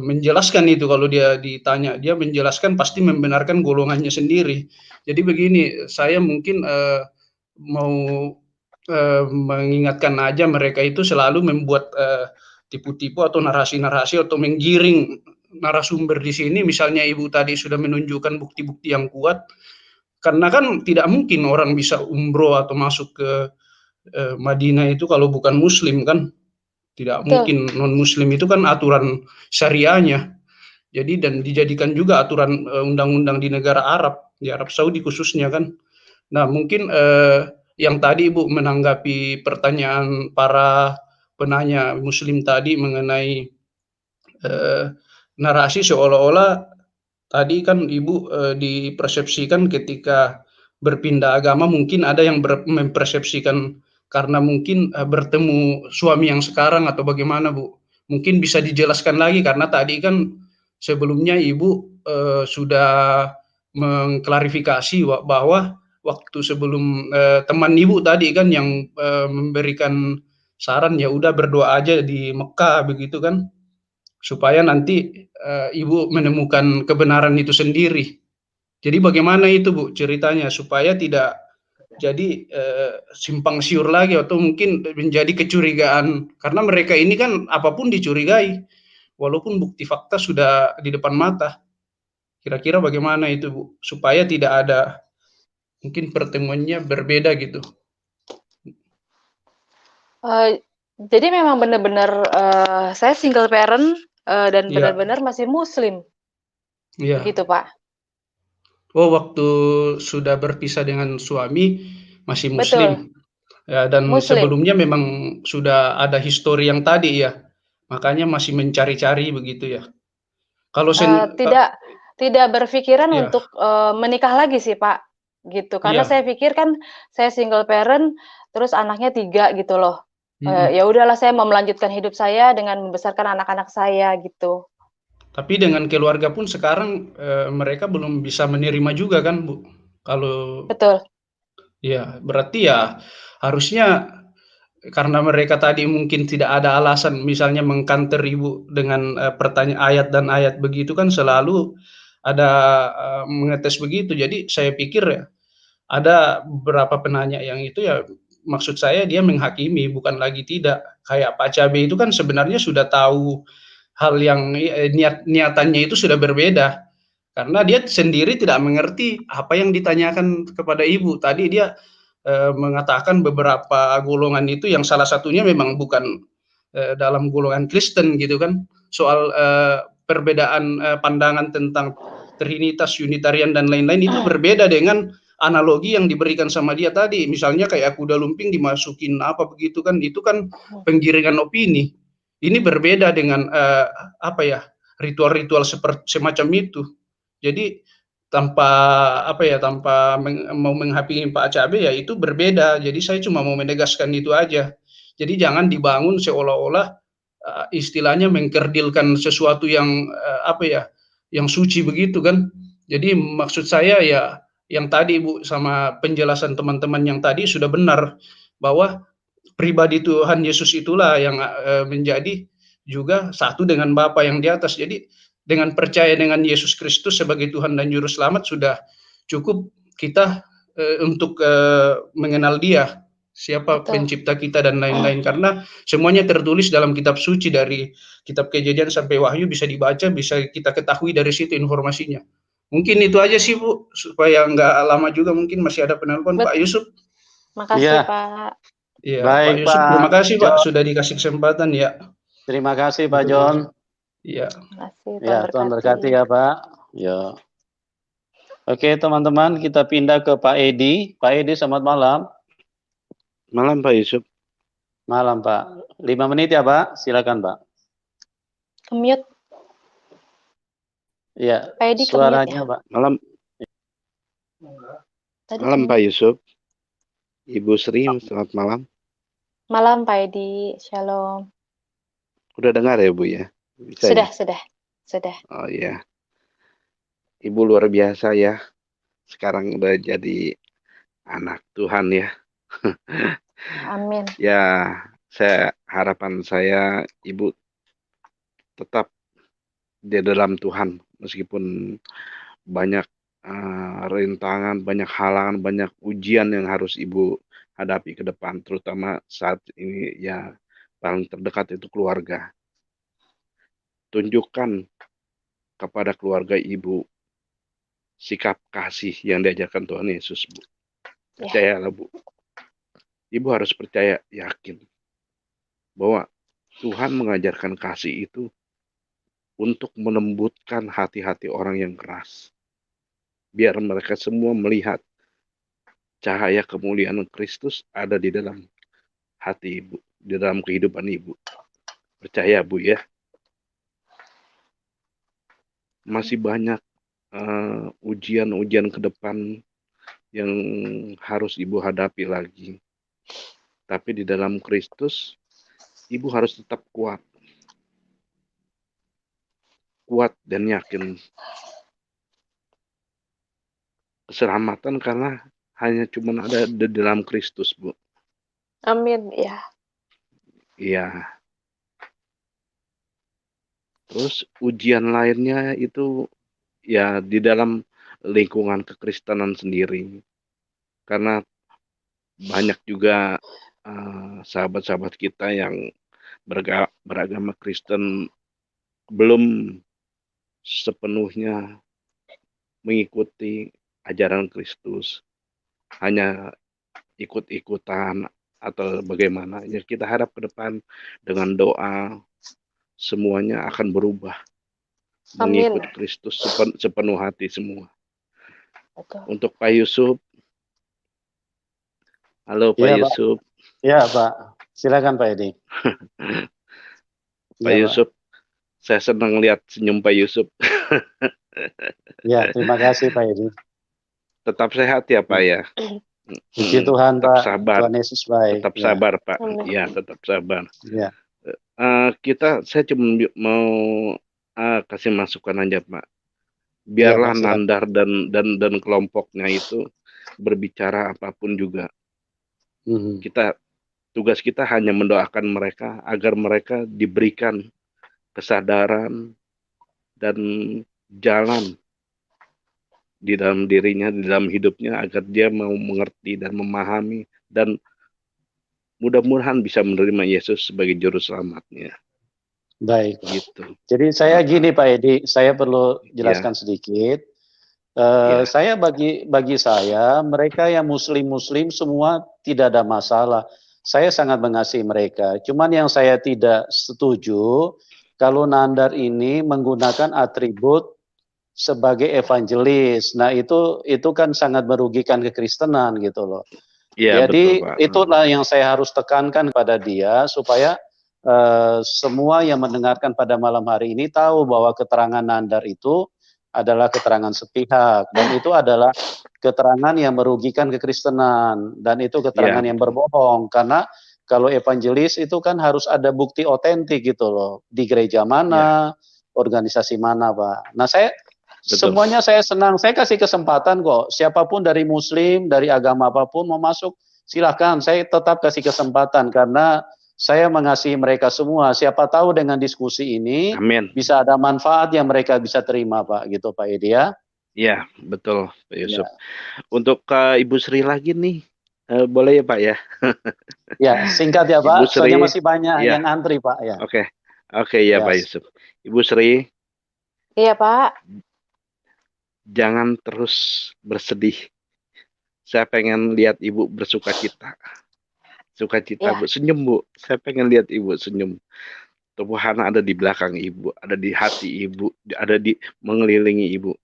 menjelaskan itu. Kalau dia ditanya, dia menjelaskan pasti membenarkan golongannya sendiri. Jadi begini, saya mungkin mau mengingatkan aja mereka itu selalu membuat tipu-tipu atau narasi-narasi atau menggiring narasumber di sini. Misalnya Ibu tadi sudah menunjukkan bukti-bukti yang kuat, karena kan tidak mungkin orang bisa umroh atau masuk ke Madinah itu kalau bukan Muslim kan, tidak mungkin. Non Muslim itu kan aturan syariahnya. Jadi dan dijadikan juga aturan undang-undang di negara Arab, di Arab Saudi khususnya kan. Nah mungkin yang tadi Ibu menanggapi pertanyaan para penanya Muslim tadi mengenai narasi seolah-olah tadi kan Ibu dipersepsikan ketika berpindah agama, mungkin ada yang mempersepsikan karena mungkin bertemu suami yang sekarang atau bagaimana Bu. Mungkin bisa dijelaskan lagi, karena tadi kan sebelumnya Ibu sudah mengklarifikasi bahwa waktu sebelum teman ibu tadi kan yang memberikan saran, ya udah berdoa aja di Mekah begitu kan, supaya nanti ibu menemukan kebenaran itu sendiri. Jadi bagaimana itu Bu ceritanya supaya tidak jadi simpang siur lagi atau mungkin menjadi kecurigaan, karena mereka ini kan apapun dicurigai walaupun bukti fakta sudah di depan mata. Kira-kira bagaimana itu Bu supaya tidak ada mungkin pertemuannya berbeda gitu. Jadi memang benar-benar saya single parent dan Iya. benar-benar masih Muslim, Iya. begitu Pak. Oh, waktu sudah berpisah dengan suami masih Betul, Muslim. Ya, dan Muslim. sebelumnya memang sudah ada histori yang tadi ya, makanya masih mencari-cari begitu ya. Kalau Tidak berpikiran ya, untuk menikah lagi sih Pak, gitu. Karena iya. saya pikir kan saya single parent, terus anaknya 3 gitu loh. Mhm. Ya udahlah saya mau melanjutkan hidup saya dengan membesarkan anak-anak saya gitu. Tapi dengan keluarga pun sekarang mereka belum bisa menerima juga kan Bu? Kalau Betul. ya berarti ya harusnya karena mereka tadi mungkin tidak ada alasan misalnya mengkanter Ibu dengan pertanyaan ayat dan ayat begitu kan selalu ada mengetes begitu. Jadi saya pikir ya ada beberapa penanya yang itu ya maksud saya dia menghakimi bukan lagi tidak. Kayak Pak Cabe itu kan sebenarnya sudah tahu hal yang niatannya itu sudah berbeda. Karena dia sendiri tidak mengerti apa yang ditanyakan kepada Ibu. Tadi dia mengatakan beberapa golongan itu yang salah satunya memang bukan dalam golongan Kristen gitu kan. Soal perbedaan pandangan tentang Trinitas, Unitarian dan lain-lain itu berbeda dengan analogi yang diberikan sama dia tadi. Misalnya kayak kuda lumping dimasukin apa begitu kan, itu kan penggiringan opini. Ini berbeda dengan apa ya, ritual-ritual semacam itu. Jadi tanpa apa ya, tanpa mau menghakimi Pak Cabe ya itu berbeda. Jadi saya cuma mau menegaskan itu aja. Jadi jangan dibangun seolah-olah istilahnya mengkerdilkan sesuatu yang apa ya, yang suci begitu kan. Jadi maksud saya ya yang tadi Bu sama penjelasan teman-teman yang tadi sudah benar bahwa pribadi Tuhan Yesus itulah yang menjadi juga satu dengan Bapa yang di atas. Jadi dengan percaya dengan Yesus Kristus sebagai Tuhan dan Juru Selamat sudah cukup kita untuk mengenal Dia, siapa Betul. pencipta kita dan lain-lain. Karena semuanya tertulis dalam kitab suci dari kitab Kejadian sampai Wahyu bisa dibaca, bisa kita ketahui dari situ informasinya. Mungkin itu aja sih Bu, supaya nggak lama juga mungkin masih ada penelpon Pak Yusuf. Makasih Pak. Iya, Baik, Pak Yusuf, Pak terima kasih Pak John. sudah dikasih kesempatan ya. Terima kasih Pak John. Iya. Ya, Tuhan berkati ya Pak. Ya. Oke teman-teman, kita pindah ke Pak Edi. Pak Edi, selamat malam. Malam Pak Yusuf. Malam Pak. 5 menit ya Pak, silakan Pak. Mute. Ya, Pak Edi suaranya ya? Pak. Malam. Tadi Malam Pak Yusuf. Ibu Sri, selamat malam. Malam Pak Edi, shalom. Udah dengar ya Bu ya? Bisa Sudah, ya? sudah. Oh iya. Ibu luar biasa ya. Sekarang udah jadi anak Tuhan ya. Amin. Ya, harapan saya Ibu tetap di dalam Tuhan meskipun banyak rintangan, banyak halangan, banyak ujian yang harus Ibu hadapi ke depan, terutama saat ini ya paling terdekat itu keluarga. Tunjukkan kepada keluarga Ibu sikap kasih yang diajarkan Tuhan Yesus, Bu. Percayalah, Bu. Ibu harus percaya, yakin bahwa Tuhan mengajarkan kasih itu untuk melembutkan hati-hati orang yang keras. Biar mereka semua melihat cahaya kemuliaan Kristus ada di dalam hati Ibu, di dalam kehidupan Ibu. Percaya, Bu ya. Masih banyak ujian-ujian ke depan yang harus Ibu hadapi lagi. Tapi di dalam Kristus, Ibu harus tetap kuat. Kuat dan yakin. keselamatan karena hanya cuma ada di dalam Kristus, Bu. Amin, ya. Iya. Terus ujian lainnya itu ya di dalam lingkungan kekristenan sendiri. Karena banyak juga sahabat-sahabat kita yang beragama Kristen belum sepenuhnya mengikuti ajaran Kristus, hanya ikut-ikutan atau bagaimana. Ya kita harap ke depan dengan doa semuanya akan berubah, Amin. mengikut Kristus sepenuh hati semua. Betul. Untuk Pak Yusuf, halo Pak Iya, Pak. Yusuf. Ya, Pak. Silakan Pak Edi. Pak Iya, Yusuf, saya senang lihat senyum Pak Yusuf. Ya, terima kasih Pak Edi. Tetap sehat ya Pak ya. Puji Tuhan Tetap Pak. sabar. Tuhan Yesus baik. Tetap Ya. sabar Pak. Amin. Ya, tetap sabar. Ya. Saya cuma mau kasih masukan aja Pak. Iya, Biarlah Pak, silakan. Nandar dan kelompoknya itu berbicara apapun juga. Tugas kita hanya mendoakan mereka agar mereka diberikan kesadaran dan jalan di dalam dirinya, di dalam hidupnya, agar dia mau mengerti dan memahami dan mudah-mudahan bisa menerima Yesus sebagai juru selamatnya. Baik. Gitu. Jadi saya gini Pak Edi, saya perlu jelaskan sedikit. Saya bagi saya mereka yang muslim semua tidak ada masalah. Saya sangat mengasihi mereka. Cuman yang saya tidak setuju kalau Nandar ini menggunakan atribut sebagai evangelis. Nah, itu kan sangat merugikan kekristenan gitu loh. Iya, Jadi betul, Pak. itulah yang saya harus tekankan pada dia supaya semua yang mendengarkan pada malam hari ini tahu bahwa keterangan Nandar itu adalah keterangan sepihak dan itu adalah keterangan yang merugikan kekristenan dan itu keterangan yang berbohong karena kalau evangelis itu kan harus ada bukti otentik gitu loh di gereja mana, organisasi mana Pak. Nah semuanya saya senang, saya kasih kesempatan kok siapapun dari muslim, dari agama apapun mau masuk silahkan, saya tetap kasih kesempatan karena saya mengasihi mereka semua. Siapa tahu dengan diskusi ini bisa ada manfaat yang mereka bisa terima, Pak. Gitu, Pak Edi ya. Iya, betul, Pak Yusuf. Untuk Ibu Sri lagi nih, boleh ya Pak ya? Ya, singkat ya Pak. Ibu Sri, soalnya masih banyak yang antri Pak ya. Oke ya Pak Yusuf. Ibu Sri. Iya Pak. Jangan terus bersedih. Saya pengen lihat Ibu bersukacita. Sukacita Bu, senyum Bu. Saya pengen lihat Ibu senyum. Tuhan ada di belakang Ibu, ada di hati Ibu, ada di mengelilingi Ibu.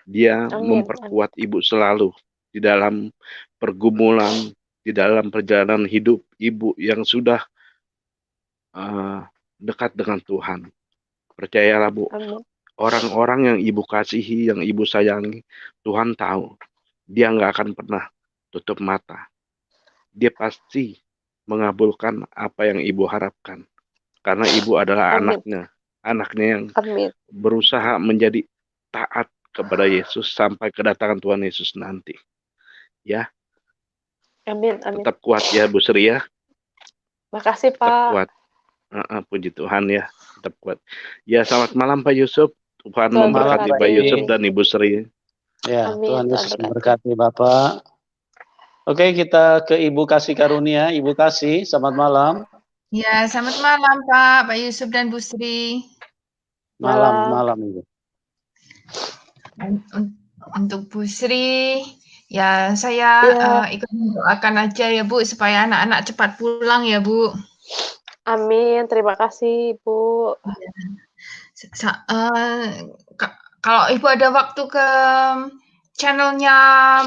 Dia memperkuat Ibu selalu di dalam pergumulan, di dalam perjalanan hidup Ibu yang sudah dekat dengan Tuhan. Percayalah Bu, orang-orang yang Ibu kasihi, yang Ibu sayangi, Tuhan tahu. Dia nggak akan pernah tutup mata. Dia pasti mengabulkan apa yang Ibu harapkan. Karena Ibu adalah anaknya yang berusaha menjadi taat kepada Yesus sampai kedatangan Tuhan Yesus nanti. Ya. Amin. Tetap kuat ya Bu Sri ya. Makasih Pak. Tetap kuat. Puji Tuhan ya. Tetap kuat. Ya, selamat malam Pak Yusuf. Tuhan memberkati Pak Yusuf dan Ibu Sri. Ya, Tuhan Yesus memberkati Bapak. Oke, kita ke Ibu Kasih Karunia. Ibu Kasih, selamat malam. Ya, selamat malam Pak Yusuf dan Bu Sri. Malam Ibu. Untuk Bu Sri, ya saya ikut mendoakan aja ya Bu, supaya anak-anak cepat pulang ya Bu. Amin, terima kasih Ibu. Kalau Ibu ada waktu ke channelnya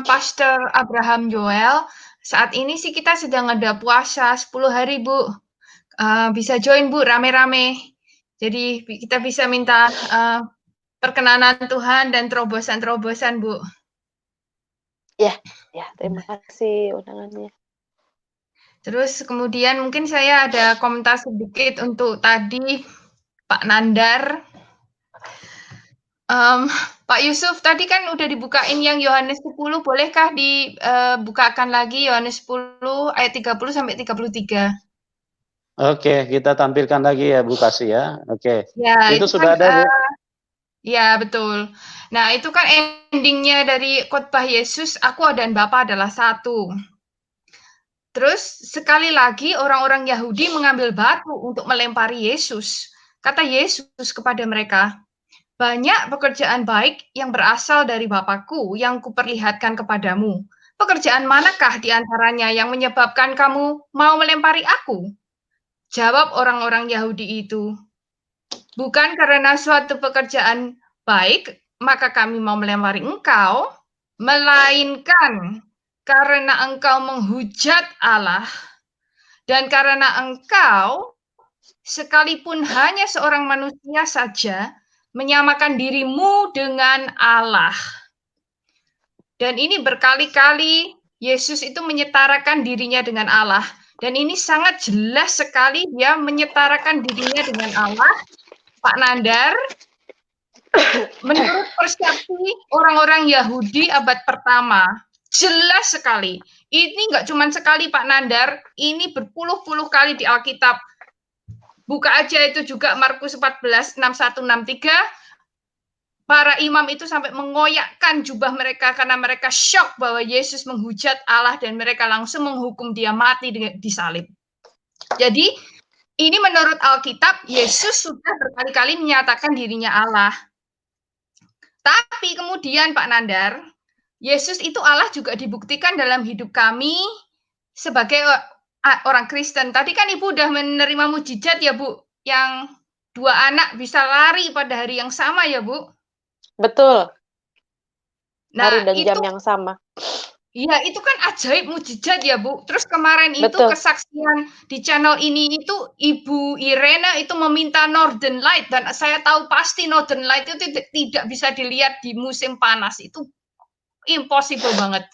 Pastor Abraham Joel, saat ini sih kita sedang ada puasa 10 hari Bu. Bisa join Bu, rame-rame. Jadi kita bisa minta perkenanan Tuhan dan terobosan-terobosan Bu. Ya, terima kasih undangannya. Terus kemudian mungkin saya ada komentar sedikit untuk tadi Pak Nandar. Pak Yusuf, tadi kan udah dibukain yang Yohanes 10, bolehkah dibukakan lagi Yohanes 10 ayat 30 sampai 33? Oke, kita tampilkan lagi ya Bu Kasih ya. Oke. Ya, Itu itu sudah kan ada Bu. ya, betul. Nah, itu kan endingnya dari khotbah Yesus, aku dan Bapa adalah satu. Terus sekali lagi orang-orang Yahudi mengambil batu untuk melempari Yesus. Kata Yesus kepada mereka, banyak pekerjaan baik yang berasal dari Bapakku yang kuperlihatkan kepadamu. Pekerjaan manakah di antaranya yang menyebabkan kamu mau melempari aku? Jawab orang-orang Yahudi itu, bukan karena suatu pekerjaan baik, maka kami mau melempari engkau, melainkan karena engkau menghujat Allah, dan karena engkau, sekalipun hanya seorang manusia saja, menyamakan dirimu dengan Allah. Dan ini berkali-kali Yesus itu menyetarakan dirinya dengan Allah. Dan ini sangat jelas sekali dia menyetarakan dirinya dengan Allah, Pak Nandar. Menurut persepsi orang-orang Yahudi abad pertama, jelas sekali. Ini nggak cuma sekali Pak Nandar, ini berpuluh-puluh kali di Alkitab. Buka aja itu juga Markus 14, 61, 63. Para imam itu sampai mengoyakkan jubah mereka karena mereka syok bahwa Yesus menghujat Allah dan mereka langsung menghukum dia mati di salib. Jadi, ini menurut Alkitab, Yesus sudah berkali-kali menyatakan dirinya Allah. Tapi kemudian Pak Nandar, Yesus itu Allah juga dibuktikan dalam hidup kami sebagai orang Kristen. Tadi kan Ibu udah menerima mujizat ya Bu, yang 2 anak bisa lari pada hari yang sama ya Bu? Betul. Nah, Hari dan jam itu yang sama. iya, itu kan ajaib mujizat ya Bu. Terus kemarin itu Betul. kesaksian di channel ini itu Ibu Irena itu meminta Northern Light, dan saya tahu pasti Northern Light itu tidak bisa dilihat di musim panas, itu impossible banget.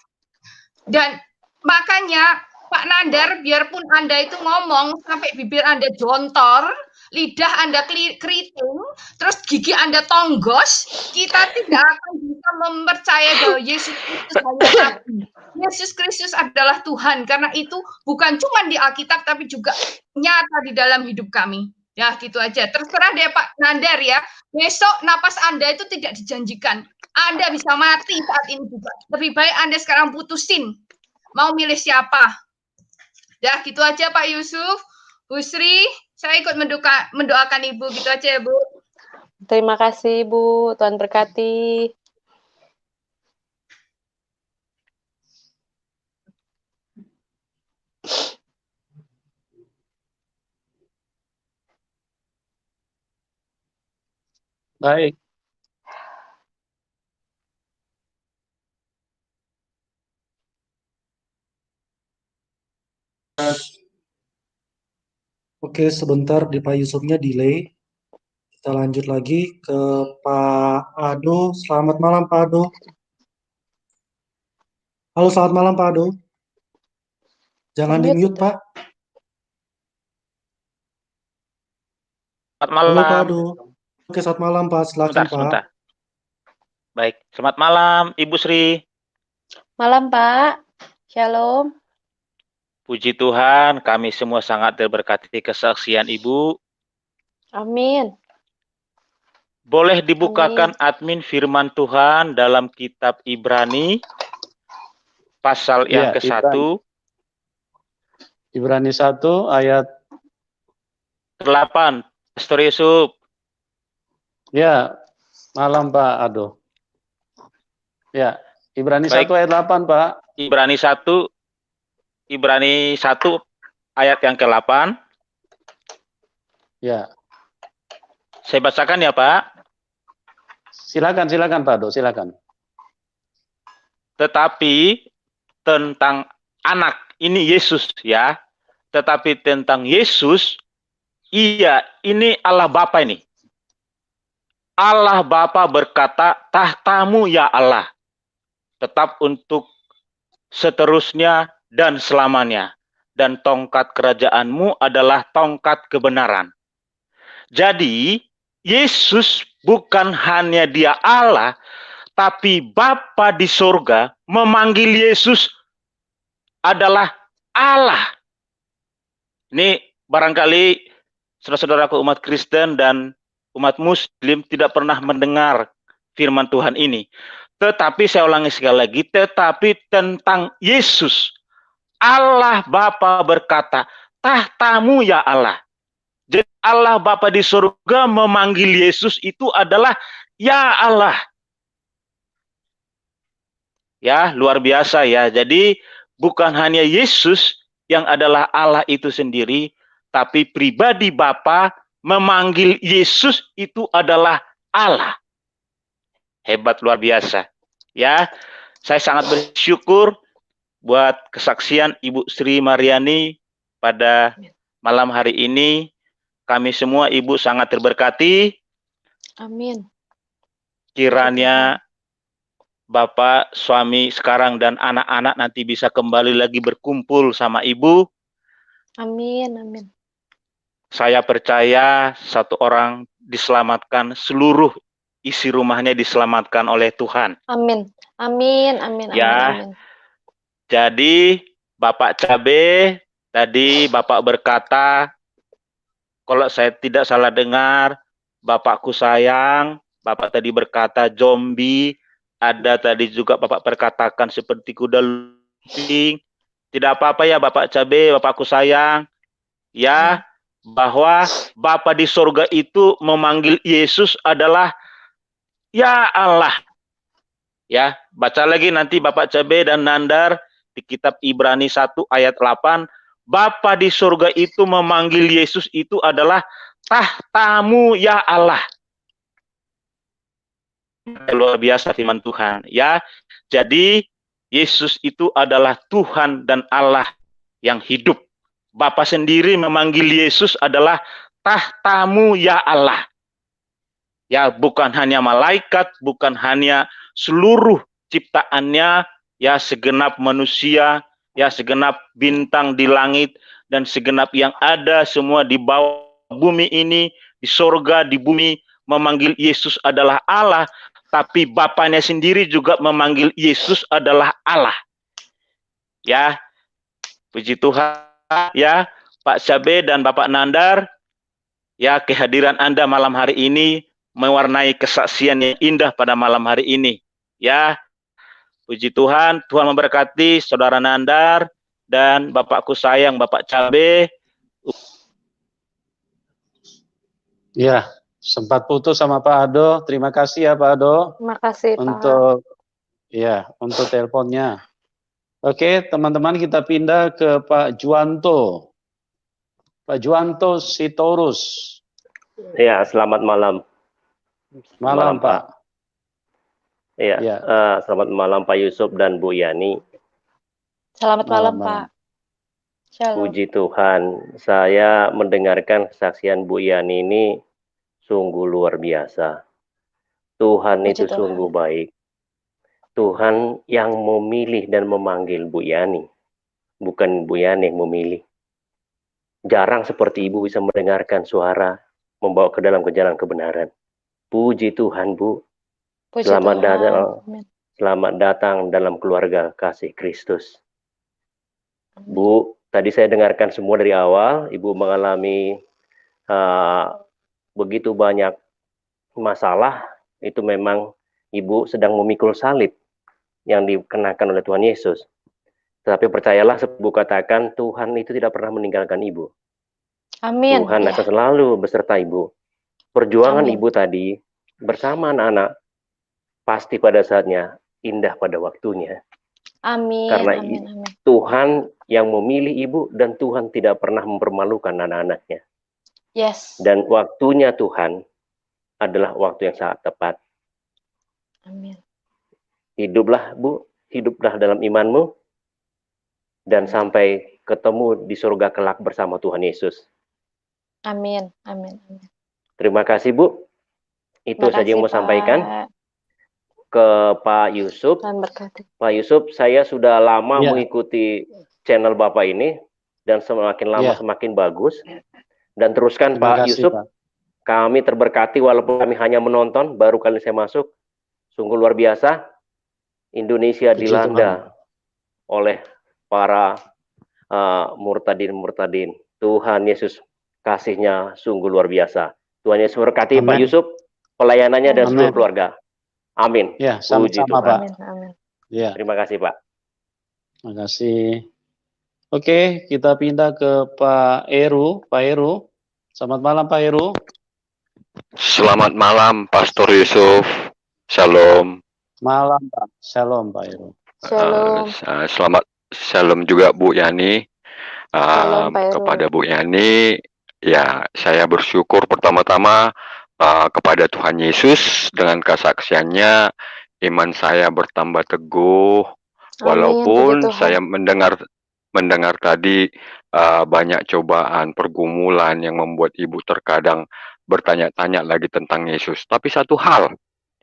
Dan makanya Pak Nandar, biarpun Anda itu ngomong sampai bibir Anda jontor, lidah Anda keriting, terus gigi Anda tonggos, kita tidak akan bisa mempercayai bahwa Yesus Kristus hanya Nabi. Yesus Kristus adalah Tuhan, karena itu bukan cuma di Alkitab, tapi juga nyata di dalam hidup kami. Ya, gitu aja. Terserah deh Pak Nandar ya, besok napas Anda itu tidak dijanjikan. Anda bisa mati saat ini juga. Lebih baik Anda sekarang putusin, mau milih siapa. Ya, gitu aja Pak Yusuf. Bu Sri, saya ikut mendoakan Ibu, gitu aja ya Bu. Terima kasih Bu, Tuhan berkati. Baik. Oke, sebentar di Pak Yusufnya delay. Kita lanjut lagi ke Pak Ado. Selamat malam Pak Ado. Halo, selamat malam Pak Ado. Jangan di-mute Pak. Selamat malam. Halo Pak Ado. Oke, selamat malam Pak. Silakan Pak. Sebentar. Baik, selamat malam Ibu Sri. Malam Pak. Shalom. Puji Tuhan, kami semua sangat terberkati kesaksian Ibu. Amin. Boleh dibukakan admin firman Tuhan dalam kitab Ibrani, pasal yang ke-1. Ibrani 1 ayat 8. Pastor Yusuf. Ya, malam Pak Ado. Ya, Ibrani Baik. 1 ayat 8 Pak. Ibrani 1 ayat yang ke-8. Ya. Saya bacakan ya Pak. Silakan Pak Ado, silakan. Tetapi tentang anak, ini Yesus ya. Tetapi tentang Yesus, iya, ini Allah Bapa ini. Allah Bapa berkata, tahtamu ya Allah, tetap untuk seterusnya dan selamanya. Dan tongkat kerajaanmu adalah tongkat kebenaran. Jadi, Yesus bukan hanya dia Allah, tapi Bapa di sorga memanggil Yesus adalah Allah. Ini barangkali saudara-saudaraku umat Kristen dan umat Muslim tidak pernah mendengar firman Tuhan ini. Tetapi saya ulangi sekali lagi, tetapi tentang Yesus, Allah Bapa berkata, tahtamu ya Allah. Jadi Allah Bapa di surga memanggil Yesus itu adalah ya Allah. Ya, luar biasa ya. Jadi bukan hanya Yesus yang adalah Allah itu sendiri, tapi pribadi Bapa memanggil Yesus itu adalah Allah. Hebat, luar biasa. Ya, saya sangat bersyukur buat kesaksian Ibu Sri Mariani pada malam hari ini. Kami semua Ibu sangat terberkati. Amin. Kiranya Bapak, suami sekarang dan anak-anak nanti bisa kembali lagi berkumpul sama Ibu. Amin, amin. Saya percaya satu orang diselamatkan, seluruh isi rumahnya diselamatkan oleh Tuhan. Amin. Amin, amin, Ya. amin. Jadi Bapak Cabe tadi Bapak berkata, kalau saya tidak salah dengar, Bapakku sayang, Bapak tadi berkata zombie, ada tadi juga Bapak perkatakan seperti kuda lumping. Tidak apa-apa ya Bapak Cabe, Bapakku sayang. Ya, bahwa Bapa di sorga itu memanggil Yesus adalah ya Allah. Ya, baca lagi nanti Bapak Cabe dan Nandar di kitab Ibrani 1 ayat 8. Bapa di surga itu memanggil Yesus itu adalah tahtamu ya Allah. Luar biasa firman Tuhan ya. Jadi Yesus itu adalah Tuhan dan Allah yang hidup. Bapa sendiri memanggil Yesus adalah tahtamu ya Allah. Ya, bukan hanya malaikat, bukan hanya seluruh ciptaannya, ya segenap manusia, ya segenap bintang di langit, dan segenap yang ada semua di bawah bumi ini, di sorga, di bumi, memanggil Yesus adalah Allah, tapi Bapaknya sendiri juga memanggil Yesus adalah Allah. Ya, puji Tuhan, ya, Pak Cabe dan Bapak Nandar, ya kehadiran Anda malam hari ini mewarnai kesaksian yang indah pada malam hari ini. Ya, puji Tuhan, Tuhan memberkati Saudara Nandar dan Bapakku sayang Bapak Cabe. Ya, sempat putus sama Pak Ado. Terima kasih ya Pak Ado. Terima kasih Pak. Untuk teleponnya. Oke, teman-teman kita pindah ke Pak Juwanto. Pak Juwanto Sitorus. Ya, selamat malam. Malam Pak. Iya, Ya. Selamat malam Pak Yusuf dan Bu Yani. Selamat malam, Malam. Pak. Shalom. Puji Tuhan, saya mendengarkan kesaksian Bu Yani ini sungguh luar biasa. Tuhan Puji itu Tuhan. sungguh baik. Tuhan yang memilih dan memanggil Bu Yani, bukan Bu Yani yang memilih. Jarang seperti Ibu bisa mendengarkan suara, membawa ke dalam jalan kebenaran. Puji Tuhan, Bu. Puji Selamat Tuhan. datang, Amin. selamat datang dalam keluarga kasih Kristus. Bu, tadi saya dengarkan semua dari awal. Ibu mengalami begitu banyak masalah. Itu memang Ibu sedang memikul salib yang dikenakan oleh Tuhan Yesus. Tetapi percayalah, Ibu katakan Tuhan itu tidak pernah meninggalkan Ibu. Amin. Tuhan Ya. akan selalu beserta Ibu. Perjuangan Amin. Ibu tadi bersama anak-anak pasti pada saatnya indah pada waktunya. Amin. Karena Amin. Amin. Tuhan yang memilih Ibu dan Tuhan tidak pernah mempermalukan anak-anaknya. Yes. Dan waktunya Tuhan adalah waktu yang sangat tepat. Amin. Hiduplah Bu, hiduplah dalam imanmu dan sampai ketemu di surga kelak bersama Tuhan Yesus. Amin. Amin. Amin. Terima kasih Bu. Itu Terima saja yang kasih, mau sampaikan. Pak. Ke Pak Yusuf. Tuhan berkati. Pak Yusuf, saya sudah lama Ya. mengikuti channel Bapak ini dan semakin lama Ya. semakin bagus. Dan teruskan Terima Pak kasih, Yusuf. Pak. Kami terberkati walaupun kami hanya menonton, baru kali saya masuk. Sungguh luar biasa, Indonesia Puji dilanda oleh para murtadin-murtadin. Tuhan Yesus kasihnya sungguh luar biasa. Tuhan Yesus berkati Pak Amin. Yusuf, pelayanannya dan seluruh Amin. keluarga. Amin. Ya, Puji sama-sama, Tuhan. Pak. Amin, amin. Ya, Terima kasih Pak. terima kasih. Oke, kita pindah ke Pak Eru. Pak Eru, selamat malam Pak Eru. Selamat malam, Pastor Yusuf. Shalom. Malam Pak. Shalom Pak Eru. Shalom. Selamat shalom juga Bu Yani. Shalom Pak Eru. Kepada Bu Yani, ya saya bersyukur pertama-tama kepada Tuhan Yesus dengan kesaksiannya iman saya bertambah teguh. Walaupun puji Tuhan. saya mendengar tadi banyak cobaan, pergumulan yang membuat ibu terkadang bertanya-tanya lagi tentang Yesus. Tapi satu hal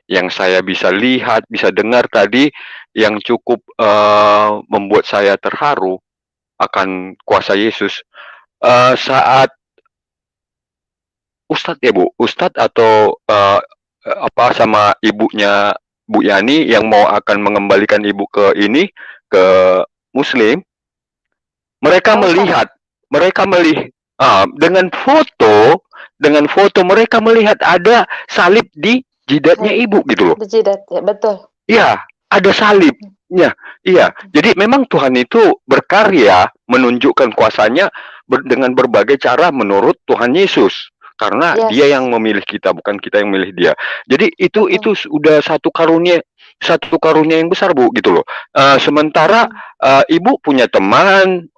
yang saya bisa lihat, bisa dengar tadi yang cukup membuat saya terharu akan kuasa Yesus saat Ustadz ya Bu, Ustadz atau sama ibunya Bu Yani yang mau akan mengembalikan ibu ke Muslim, mereka melihat dengan foto mereka melihat ada salib di jidatnya ibu gitu loh. Di jidat, ya betul. Iya, ada salibnya. Iya, jadi memang Tuhan itu berkarya menunjukkan kuasanya dengan berbagai cara menurut Tuhan Yesus. Karena Dia yang memilih kita, bukan kita yang memilih Dia. Jadi itu sudah satu karunia yang besar Bu gitu loh. Sementara ibu punya teman,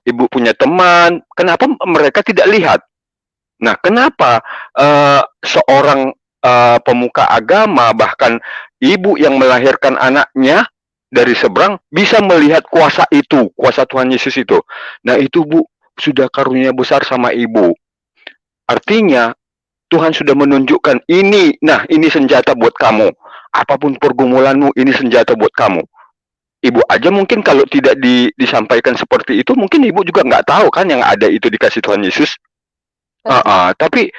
kenapa mereka tidak lihat? Nah, kenapa seorang pemuka agama, bahkan ibu yang melahirkan anaknya dari seberang bisa melihat kuasa itu, kuasa Tuhan Yesus itu. Nah, itu Bu, sudah karunia besar sama ibu. Artinya Tuhan sudah menunjukkan ini senjata buat kamu. Apapun pergumulanmu, ini senjata buat kamu. Ibu aja mungkin kalau tidak disampaikan seperti itu, mungkin ibu juga nggak tahu kan yang ada itu dikasih Tuhan Yesus. Tapi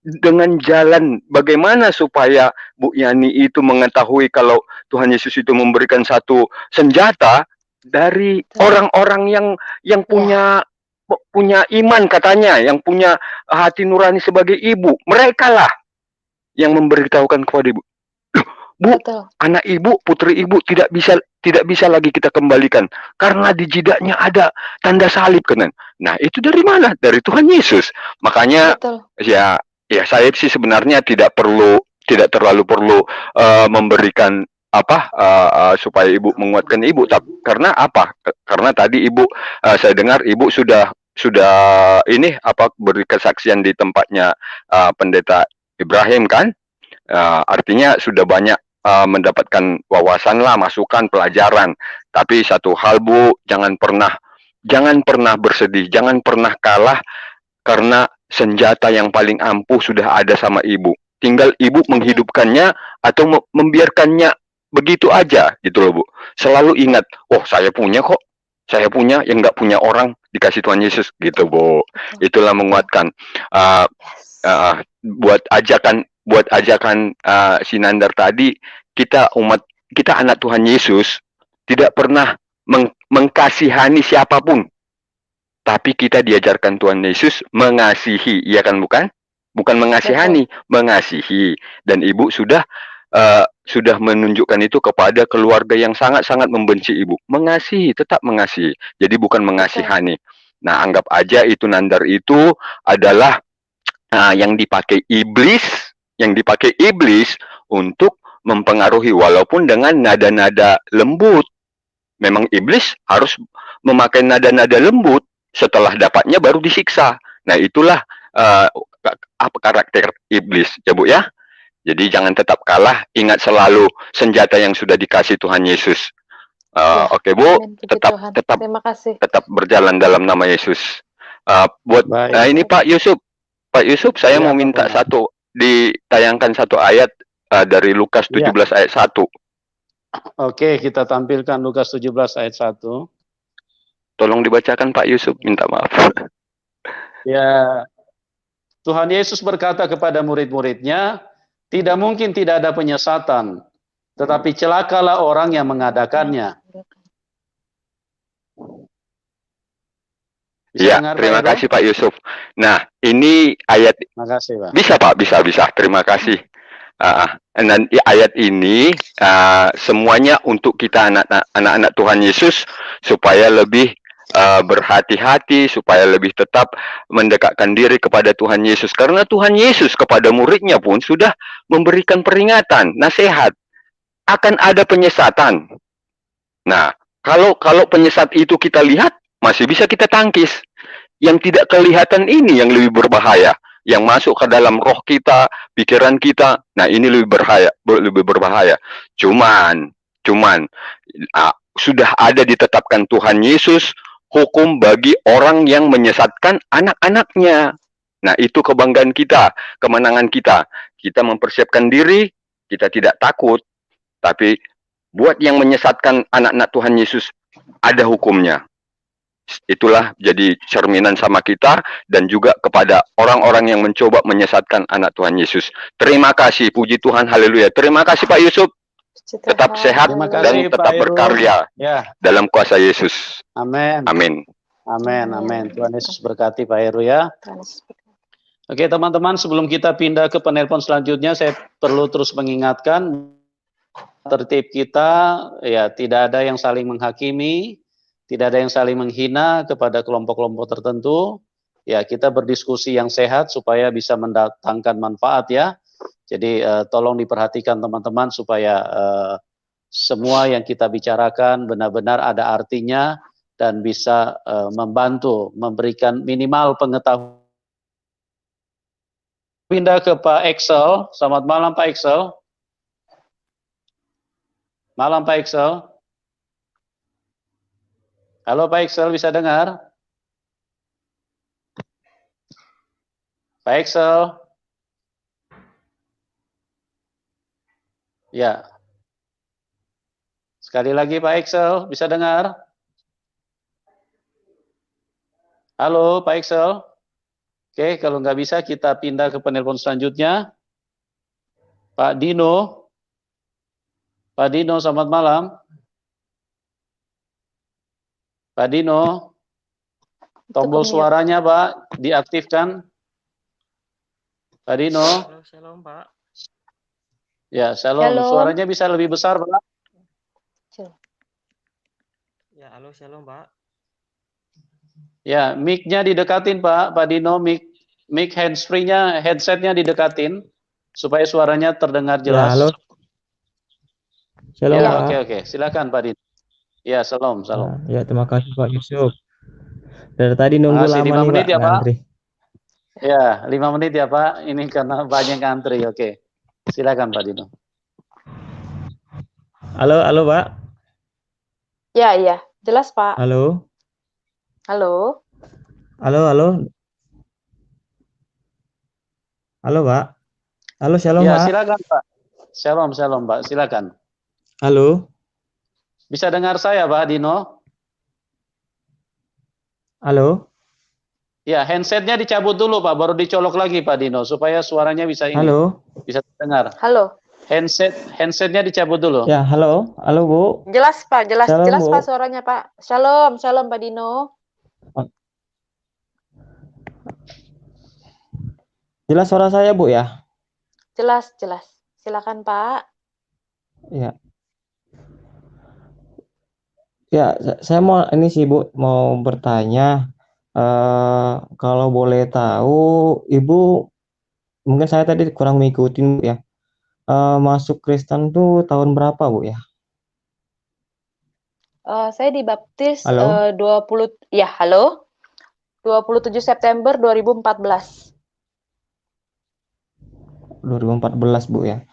dengan jalan bagaimana supaya Bu Yani itu mengetahui kalau Tuhan Yesus itu memberikan satu senjata dari orang-orang yang punya iman katanya, yang punya hati nurani sebagai ibu. Mereka lah yang memberitahukan kepada ibu. Bu, anak ibu, putri ibu tidak bisa lagi kita kembalikan karena di jidatnya ada tanda salib kanan. Nah, itu dari mana? Dari Tuhan Yesus. Makanya ya saya sih sebenarnya tidak terlalu perlu memberikan supaya ibu menguatkan ibu. Karena apa? Karena tadi ibu saya dengar ibu sudah beri kesaksian di tempatnya pendeta Ibrahim kan? Artinya sudah banyak mendapatkan wawasan lah, masukan, pelajaran. Tapi satu hal Bu, jangan pernah bersedih, jangan pernah kalah karena senjata yang paling ampuh sudah ada sama ibu. Tinggal ibu menghidupkannya atau membiarkannya begitu aja gitu loh Bu. Selalu ingat, saya punya kok. Saya punya yang nggak punya orang, dikasih Tuhan Yesus gitu Bu. Itulah menguatkan. Buat ajakan Sinandar tadi, kita anak Tuhan Yesus tidak pernah mengkasihani siapapun, tapi kita diajarkan Tuhan Yesus mengasihi, iya kan bukan mengasihani, mengasihi. Dan ibu sudah menunjukkan itu kepada keluarga yang sangat-sangat membenci ibu. Mengasihi, tetap mengasihi. Jadi bukan mengasihani. Nah, anggap aja itu Nandar itu adalah yang dipakai iblis untuk mempengaruhi, walaupun dengan nada-nada lembut. Memang iblis harus memakai nada-nada lembut, setelah dapatnya baru disiksa. Nah, itulah karakter iblis ya Bu ya. Jadi jangan tetap kalah, ingat selalu senjata yang sudah dikasih Tuhan Yesus. Oke Bu, Terima kasih. tetap berjalan dalam nama Yesus. Ini Pak Yusuf, saya mau minta ditayangkan satu ayat dari Lukas 17 ayat 1. Oke, kita tampilkan Lukas 17 ayat 1. Tolong dibacakan Pak Yusuf, minta maaf. Ya, Tuhan Yesus berkata kepada murid-muridnya, tidak mungkin tidak ada penyesatan tetapi celakalah orang yang mengadakannya. Iya, terima kasih Pak Yusuf. Nah, ini ayat. Makasih, Pak. Bisa Pak, bisa. Terima kasih. Dan ayat ini semuanya untuk kita anak-anak Tuhan Yesus supaya lebih berhati-hati, supaya lebih tetap mendekatkan diri kepada Tuhan Yesus. Karena Tuhan Yesus kepada muridnya pun sudah memberikan peringatan, nasihat. Akan ada penyesatan. Nah, kalau penyesat itu kita lihat, masih bisa kita tangkis. Yang tidak kelihatan ini yang lebih berbahaya. Yang masuk ke dalam roh kita, pikiran kita. Nah, ini lebih berbahaya. Cuman sudah ada ditetapkan Tuhan Yesus hukum bagi orang yang menyesatkan anak-anaknya. Nah, itu kebanggaan kita, kemenangan kita. Kita mempersiapkan diri, kita tidak takut. Tapi buat yang menyesatkan anak-anak Tuhan Yesus, ada hukumnya. Itulah jadi cerminan sama kita dan juga kepada orang-orang yang mencoba menyesatkan anak Tuhan Yesus. Terima kasih, puji Tuhan, haleluya. Terima kasih Pak Yusuf. Tetap sehat dan tetap berkarya dalam kuasa Yesus. Amin. Amin. Amin, amin. Tuhan Yesus berkati Pak Heru ya. Oke teman-teman, sebelum kita pindah ke penelpon selanjutnya, saya perlu terus mengingatkan tertib kita, ya tidak ada yang saling menghakimi, tidak ada yang saling menghina kepada kelompok-kelompok tertentu. Ya, kita berdiskusi yang sehat supaya bisa mendatangkan manfaat ya. Jadi tolong diperhatikan teman-teman supaya semua yang kita bicarakan benar-benar ada artinya dan bisa membantu, memberikan minimal pengetahuan. Pindah ke Pak Excel. Selamat malam Pak Excel. Malam Pak Excel. Halo Pak Excel, bisa dengar? Pak Excel. Ya. Sekali lagi Pak Excel, bisa dengar? Halo Pak Excel. Oke, kalau nggak bisa kita pindah ke penelpon selanjutnya. Pak Dino. Pak Dino, selamat malam. Pak Dino, tombol suaranya Pak diaktifkan. Pak Dino. Halo, shalom Pak. Ya, shalom. Suaranya bisa lebih besar Pak. Ya, halo, shalom Pak. Ya, mic-nya didekatin Pak Dino, mic hands-free-nya, headset-nya didekatin supaya suaranya terdengar jelas. Ya, halo. Shalom Ya, Pak. oke, silakan Pak Dino. Ya, salam. Ya, terima kasih Pak Yusuf. Dari tadi nunggu Masih lama 5 nih menit Pak, ya Pak. ngantri. Ya, 5 menit ya Pak. Ini karena banyak antri. Oke. Silakan Pak Dino. Halo Pak. Ya, iya. Jelas Pak. Halo. Halo. Halo Pak. Halo, shalom Ya, Pak. silakan Pak. Shalom Pak. Silakan. Halo. Bisa dengar saya Pak Dino? Halo. Ya, handsetnya dicabut dulu Pak, baru dicolok lagi Pak Dino supaya suaranya bisa ini. Halo. Bisa terdengar. Halo. Handsetnya dicabut dulu. Ya, halo Bu. Jelas Pak, jelas Shalom, jelas Bu. Pak suaranya Pak. Shalom Pak Dino. Jelas suara saya Bu ya? Jelas. Silakan Pak. Ya. Ya, saya mau ini sih Bu, mau bertanya, kalau boleh tahu, Ibu, mungkin saya tadi kurang ngikutin Bu ya, masuk Kristen tuh tahun berapa Bu ya? Saya dibaptis Halo? 27 September 2014. 2014 Bu ya.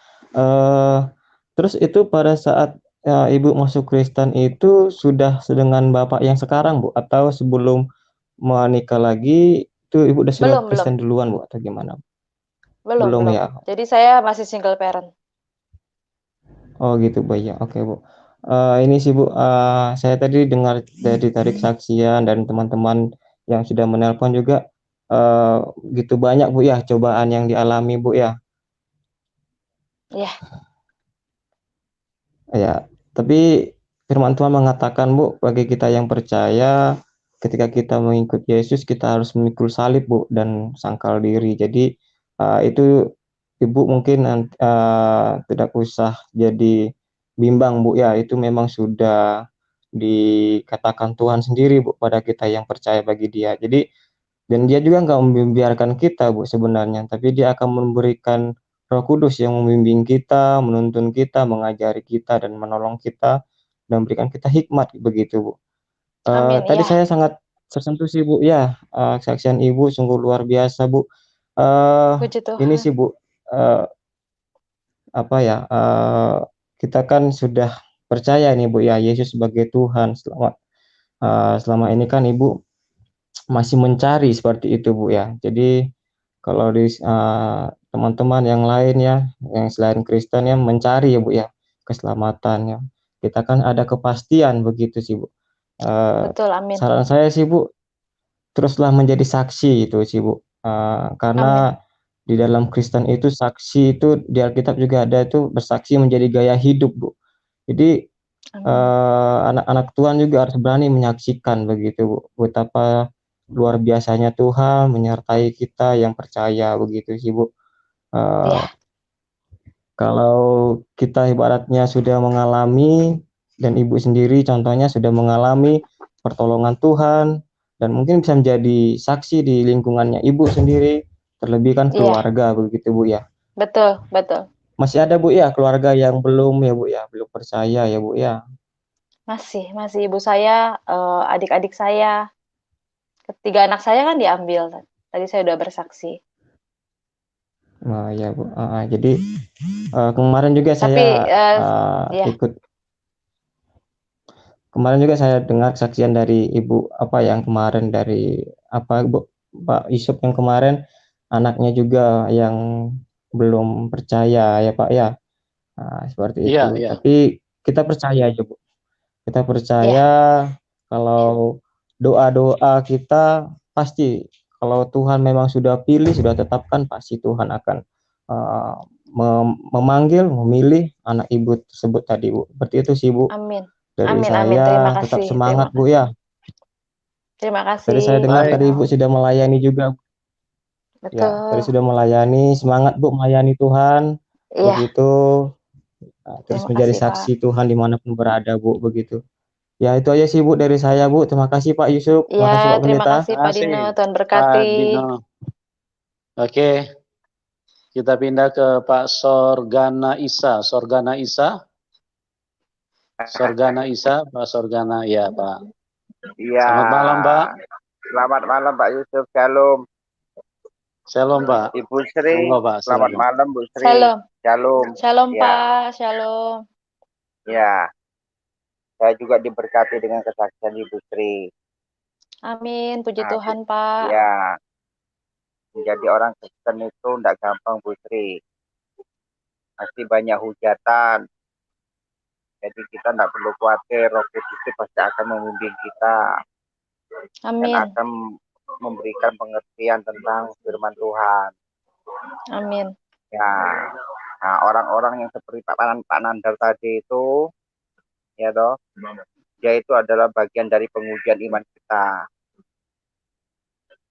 Terus itu pada saat Ibu masuk Kristen itu sudah dengan Bapak yang sekarang Bu, atau sebelum menikah lagi itu Ibu sudah Kristen duluan Bu, atau gimana? Belum ya. Jadi saya masih single parent. Oh gitu Bu ya. Oke Bu. Ini sih Bu, saya tadi dengar dari tarik saksian dan teman-teman yang sudah menelpon juga, gitu banyak Bu ya cobaan yang dialami Bu ya. Iya. Ya, tapi firman Tuhan mengatakan, Bu, bagi kita yang percaya, ketika kita mengikut Yesus, kita harus memikul salib, Bu, dan sangkal diri. Jadi, itu Ibu mungkin tidak usah jadi bimbang, Bu, ya, itu memang sudah dikatakan Tuhan sendiri, Bu, pada kita yang percaya bagi Dia. Jadi, dan Dia juga nggak membiarkan kita, Bu, sebenarnya, tapi Dia akan memberikan Roh Kudus yang membimbing kita, menuntun kita, mengajari kita, dan menolong kita, dan memberikan kita hikmat, begitu, Bu. Amin, Tadi ya. saya sangat tersentuh sih, Bu, ya, kesaksian Ibu sungguh luar biasa, Bu. Puji Ini Tuhan. sih, Bu, apa ya, kita kan sudah percaya nih, Bu, ya, Yesus sebagai Tuhan. Selama ini kan Ibu masih mencari seperti itu, Bu, ya. Jadi kalau di teman-teman yang lain ya, yang selain Kristen ya mencari ya, Bu, ya, keselamatan ya. Kita kan ada kepastian begitu sih, Bu. Betul, amin. Saran saya sih, Bu, teruslah menjadi saksi itu sih, Bu. Amin. Karena di dalam Kristen itu saksi itu di Alkitab juga ada itu bersaksi menjadi gaya hidup, Bu. Jadi anak-anak Tuhan juga harus berani menyaksikan begitu, Bu, betapa luar biasanya Tuhan menyertai kita yang percaya begitu sih, Bu. Iya. Kalau kita ibaratnya sudah mengalami dan Ibu sendiri contohnya sudah mengalami pertolongan Tuhan dan mungkin bisa menjadi saksi di lingkungannya Ibu sendiri, terlebih kan Iya. keluarga begitu, Bu, ya. Betul, betul. Masih ada, Bu, ya, keluarga yang belum ya, Bu, ya, belum percaya ya, Bu, ya. Masih ibu saya, adik-adik saya. Ketiga anak saya kan diambil. Tadi saya udah bersaksi. Nah, ya, Bu. Jadi kemarin juga Tapi, saya ya. kemarin juga saya dengar kesaksian dari Ibu apa yang kemarin dari apa, Bu, Pak Yusuf yang kemarin anaknya juga yang belum percaya ya, Pak, ya. Seperti Iya, itu. iya. Tapi kita percaya aja, Bu. Kita Iya. percaya kalau doa-doa kita pasti kalau Tuhan memang sudah pilih, sudah tetapkan, pasti Tuhan akan memanggil, memilih anak Ibu tersebut tadi, Bu. Seperti itu sih, Bu. Amin. Dari Amin, amin. Terima saya tetap kasih. semangat, Bu, ya. Terima Tadi saya kasih. dengar Baik. tadi Ibu sudah melayani juga. Ya, tadi Betul. sudah melayani, semangat, Bu, melayani Tuhan. Iya. Begitu. Terus Terima menjadi kasih, Pak. saksi Tuhan dimanapun berada, Bu, begitu. Ya, itu aja sih, Bu, dari saya, Bu. Terima kasih, Pak Yusuf. Terima kasih, Iya, Pak terima Pendeta. kasih Pak Terima Dino. kasih, Tuhan Pak berkati. Dino. Oke, kita pindah ke Pak Sorgana Isa. Sorgana Isa. Sorgana Isa, Pak Sorgana, ya, Pak. Iya. Selamat malam, Pak. Selamat malam, Pak Yusuf. Shalom. Shalom, Pak. Ibu Sri. Monggo, Pak, Selamat silakan. malam, Bu Sri. Shalom. Shalom. Shalom, Ya. Pak. Shalom. Ya. Saya juga diberkati dengan kesaksian Ibu Sri. Amin. Puji Nah, Tuhan, Pak. ya. Menjadi orang Kristen itu tidak gampang, Bu Sri. Pasti banyak hujatan. Jadi kita tidak perlu khawatir, Roh Kudus itu pasti akan membimbing kita. Amin. Dan akan memberikan pengertian tentang firman Tuhan. Amin. Ya, nah orang-orang yang seperti Pak Nandar tadi itu, ya toh, dia itu adalah bagian dari pengujian iman kita,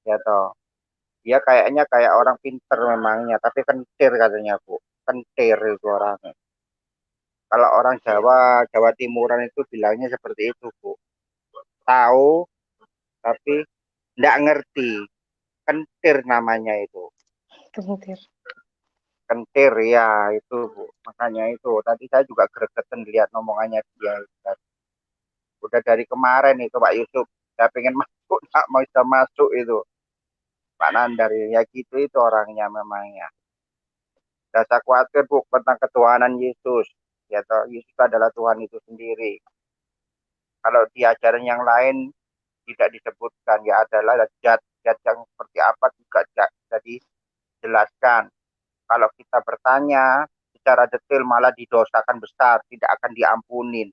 ya toh. Dia kayaknya kayak orang pinter memangnya, tapi kentir katanya, Bu, kentir itu orangnya. Kalau orang Jawa Timuran itu bilangnya seperti itu, Bu. Tahu, tapi tidak ngerti. Kentir namanya itu. Kentir. Kentir ya itu, Bu. Makanya itu tadi saya juga gregetan lihat omongannya dia. Udah dari kemarin itu Pak Yusuf, saya pengen masuk, tak mau bisa masuk itu Pak Nandar ya gitu itu orangnya memangnya. Saya khawatir, Bu, tentang ketuhanan Yesus. Ya toh, Yesus adalah Tuhan itu sendiri. Kalau di ajaran yang lain tidak disebutkan, ya adalah zat yang seperti apa juga bisa dijelaskan. Kalau kita bertanya secara detail malah didosakan besar, tidak akan diampunin.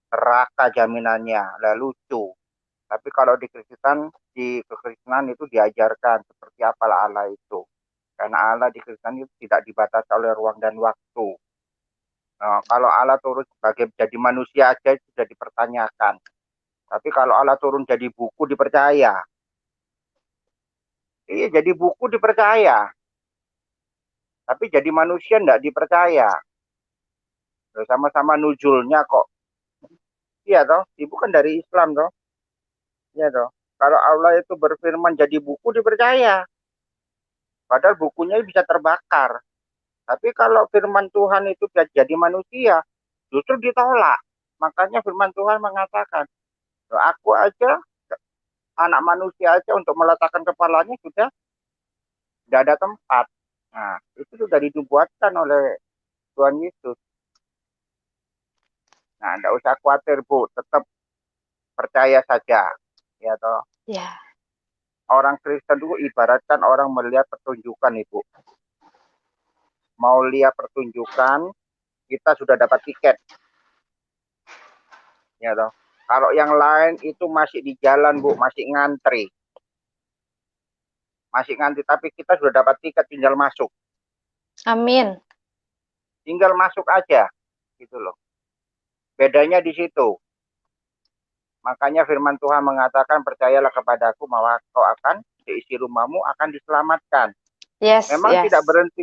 Neraka jaminannya, lah lucu. Tapi kalau di kekristenan itu diajarkan seperti apalah Allah itu. Karena Allah di Kristen itu tidak dibatasi oleh ruang dan waktu. Nah, kalau Allah turun sebagai jadi manusia aja sudah dipertanyakan. Tapi kalau Allah turun jadi buku dipercaya. Iya, jadi buku dipercaya. Tapi jadi manusia enggak dipercaya. Sama-sama nuzulnya kok. Iya toh, ibu kan dari Islam toh. Iya toh. Kalau Allah itu berfirman jadi buku dipercaya. Padahal bukunya bisa terbakar. Tapi kalau firman Tuhan itu jadi manusia, justru ditolak. Makanya firman Tuhan mengatakan, aku aja, anak manusia aja untuk meletakkan kepalanya sudah tidak ada tempat. Nah, itu sudah dinubuatkan oleh Tuhan Yesus. Nah, tidak usah khawatir, Bu. Tetap percaya saja. Ya toh. Ya. Orang Kristen itu ibaratkan orang melihat pertunjukan, Ibu. Mau lihat pertunjukan, kita sudah dapat tiket. Ya toh. Kalau yang lain itu masih di jalan, Bu, masih ngantri. Masih ngantri, tapi kita sudah dapat tiket, tinggal masuk. Amin. Tinggal masuk aja, gitu loh. Bedanya di situ. Makanya firman Tuhan mengatakan, percayalah kepadaku bahwa kau akan diisi rumahmu akan diselamatkan. Yes, Memang yes. tidak berhenti,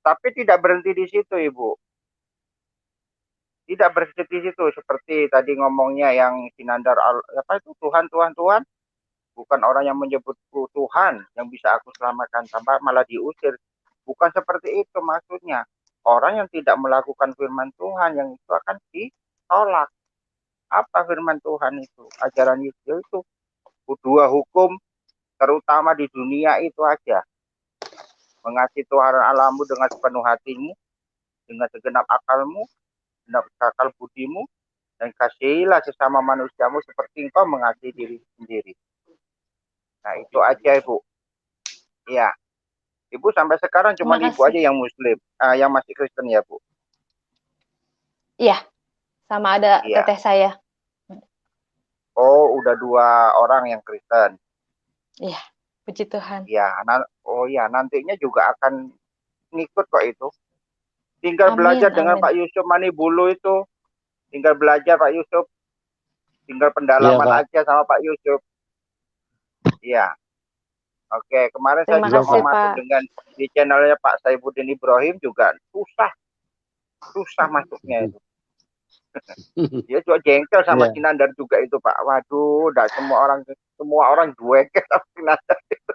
tapi tidak berhenti di situ, Ibu. Tidak berhenti di situ, seperti tadi ngomongnya yang Sinandar, apa itu Tuhan, Tuhan, Tuhan. Bukan orang yang menyebutku Tuhan yang bisa aku selamatkan, tanpa malah diusir. Bukan seperti itu maksudnya. Orang yang tidak melakukan firman Tuhan yang itu akan ditolak. Apa firman Tuhan itu? Ajaran Yesus itu dua hukum terutama di dunia itu aja. Mengasihi Tuhan Allahmu dengan sepenuh hatimu, dengan segenap akalmu, dengan akal budimu, dan kasihilah sesama manusiamu seperti engkau mengasihi diri sendiri. Nah, itu aja, Ibu. Iya. Ibu sampai sekarang cuma Ibu aja yang Muslim, yang masih Kristen ya, Bu? Iya. Sama ada teteh saya. Oh, udah 2 orang yang Kristen. Iya, puji Tuhan. Iya, oh ya, nantinya juga akan ngikut kok itu. Tinggal belajar dengan Pak Yusuf Manibulu itu. Tinggal belajar Pak Yusuf. Tinggal pendalaman aja sama Pak Yusuf. Iya. Oke, kemarin saya juga mau masuk dengan di channelnya Pak Saifuddin Ibrahim juga susah masuknya itu. Dia juga jengkel sama Sinandar juga itu, Pak. Waduh, udah semua orang duek sama Sinandar itu.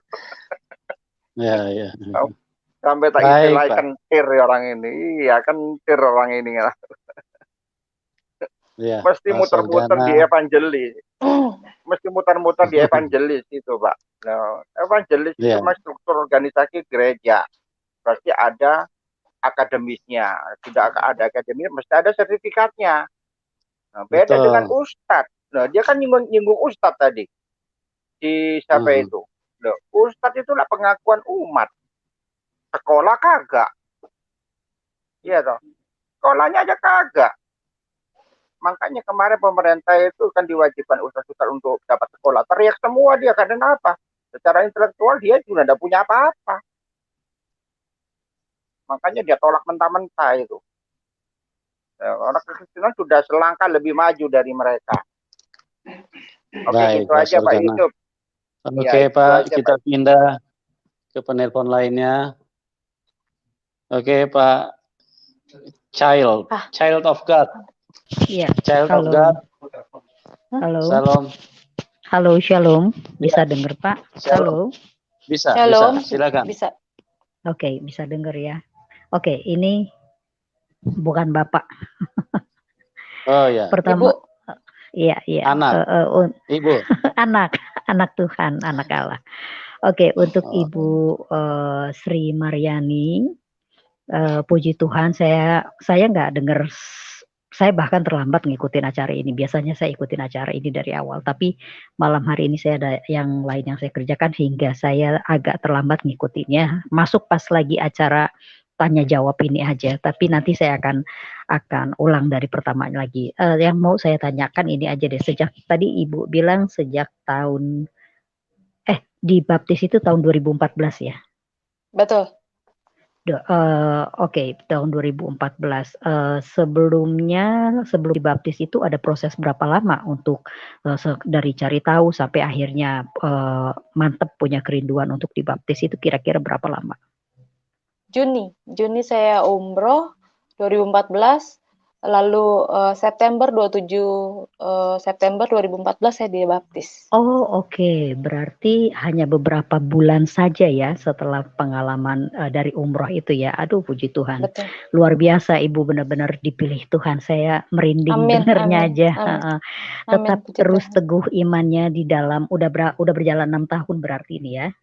Ya. Sampai tak istilah kentir orang ini. Iya, kentir orang ini. Ya, mesti muter-muter di evangelis. Mesti muter-muter di evangelis itu, Pak. Nah, evangelis itu cuma struktur organisasi gereja. Berarti ada akademisnya. Tidak ada akademisnya, mesti ada sertifikatnya. Nah, beda dengan ustadz. Nah, dia kan nyinggung ustadz tadi. Di siapa itu? Loh, ustadz itulah pengakuan umat. Sekolah kagak. Iya toh. Sekolahnya aja kagak. Makanya kemarin pemerintah itu kan diwajibkan ustadz-ustadz untuk dapat sekolah. Teriak semua dia, karena apa? Secara intelektual dia juga tidak punya apa-apa. Makanya dia tolak mentah-mentah itu. Orang Kristen sudah selangkah lebih maju dari mereka. Oke, baik, itu aja Pak Yusuf. Oke, ya, Pak, kita pindah ke penelpon lainnya. Oke, Pak. Child of God. Iya. Child of God. Halo. Salam. Halo, shalom. Bisa dengar, Pak? Halo. Bisa, shalom. Silakan. Bisa. Oke, bisa dengar ya. Oke, ini bukan Bapak. Oh ya. Pertama, Ibu. Iya. Anak. Ibu. anak Tuhan, anak Allah. Oke, untuk Ibu Sri Maryani, puji Tuhan, saya nggak dengar. Saya bahkan terlambat ngikutin acara ini. Biasanya saya ikutin acara ini dari awal, tapi malam hari ini saya ada yang lain yang saya kerjakan hingga saya agak terlambat ngikutinnya. Masuk pas lagi acara tanya jawab ini aja, tapi nanti saya akan ulang dari pertama lagi. Yang mau saya tanyakan ini aja deh. Sejak tadi Ibu bilang sejak tahun dibaptis itu tahun 2014 ya? Betul. Oke, tahun 2014. Sebelumnya, sebelum dibaptis itu ada proses berapa lama untuk dari cari tahu sampai akhirnya mantep punya kerinduan untuk dibaptis itu kira-kira berapa lama? Juni saya umroh 2014, lalu September 2014 saya dibaptis. Oh, oke. Berarti hanya beberapa bulan saja ya setelah pengalaman dari umroh itu ya. Aduh, puji Tuhan. Betul. Luar biasa Ibu, benar-benar dipilih Tuhan. Saya merinding Amin, dengernya amin, aja. amin. Heeh. Amin, Tetap puji terus Tuhan. teguh imannya di dalam udah berjalan 6 tahun berarti ini ya.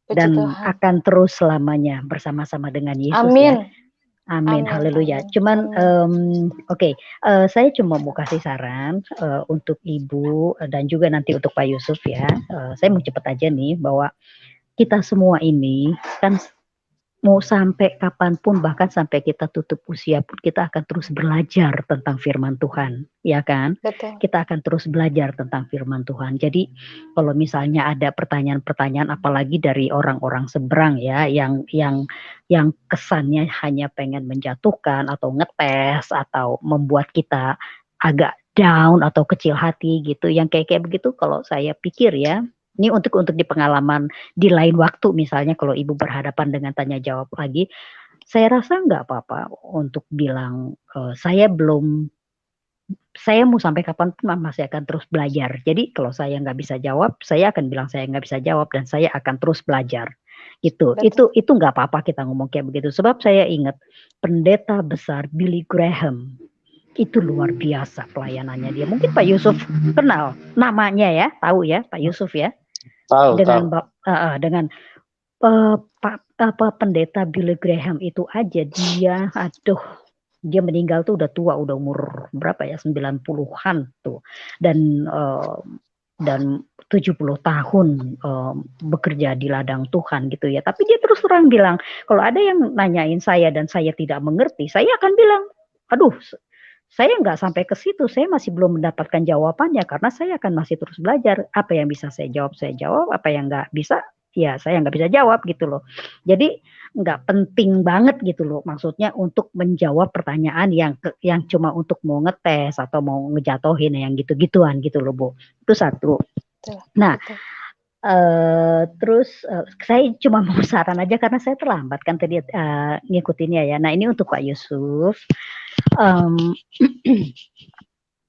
Puji Dan Tuhan. akan terus selamanya bersama-sama dengan Yesus ya. Amin. Amin, Amin, haleluya. amin, Cuman amin. oke, saya cuma mau kasih saran untuk Ibu dan juga nanti untuk Pak Yusuf ya. Saya mau cepet aja nih bahwa kita semua ini kan mau sampai kapanpun, bahkan sampai kita tutup usia pun kita akan terus belajar tentang firman Tuhan, ya kan? Betul. Kita akan terus belajar tentang firman Tuhan. Jadi kalau misalnya ada pertanyaan-pertanyaan, apalagi dari orang-orang seberang ya, yang kesannya hanya pengen menjatuhkan atau ngetes atau membuat kita agak down atau kecil hati gitu, yang kayak begitu, kalau saya pikir ya, ini untuk di pengalaman di lain waktu, misalnya kalau Ibu berhadapan dengan tanya jawab lagi, saya rasa nggak apa-apa untuk bilang saya mau sampai kapanpun masih akan terus belajar. Jadi kalau saya nggak bisa jawab, saya akan bilang saya nggak bisa jawab dan saya akan terus belajar. Gitu. Betul. Itu nggak apa-apa kita ngomong kayak begitu. Sebab saya ingat pendeta besar Billy Graham itu luar biasa pelayanannya dia. Mungkin Pak Yusuf kenal namanya ya, tahu ya Pak Yusuf ya. Tahu. Dengan pendeta Billy Graham itu aja dia meninggal tuh udah tua, udah umur berapa ya, 90-an tuh, dan 70 tahun bekerja di ladang Tuhan gitu ya. Tapi dia terus terang bilang, kalau ada yang nanyain saya dan saya tidak mengerti, saya akan bilang, aduh, saya nggak sampai ke situ, saya masih belum mendapatkan jawabannya karena saya akan masih terus belajar. Apa yang bisa saya jawab, apa yang nggak bisa, ya saya nggak bisa jawab gitu loh. Jadi nggak penting banget gitu loh, maksudnya untuk menjawab pertanyaan yang cuma untuk mau ngetes atau mau ngejatohin yang gitu-gituan gitu loh Bu. Itu satu. Nah, terus saya cuma mau saran aja karena saya terlambat kan tadi ngikutinnya ya. Nah ini untuk Pak Yusuf.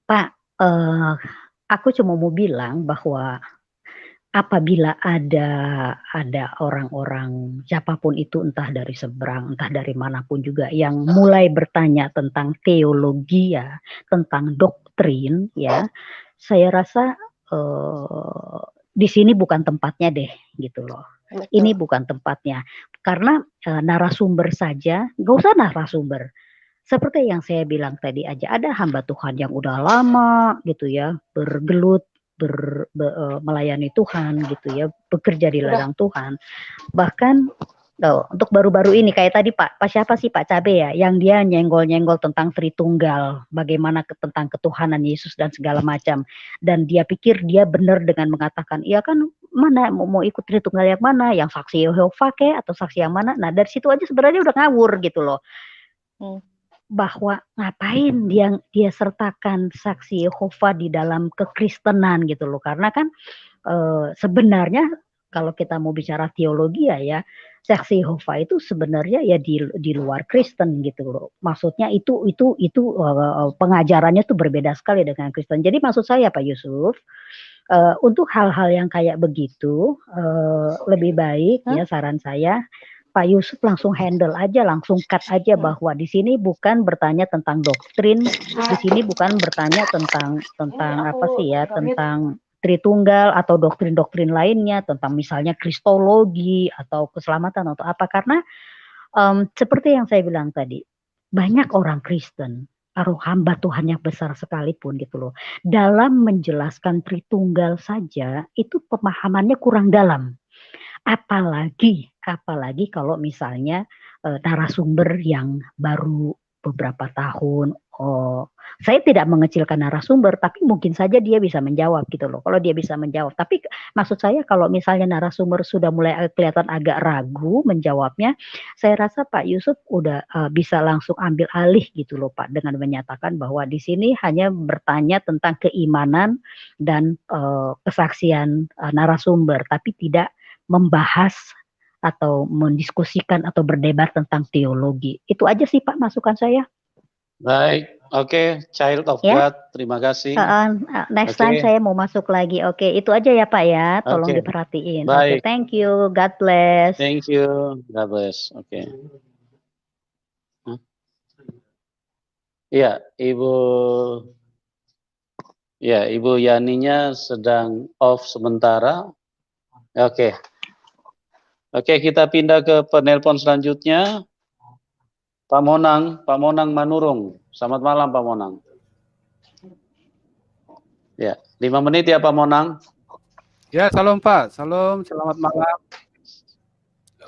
Pak, aku cuma mau bilang bahwa apabila ada orang-orang siapapun itu, entah dari seberang, entah dari manapun juga, yang mulai bertanya tentang teologi ya, tentang doktrin ya, saya rasa di sini bukan tempatnya deh gitu loh. Betul. Ini bukan tempatnya karena narasumber saja, nggak usah narasumber. Seperti yang saya bilang tadi aja, ada hamba Tuhan yang udah lama gitu ya, bergelut, melayani Tuhan gitu ya, bekerja di ladang Tuhan. Bahkan untuk baru-baru ini kayak tadi Pak siapa sih Pak Cabe ya, yang dia nyenggol-nyenggol tentang Tritunggal, bagaimana tentang ketuhanan Yesus dan segala macam. Dan dia pikir dia benar dengan mengatakan, iya kan, mana mau ikut Tritunggal yang mana, yang saksi Yehova atau saksi yang mana. Nah dari situ aja sebenarnya udah ngawur gitu loh. Bahwa ngapain dia sertakan saksi Yehova di dalam kekristenan gitu loh, karena kan sebenarnya kalau kita mau bicara teologi ya saksi Yehova itu sebenarnya ya di luar Kristen gitu loh, maksudnya itu pengajarannya tuh berbeda sekali dengan Kristen. Jadi maksud saya Pak Yusuf, untuk hal-hal yang kayak begitu lebih baik ya saran saya Pak Yusuf langsung handle aja, langsung cut aja bahwa di sini bukan bertanya tentang doktrin, di sini bukan bertanya tentang apa sih ya, tentang Tritunggal atau doktrin-doktrin lainnya, tentang misalnya kristologi atau keselamatan atau apa, karena seperti yang saya bilang tadi, banyak orang Kristen, hamba Tuhan yang besar sekalipun gitu loh, dalam menjelaskan Tritunggal saja itu pemahamannya kurang dalam. Apalagi kalau misalnya narasumber yang baru beberapa tahun saya tidak mengecilkan narasumber, tapi mungkin saja dia bisa menjawab gitu loh. Kalau dia bisa menjawab, tapi maksud saya kalau misalnya narasumber sudah mulai kelihatan agak ragu menjawabnya, saya rasa Pak Yusuf udah bisa langsung ambil alih gitu loh Pak, dengan menyatakan bahwa di sini hanya bertanya tentang keimanan dan kesaksian narasumber, tapi tidak membahas atau mendiskusikan atau berdebat tentang teologi. Itu aja sih Pak masukan saya. Baik, oke, Child of Ya. God, terima kasih. Next Oke. time saya mau masuk lagi. Oke, itu aja ya Pak ya. Tolong Oke. diperhatiin. Baik. Oke, thank you. God bless. Thank you, God bless. Oke. Hah? Iya, Ibu Yaninya sedang off sementara. Oke. Oke, kita pindah ke penelpon selanjutnya. Pak Monang Manurung. Selamat malam Pak Monang. Ya, 5 menit ya Pak Monang. Ya, salam Pak. Salam, selamat malam.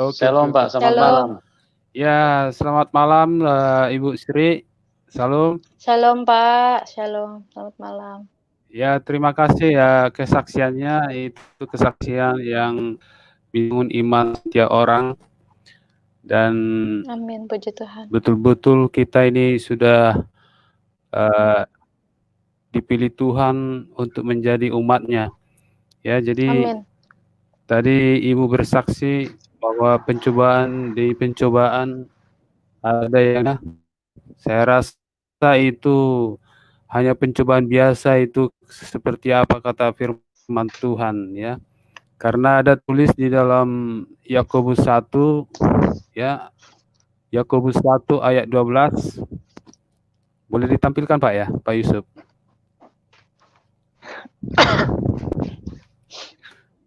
Oke, Shalom Pak, selamat Shalom. malam. Ya, selamat malam Ibu Sri. Salam. Shalom Pak, shalom, selamat malam. Ya, terima kasih ya kesaksiannya, itu kesaksian yang bangun iman setiap orang. Dan Amin, puji Tuhan. betul-betul kita ini sudah dipilih Tuhan untuk menjadi umatnya. Ya, jadi Amin. tadi Ibu bersaksi bahwa di pencobaan ada yang saya rasa itu hanya pencobaan biasa, itu seperti apa kata firman Tuhan ya. Karena ada tulis di dalam Yakobus 1 ya. Yakobus 1 ayat 12. Boleh ditampilkan Pak ya, Pak Yusuf?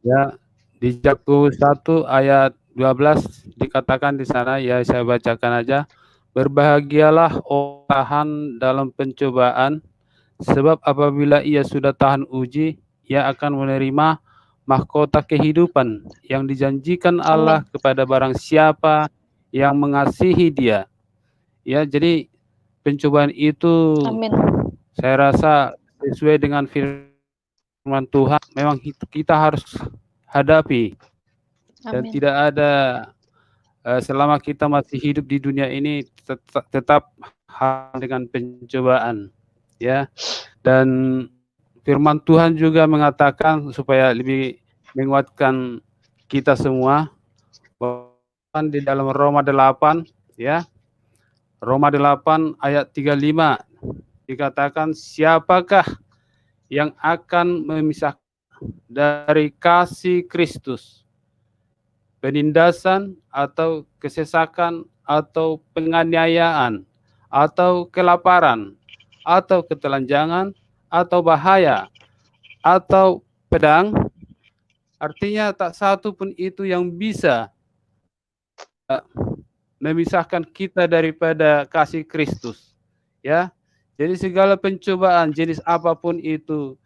Ya, di Yakobus 1 ayat 12 dikatakan di sana, ya saya bacakan aja. Berbahagialah orang tahan dalam pencobaan, sebab apabila ia sudah tahan uji, ia akan menerima mahkota kehidupan yang dijanjikan Allah kepada barang siapa yang mengasihi Dia. Ya, jadi pencobaan itu Amin. saya rasa sesuai dengan firman Tuhan, memang kita harus hadapi. Dan Amin. tidak ada selama kita masih hidup di dunia ini tetap dengan pencobaan, ya. Dan firman Tuhan juga mengatakan supaya lebih menguatkan kita semua, bahwa di dalam Roma 8 ya, Roma 8 ayat 35 dikatakan, siapakah yang akan memisahkan dari kasih Kristus? Penindasan atau kesesakan atau penganiayaan atau kelaparan atau ketelanjangan atau bahaya atau pedang? Artinya tak satu pun itu yang bisa memisahkan kita daripada kasih Kristus, ya. Jadi segala pencobaan jenis apapun itu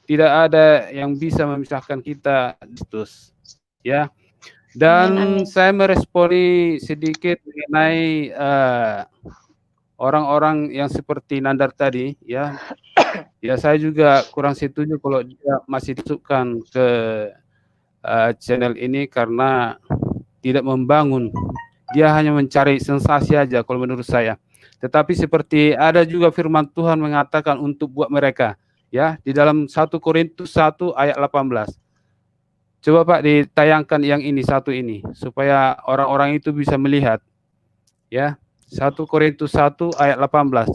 tidak ada yang bisa memisahkan kita Kristus, ya. Dan saya meresponi sedikit mengenai orang-orang yang seperti Nandar tadi, ya. Ya, saya juga kurang setuju kalau dia masih dimasukkan ke channel ini karena tidak membangun. Dia hanya mencari sensasi aja kalau menurut saya. Tetapi seperti ada juga firman Tuhan mengatakan untuk buat mereka, ya, di dalam 1 Korintus 1 ayat 18. Coba Pak ditayangkan yang ini, satu ini, supaya orang-orang itu bisa melihat. Ya, 1 Korintus 1 ayat 18.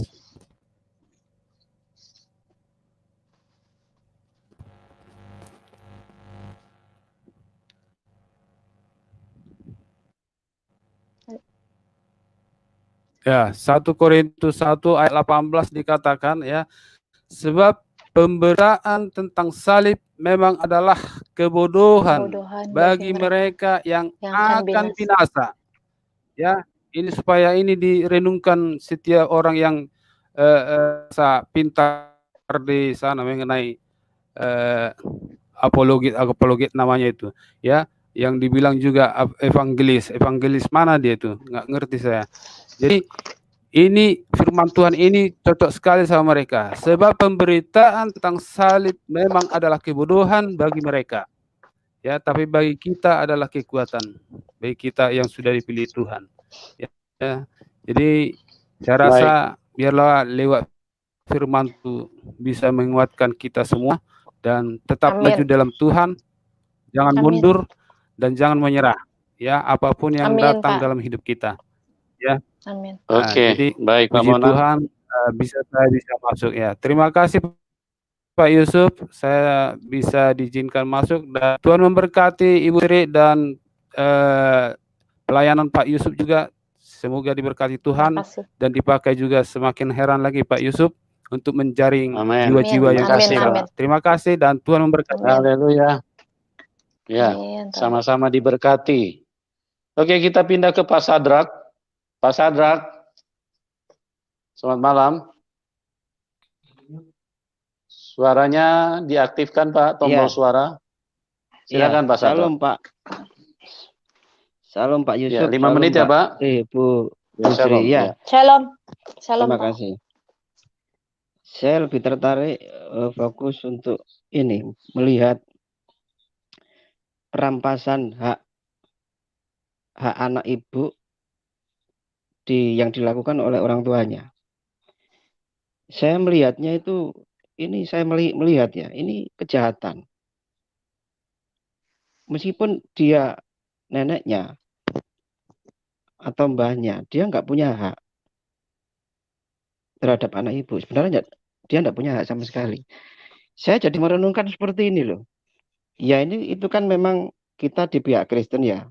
Ya, 1 Korintus 1 ayat 18 dikatakan, ya, sebab pemberaan tentang salib memang adalah kebodohan bagi mereka yang akan binasa. Ya, ini supaya ini direnungkan setiap orang yang pintar di sana mengenai apologet namanya itu, ya, yang dibilang juga evangelis mana dia itu, nggak ngerti saya. Jadi ini firman Tuhan ini cocok sekali sama mereka. Sebab pemberitaan tentang salib memang adalah kebodohan bagi mereka. Ya, tapi bagi kita adalah kekuatan. Bagi kita yang sudah dipilih Tuhan. Ya. Jadi saya rasa biarlah lewat firman itu bisa menguatkan kita semua dan tetap maju dalam Tuhan. Jangan mundur dan jangan menyerah. Ya, apapun yang datang dalam hidup kita. Ya. Amin. Jadi baik Pak puji Monan. Tuhan saya bisa masuk ya. Terima kasih Pak Yusuf, saya bisa diizinkan masuk dan Tuhan memberkati Ibu Sri dan pelayanan Pak Yusuf juga. Semoga diberkati Tuhan dan dipakai juga semakin heran lagi Pak Yusuf untuk menjaring jiwa-jiwa yang salah. Terima kasih dan Tuhan memberkati. Haleluya. Ya, sama-sama diberkati. Oke, kita pindah ke Pak Sadrak. Pak Sadrak, selamat malam. Suaranya diaktifkan Pak, tombol suara. Silakan Pak Sadrak. Salam Pak. Salam Pak Yusuf. 5 menit ya Pak. Bu Shalom. Sri ya. Shalom. Shalom. Terima kasih. Saya lebih tertarik fokus untuk ini melihat perampasan hak anak ibu yang dilakukan oleh orang tuanya. Saya melihatnya itu, ini saya melihat ya, ini kejahatan. Meskipun dia neneknya atau mbahnya, dia nggak punya hak terhadap anak ibu. Sebenarnya dia nggak punya hak sama sekali. Saya jadi merenungkan seperti ini loh. Ya itu kan memang kita di pihak Kristen ya.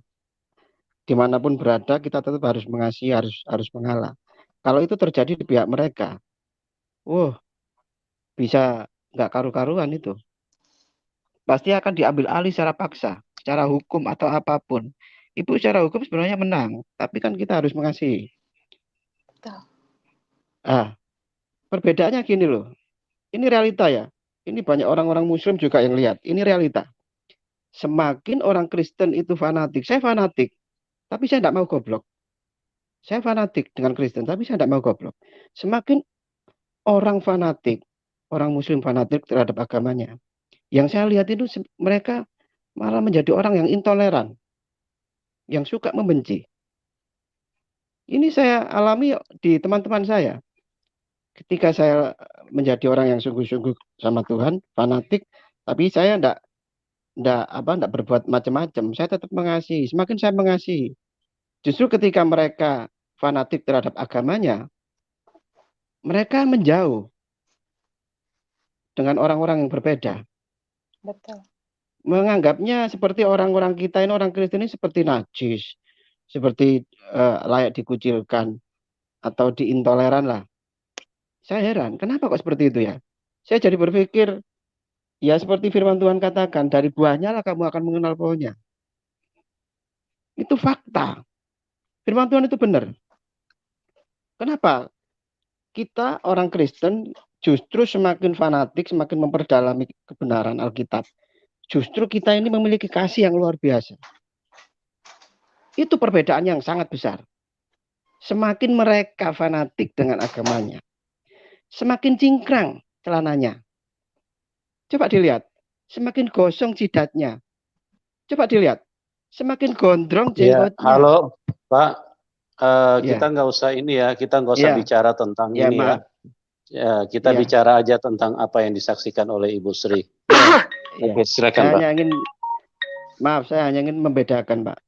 Dimanapun berada kita tetap harus mengasihi, harus mengalah. Kalau itu terjadi di pihak mereka, bisa nggak karu-karuan itu. Pasti akan diambil alih secara paksa, secara hukum atau apapun. Ibu secara hukum sebenarnya menang, tapi kan kita harus mengasihi. Perbedaannya gini loh, ini realita ya. Ini banyak orang-orang Muslim juga yang lihat, ini realita. Semakin orang Kristen itu fanatik, saya fanatik. Tapi saya tidak mau goblok. Saya fanatik dengan Kristen, tapi saya tidak mau goblok. Semakin orang fanatik, orang Muslim fanatik terhadap agamanya, yang saya lihat itu mereka malah menjadi orang yang intoleran, yang suka membenci. Ini saya alami di teman-teman saya. Ketika saya menjadi orang yang sungguh-sungguh sama Tuhan, fanatik, tapi saya tidak berbuat macam-macam. Saya tetap mengasihi. Semakin saya mengasihi, justru ketika mereka fanatik terhadap agamanya, mereka menjauh dengan orang-orang yang berbeda. Betul. Menganggapnya seperti orang-orang kita ini, orang Kristen ini seperti najis, seperti layak dikucilkan atau diintoleran lah. Saya heran, kenapa kok seperti itu ya? Saya jadi berpikir, ya seperti firman Tuhan katakan, dari buahnya lah kamu akan mengenal pohonnya. Itu fakta. Firman Tuhan itu benar. Kenapa? Kita orang Kristen justru semakin fanatik, semakin memperdalami kebenaran Alkitab. Justru kita ini memiliki kasih yang luar biasa. Itu perbedaan yang sangat besar. Semakin mereka fanatik dengan agamanya, semakin cingkrang celananya. Coba dilihat, semakin gosong jidatnya. Coba dilihat, semakin gondrong jenggotnya. Halo Pak, kita nggak usah ini ya, kita nggak usah bicara tentang ini ya. Kita bicara aja tentang apa yang disaksikan oleh Ibu Sri. Oke, silakan Pak. Saya hanya ingin membedakan Pak.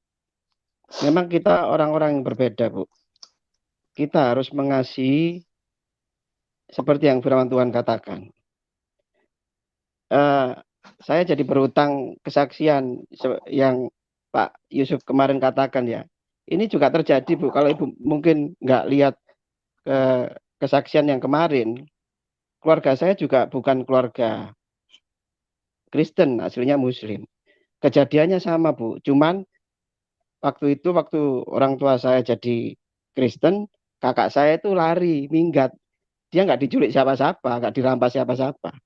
Memang kita orang-orang yang berbeda Bu. Kita harus mengasihi seperti yang firman Tuhan katakan. Saya jadi berutang kesaksian yang Pak Yusuf kemarin katakan ya. Ini juga terjadi Bu. Kalau Ibu mungkin nggak lihat kesaksian yang kemarin, keluarga saya juga bukan keluarga Kristen, aslinya Muslim. Kejadiannya sama Bu. Cuman waktu orang tua saya jadi Kristen, kakak saya itu lari, minggat. Dia nggak diculik siapa-siapa, nggak dirampas siapa-siapa.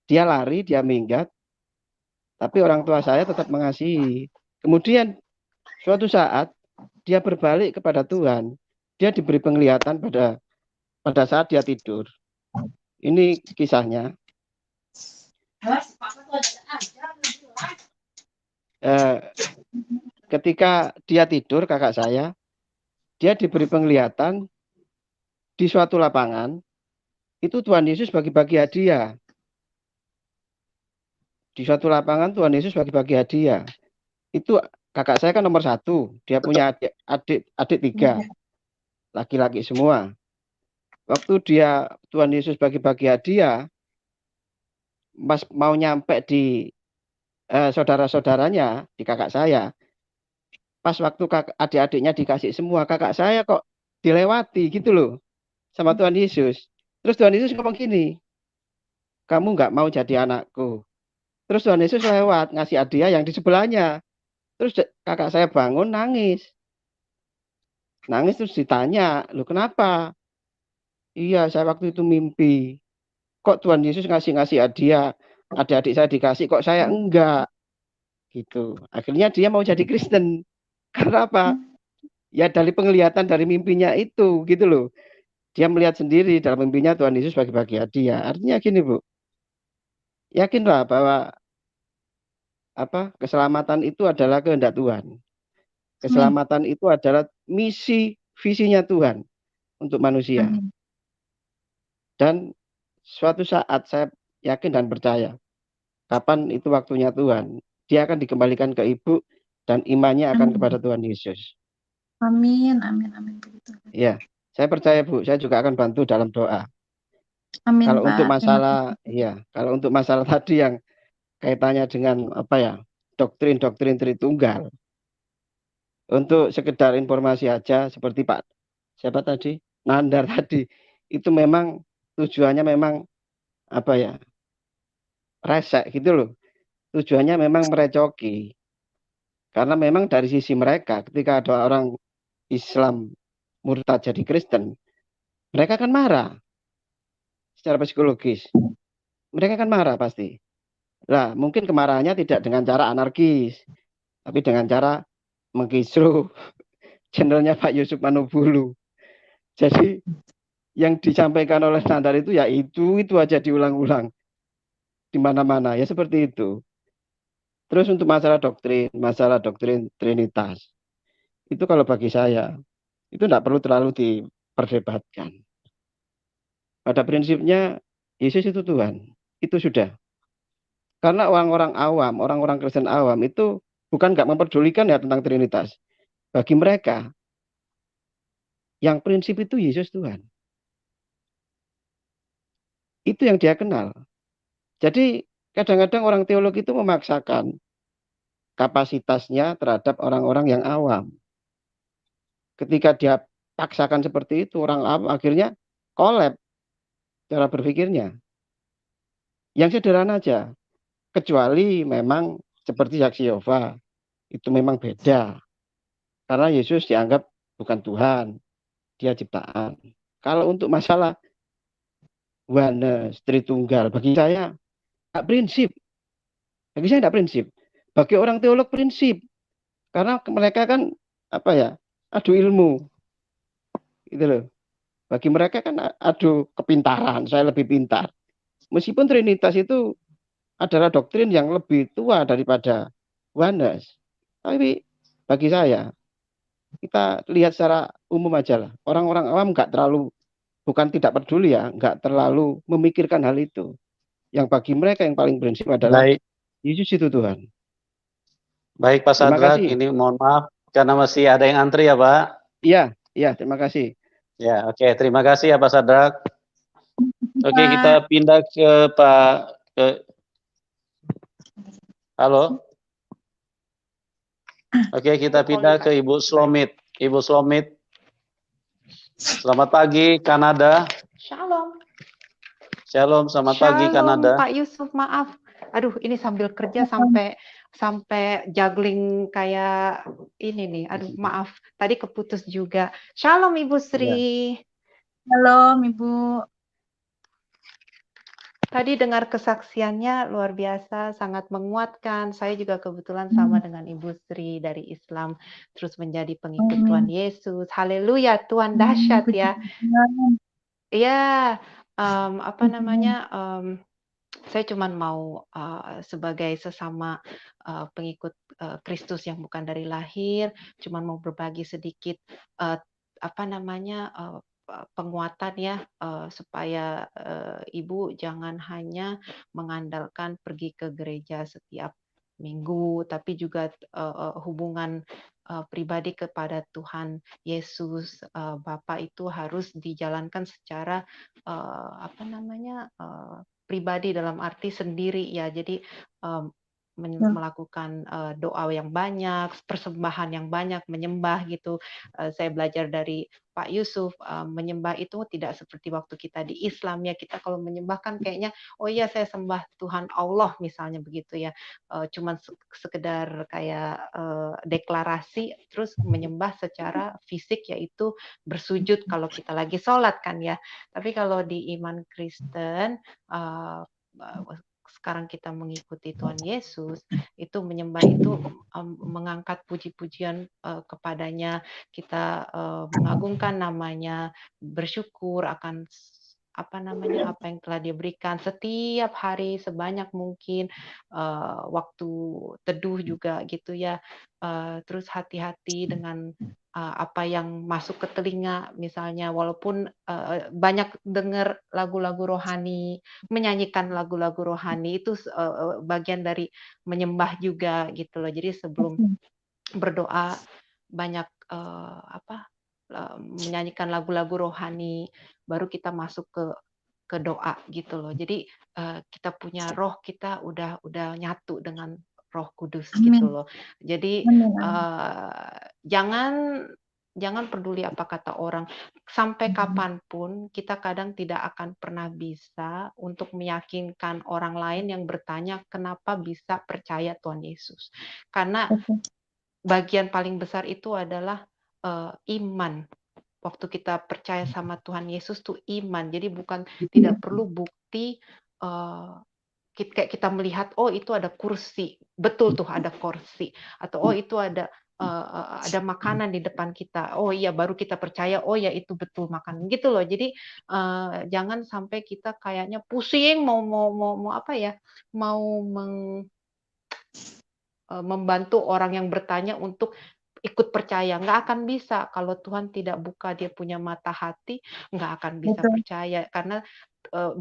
Dia lari, dia minggat, tapi orang tua saya tetap mengasihi. Kemudian suatu saat dia berbalik kepada Tuhan. dia diberi penglihatan pada saat dia tidur. Ini kisahnya. Ketika dia tidur, kakak saya, dia diberi penglihatan di suatu lapangan, itu Tuhan Yesus bagi-bagi hadiah. Di suatu lapangan Tuhan Yesus bagi-bagi hadiah. Itu kakak saya kan nomor 1, dia punya adik 3, laki-laki semua. Waktu Tuhan Yesus bagi-bagi hadiah, pas mau nyampe di saudara-saudaranya, di kakak saya, pas waktu adik-adiknya dikasih semua, kakak saya kok dilewati gitu loh sama Tuhan Yesus. Terus Tuhan Yesus ngomong gini, kamu nggak mau jadi anakku. Terus Tuhan Yesus lewat ngasih hadiah yang di sebelahnya. Terus kakak saya bangun nangis. Nangis terus ditanya, lu kenapa? Iya, saya waktu itu mimpi. Kok Tuhan Yesus ngasih hadiah, adik-adik saya dikasih, kok saya enggak? Gitu. Akhirnya dia mau jadi Kristen. Karena apa? Ya dari penglihatan dari mimpinya itu, gitu loh. Dia melihat sendiri dalam mimpinya Tuhan Yesus bagi-bagi hadiah. Artinya gini, Bu. Yakinlah bahwa keselamatan itu adalah kehendak Tuhan. Keselamatan itu adalah misi visinya Tuhan untuk manusia. Dan suatu saat saya yakin dan percaya, kapan itu waktunya Tuhan, dia akan dikembalikan ke ibu dan imannya akan kepada Tuhan Yesus. Amin, amin, amin. Begitu. Ya, saya percaya Bu, saya juga akan bantu dalam doa. Amin, Kalau Pak. untuk masalah, kalau untuk masalah tadi yang kaitannya dengan doktrin-doktrin Tritunggal, untuk sekedar informasi aja, seperti Pak siapa tadi, Nandar tadi, itu memang tujuannya memang resek gitu loh. Tujuannya memang merecoki. Karena memang dari sisi mereka, ketika ada orang Islam murtad jadi Kristen, mereka akan marah secara psikologis. Mereka akan marah pasti. Nah, mungkin kemarahannya tidak dengan cara anarkis, tapi dengan cara mengkisruh channelnya Pak Yusuf Manobulu. Jadi yang disampaikan oleh Nandar itu ya itu aja diulang-ulang di mana-mana ya seperti itu. Terus untuk masalah doktrin Trinitas, itu kalau bagi saya itu tidak perlu terlalu diperdebatkan. Pada prinsipnya Yesus itu Tuhan, itu sudah. Karena orang-orang awam, orang-orang Kristen awam itu bukan nggak memperdulikan ya tentang Trinitas. Bagi mereka, yang prinsip itu Yesus Tuhan. Itu yang dia kenal. Jadi kadang-kadang orang teologi itu memaksakan kapasitasnya terhadap orang-orang yang awam. Ketika dia paksakan seperti itu, orang awam akhirnya kolab cara berpikirnya. Yang sederhana aja. Kecuali memang seperti saksi Yehova, itu memang beda. Karena Yesus dianggap bukan Tuhan, dia ciptaan. Kalau untuk masalah oneness, Tritunggal, bagi saya tidak prinsip. Bagi saya tidak prinsip. Bagi orang teolog prinsip. Karena mereka kan adu ilmu. Gitu loh. Bagi mereka kan adu kepintaran, saya lebih pintar. Meskipun Trinitas itu adalah doktrin yang lebih tua daripada oneness. Tapi bagi saya, kita lihat secara umum aja lah. Orang-orang awam bukan tidak peduli ya, nggak terlalu memikirkan hal itu. Yang bagi mereka yang paling prinsip adalah Yesus itu Tuhan. Baik Pak Sadrak, ini mohon maaf karena masih ada yang antri ya Pak. Iya, terima kasih. Ya, oke, terima kasih ya Pak Sadrak. Oke, kita pindah ke halo. Oke, kita pindah ke Ibu Slomit. Ibu Slomit. Selamat pagi Kanada. Shalom. Shalom, selamat pagi Kanada. Pak Yusuf, maaf. Aduh, ini sambil kerja sampai juggling kayak ini nih. Aduh, maaf. Tadi keputus juga. Shalom Ibu Sri. Shalom Ibu. Tadi dengar kesaksiannya luar biasa, sangat menguatkan. Saya juga kebetulan sama dengan Ibu Sri dari Islam, terus menjadi pengikut Tuhan Yesus. Haleluya, Tuhan dahsyat ya. Iya, apa namanya? Saya cuman mau sebagai sesama pengikut Kristus yang bukan dari lahir, cuman mau berbagi sedikit apa namanya penguatan ya, supaya Ibu jangan hanya mengandalkan pergi ke gereja setiap minggu, tapi juga hubungan pribadi kepada Tuhan Yesus Bapa itu harus dijalankan secara apa namanya pribadi, dalam arti sendiri ya. Jadi melakukan doa yang banyak, persembahan yang banyak, menyembah gitu. Saya belajar dari Pak Yusuf, menyembah itu tidak seperti waktu kita di Islam ya. Kita kalau menyembah kan kayaknya, oh iya saya sembah Tuhan Allah misalnya begitu ya. Cuman sekedar kayak deklarasi, terus menyembah secara fisik yaitu bersujud kalau kita lagi sholat kan ya. Tapi kalau di iman Kristen, sekarang kita mengikuti Tuhan Yesus, itu menyembah itu mengangkat puji-pujian kepadanya, kita mengagungkan namanya, bersyukur akan apa namanya apa yang telah dia berikan setiap hari sebanyak mungkin, waktu teduh juga gitu ya. Terus hati-hati dengan apa yang masuk ke telinga, misalnya walaupun banyak dengar lagu-lagu rohani, menyanyikan lagu-lagu rohani itu bagian dari menyembah juga gitu loh. Jadi sebelum berdoa banyak menyanyikan lagu-lagu rohani, baru kita masuk ke doa gitu loh. Jadi kita punya roh, kita udah nyatu dengan Roh Kudus gitu loh. Jadi jangan peduli apa kata orang. Sampai kapanpun kita kadang tidak akan pernah bisa untuk meyakinkan orang lain yang bertanya kenapa bisa percaya Tuhan Yesus. Karena bagian paling besar itu adalah iman. Waktu kita percaya sama Tuhan Yesus tuh iman. Jadi bukan tidak perlu bukti kayak kita melihat, oh itu ada kursi, betul tuh ada kursi, atau oh itu ada makanan di depan kita, oh iya baru kita percaya, oh ya itu betul makanan gitu loh. Jadi jangan sampai kita kayaknya pusing mau apa ya, mau membantu orang yang bertanya untuk ikut percaya. Nggak akan bisa kalau Tuhan tidak buka dia punya mata hati, nggak akan bisa percaya, karena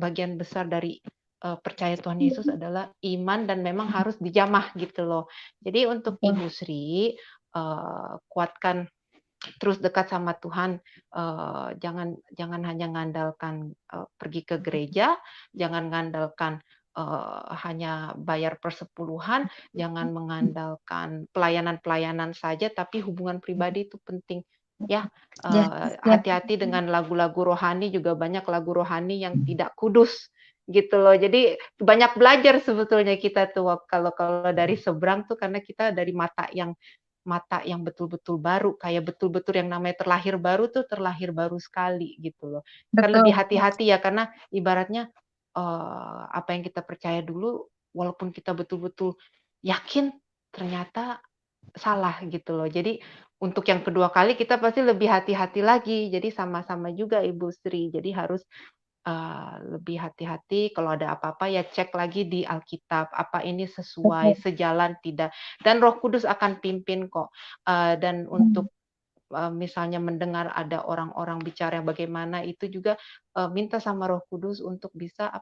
bagian besar dari percaya Tuhan Yesus adalah iman dan memang harus dijamah gitu loh. Jadi untuk Ibu Sri, kuatkan terus dekat sama Tuhan, jangan hanya ngandalkan pergi ke gereja, jangan ngandalkan hanya bayar persepuluhan, jangan mengandalkan pelayanan-pelayanan saja, tapi hubungan pribadi itu penting. Ya, hati-hati dengan lagu-lagu rohani, juga banyak lagu rohani yang tidak kudus gitu loh. Jadi banyak belajar sebetulnya kita tuh kalau dari seberang tuh, karena kita dari mata yang betul-betul baru, kayak betul-betul yang namanya terlahir baru tuh terlahir baru sekali gitu loh. Kan lebih hati-hati ya, karena ibaratnya apa yang kita percaya dulu, walaupun kita betul-betul yakin, ternyata salah gitu loh. Jadi untuk yang kedua kali kita pasti lebih hati-hati lagi. Jadi sama-sama juga Ibu Sri. Jadi harus lebih hati-hati. Kalau ada apa-apa ya cek lagi di Alkitab, apa ini sesuai, sejalan tidak. Dan Roh Kudus akan pimpin kok. Dan untuk misalnya mendengar ada orang-orang bicara bagaimana, itu juga minta sama Roh Kudus untuk bisa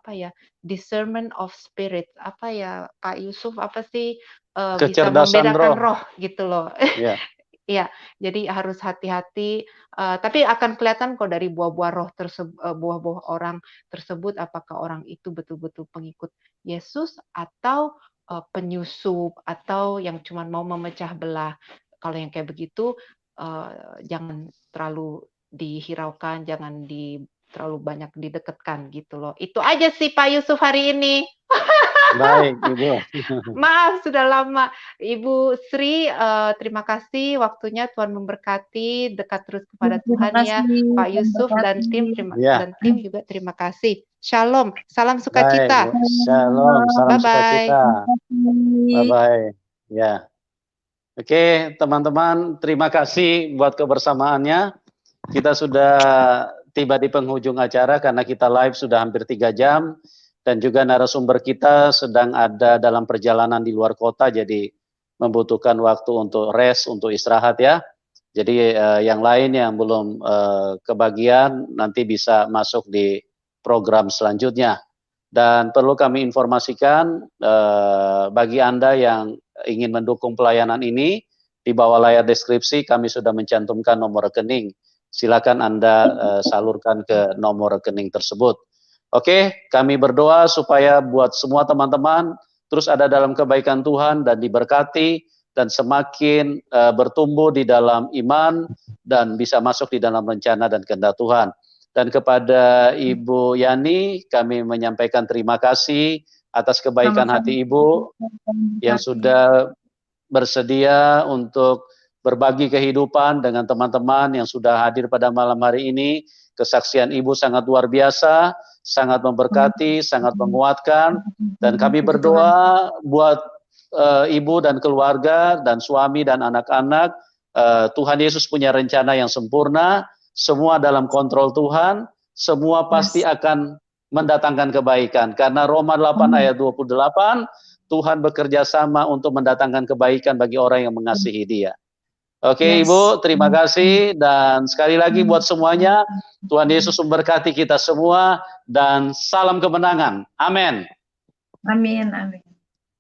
discernment of spirit, Pak Yusuf, bisa membedakan roh gitu loh. Yeah. Iya, jadi harus hati-hati. Tapi akan kelihatan kok dari buah-buah roh tersebut, buah-buah orang tersebut, apakah orang itu betul-betul pengikut Yesus atau penyusup atau yang cuma mau memecah belah. Kalau yang kayak begitu, jangan terlalu dihiraukan, jangan terlalu banyak didekatkan gitu loh. Itu aja sih Pak Yusuf hari ini. Baik, Ibu. Maaf sudah lama. Ibu Sri, terima kasih waktunya, Tuhan memberkati, dekat terus kepada Tuhan ya. Pak Yusuf dan tim juga terima kasih. Shalom, salam Baik, sukacita. Bu. Shalom, salam Bye-bye. sukacita. Bye-bye. Ya. Oke, teman-teman, terima kasih buat kebersamaannya. Kita sudah tiba di penghujung acara karena kita live sudah hampir 3 jam dan juga narasumber kita sedang ada dalam perjalanan di luar kota, jadi membutuhkan waktu untuk rest, untuk istirahat ya. Jadi yang lain yang belum kebagian nanti bisa masuk di program selanjutnya. Dan perlu kami informasikan bagi Anda yang ingin mendukung pelayanan ini, di bawah layar deskripsi kami sudah mencantumkan nomor rekening. Silakan Anda salurkan ke nomor rekening tersebut. Oke, kami berdoa supaya buat semua teman-teman terus ada dalam kebaikan Tuhan dan diberkati dan semakin bertumbuh di dalam iman dan bisa masuk di dalam rencana dan kehendak Tuhan. Dan kepada Ibu Yani kami menyampaikan terima kasih atas kebaikan hati Ibu yang sudah bersedia untuk berbagi kehidupan dengan teman-teman yang sudah hadir pada malam hari ini. Kesaksian Ibu sangat luar biasa, sangat memberkati, sangat menguatkan, dan kami berdoa buat Ibu dan keluarga dan suami dan anak-anak. Tuhan Yesus punya rencana yang sempurna, semua dalam kontrol Tuhan, semua pasti akan mendatangkan kebaikan. Karena Roma 8 ayat 28, Tuhan bekerja sama untuk mendatangkan kebaikan bagi orang yang mengasihi Dia. Oke, Ibu, terima kasih. Dan sekali lagi buat semuanya, Tuhan Yesus memberkati kita semua dan salam kemenangan. Amin. Amin, amin.